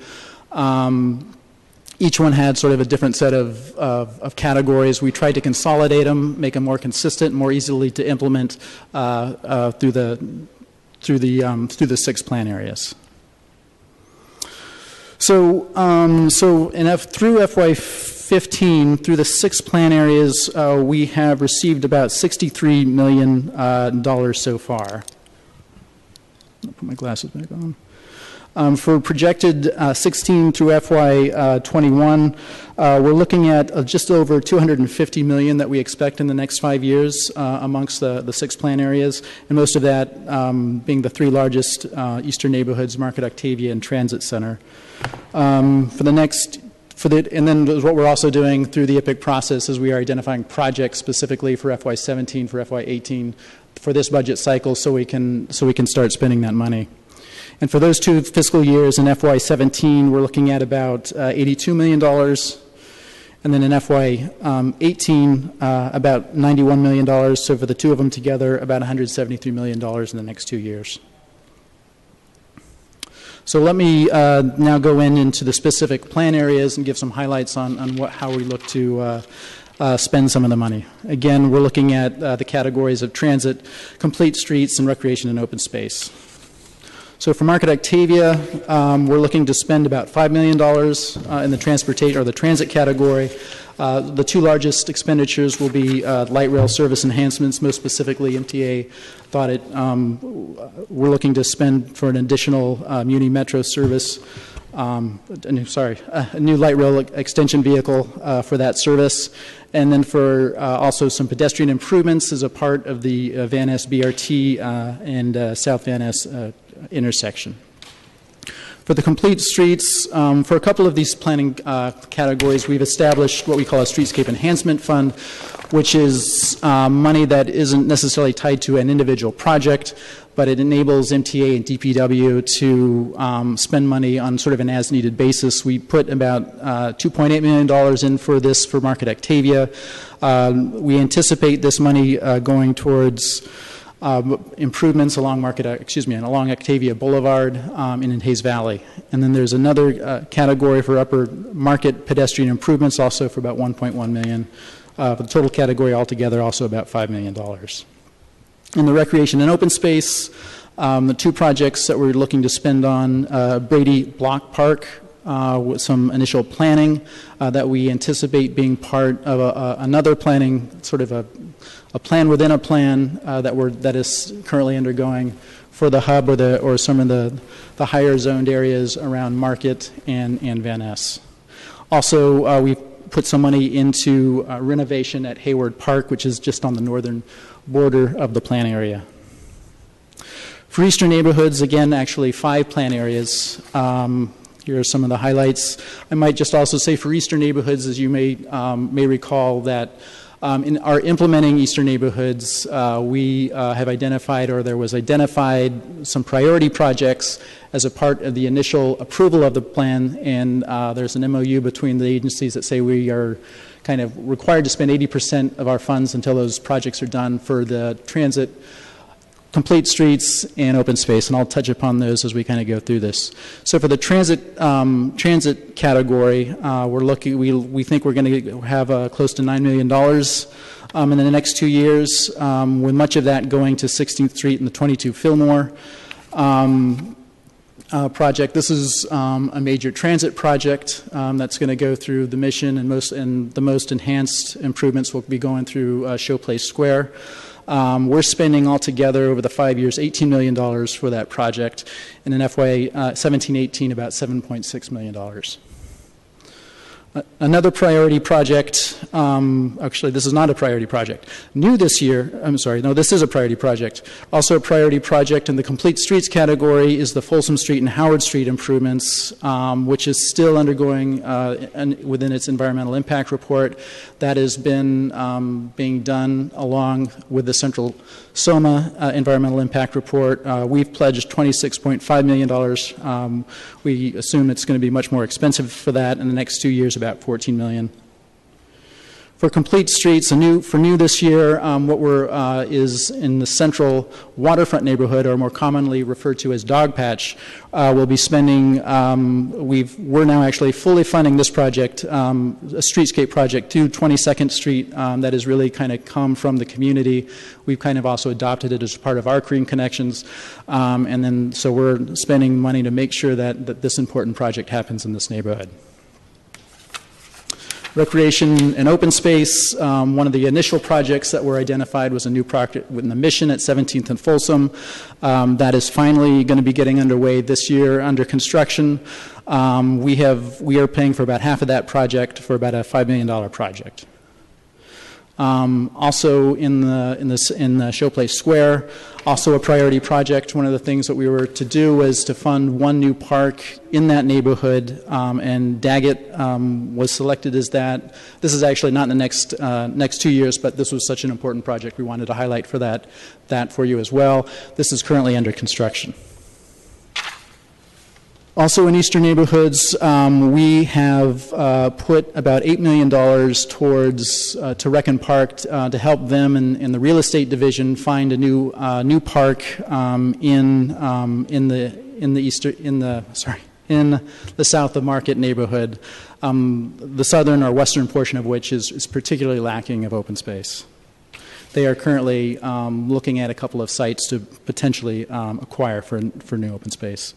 each one had sort of a different set of categories. We tried to consolidate them, make them more consistent, more easily to implement through the 6 plan areas. So through FY15, through the 6 plan areas, we have received about $63 million so far. I'll put my glasses back on. For projected 16 through FY21, we're looking at just over $250 million that we expect in the next 5 years amongst the 6 plan areas, and most of that being the 3 largest eastern neighborhoods, Market Octavia and Transit Center. And then what we're also doing through the IPIC process is we are identifying projects specifically for FY17, for FY18, for this budget cycle, so we can start spending that money. And for those 2 fiscal years in FY17, we're looking at about $82 million. And then in FY18, about $91 million. So for the 2 of them together, about $173 million in the next 2 years. So let me now go into the specific plan areas and give some highlights on how we look to spend some of the money. Again, we're looking at the categories of transit, complete streets, and recreation and open space. So for Market Octavia, we're looking to spend about $5 million in the transportation or the transit category. The 2 largest expenditures will be light rail service enhancements. Most specifically, MTA thought we're looking to spend for an additional Muni Metro service. A new light rail extension vehicle for that service, and then for also some pedestrian improvements as a part of the Van Ness BRT and South Van Ness intersection. For the complete streets, for a couple of these planning categories, we've established what we call a Streetscape Enhancement Fund, which is money that isn't necessarily tied to an individual project, but it enables MTA and DPW to spend money on sort of an as-needed basis. We put about $2.8 million in for this for Market Octavia. We anticipate this money going towards improvements along along Octavia Boulevard and in Hayes Valley. And then there's another category for upper market pedestrian improvements, also for about $1.1 million. The total category altogether also about $5 million. In the recreation and open space, the 2 projects that we're looking to spend on, Brady Block Park, with some initial planning that we anticipate being part of another planning, sort of a plan within a plan that is currently undergoing for the hub or some of the higher zoned areas around Market and Van Ness. Also, we've put some money into renovation at Hayward Park, which is just on the northern border of the plan area. For eastern neighborhoods, again, actually 5 plan areas. Here are some of the highlights. I might just also say for eastern neighborhoods, as you may recall, that in our implementing eastern neighborhoods, we have identified, or there was identified, some priority projects as a part of the initial approval of the plan, and there's an MOU between the agencies that say we are kind of required to spend 80% of our funds until those projects are done for the transit, complete streets, and open space, and I'll touch upon those as we kind of go through this. So for the transit category, we think we're going to have close to $9 million in the next 2 years, with much of that going to 16th Street and the 22 Fillmore project. This is a major transit project that's going to go through the Mission, and the most enhanced improvements will be going through Showplace Square. We're spending altogether over the 5 years $18 million for that project, and in FY 17-18 about $7.6 million. Another priority project, actually this is not a priority project. New this year, I'm sorry, no, this is a priority project. Also a priority project in the complete streets category is the Folsom Street and Howard Street improvements, which is still undergoing within its environmental impact report. That has been being done along with the Central SOMA environmental impact report. We've pledged $26.5 million. We assume it's going to be much more expensive for that in the next 2 years, about $14 million. For complete streets, for new this year, what is in the central waterfront neighborhood, or more commonly referred to as Dogpatch. We'll be spending. We're now actually fully funding this project, a streetscape project to 22nd Street that has really kind of come from the community. We've kind of also adopted it as part of our Green Connections, and then so we're spending money to make sure that this important project happens in this neighborhood. Recreation and open space, one of the initial projects that were identified was a new project in the Mission at 17th and Folsom. That is finally going to be getting underway this year, under construction. We are paying for about half of that project for about a $5 million project. Also in the Showplace Square, also a priority project. One of the things that we were to do was to fund one new park in that neighborhood, and Daggett was selected as that. This is actually not in the next 2 years, but this was such an important project we wanted to highlight for that for you as well. This is currently under construction. Also in eastern neighborhoods, we have put about $8 million towards to Rec and Park to help them in the real estate division find a new park in the south of Market neighborhood, the southern or western portion of which is particularly lacking of open space. They are currently looking at a couple of sites to potentially acquire for new open space.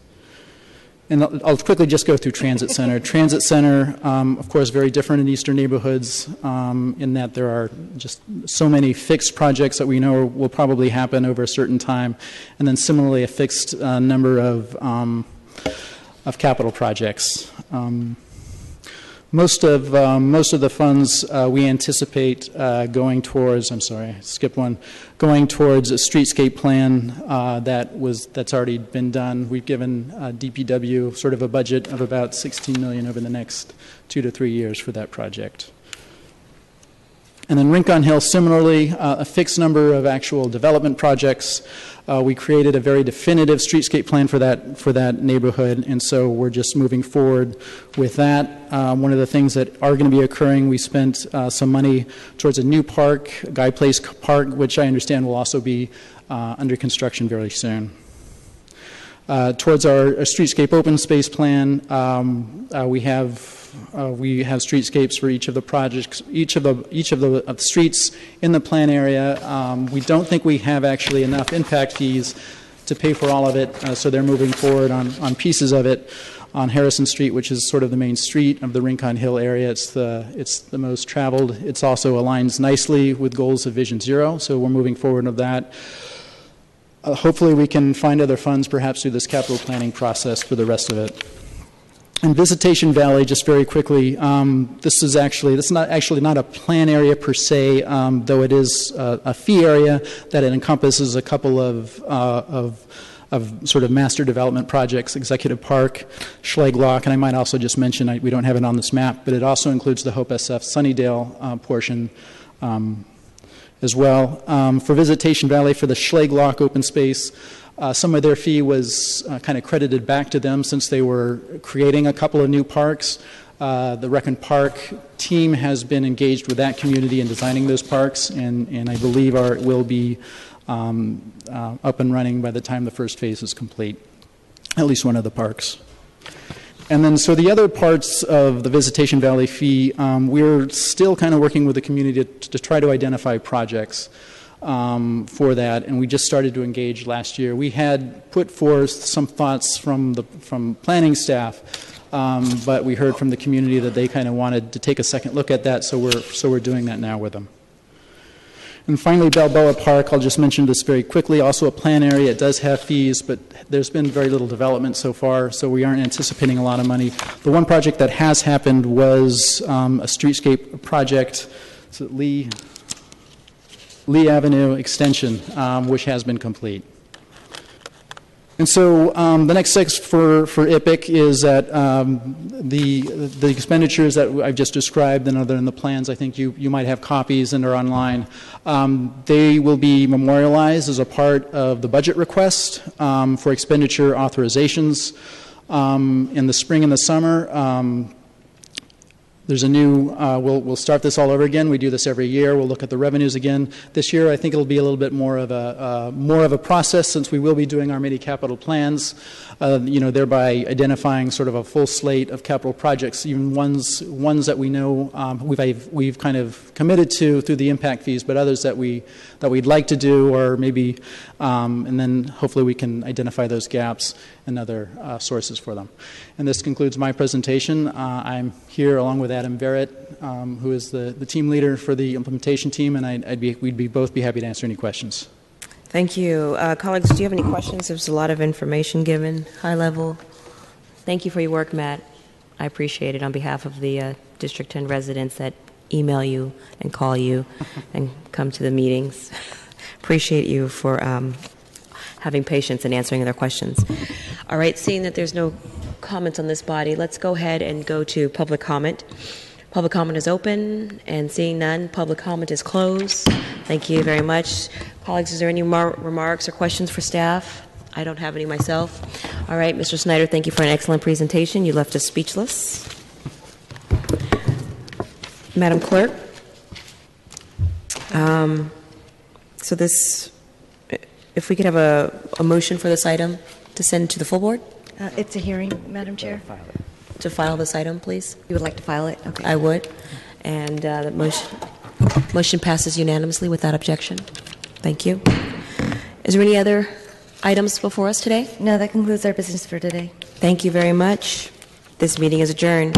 And I'll quickly just go through Transit Center. Transit Center, of course, very different in eastern neighborhoods in that there are just so many fixed projects that we know will probably happen over a certain time, and then similarly a fixed number of capital projects. Most of the funds we anticipate going towards. I'm sorry, I skipped one. Going towards a streetscape plan that's already been done. We've given DPW sort of a budget of about $16 million over the next 2 to 3 years for that project. And then Rincon Hill, similarly, a fixed number of actual development projects. We created a very definitive streetscape plan for that neighborhood, and so we're just moving forward with that. One of the things that are going to be occurring, we spent some money towards a new park, Guy Place Park, which I understand will also be under construction very soon. Towards our streetscape open space plan, we have streetscapes for each of the projects, each of the streets in the plan area. We don't think we have actually enough impact fees to pay for all of it, so they're moving forward on pieces of it. On Harrison Street, which is sort of the main street of the Rincon Hill area, it's the most traveled. It's also aligns nicely with goals of Vision Zero, so we're moving forward with that. Hopefully we can find other funds perhaps through this capital planning process for the rest of it. And Visitation Valley, just very quickly, this is not a plan area per se, though it is a fee area that it encompasses a couple of sort of master development projects, Executive Park, Schleglock, and I might also just mention, we don't have it on this map, but it also includes the Hope SF Sunnydale portion as well. For Visitation Valley, for the Schleglock open space, some of their fee was kind of credited back to them since they were creating a couple of new parks. The Rec and Park team has been engaged with that community in designing those parks, and I believe will be up and running by the time the first phase is complete, at least one of the parks. And then so the other parts of the Visitation Valley fee, we're still kind of working with the community to try to identify projects for that, and we just started to engage last year. We had put forth some thoughts from planning staff, but we heard from the community that they kind of wanted to take a second look at that, so we're doing that now with them. And finally, Balboa Park, I'll just mention this very quickly, also a plan area. It does have fees, but there's been very little development so far, so we aren't anticipating a lot of money. The one project that has happened was a streetscape project, so Lee Avenue extension, which has been complete. And so the next steps for IPIC is that the expenditures that I've just described and other in the plans, I think you might have copies and are online. They will be memorialized as a part of the budget request for expenditure authorizations in the spring and the summer. There's a new, we'll start this all over again. We do this every year. We'll look at the revenues again. This year, I think it'll be a little bit more of a process, since we will be doing our mini capital plans, thereby identifying sort of a full slate of capital projects, even ones that we know we've kind of committed to through the impact fees, but others that we'd like to do, or maybe, and then hopefully we can identify those gaps and other sources for them. And this concludes my presentation. I'm here along with Adam Barrett, who is the team leader for the implementation team, and we'd both be happy to answer any questions. Thank you. Colleagues, do you have any questions? There's a lot of information given, high level. Thank you for your work, Matt. I appreciate it on behalf of the District 10 residents that email you and call you and come to the meetings. Appreciate you for having patience and answering their questions. All right, seeing that there's no comments on this body, let's go ahead and go to public comment. Public comment is open, and seeing none, public comment is closed. Thank you very much. Colleagues, is there any more remarks or questions for staff? I don't have any myself. All right, Mr. Snyder, thank you for an excellent presentation. You left us speechless. Madam Clerk, so this, if we could have a motion for this item to send to the full board? It's a hearing, Madam Chair. To file this item, please? You would like to file it? Okay. I would. And the motion passes unanimously without objection. Thank you. Is there any other items before us today? No, that concludes our business for today. Thank you very much. This meeting is adjourned.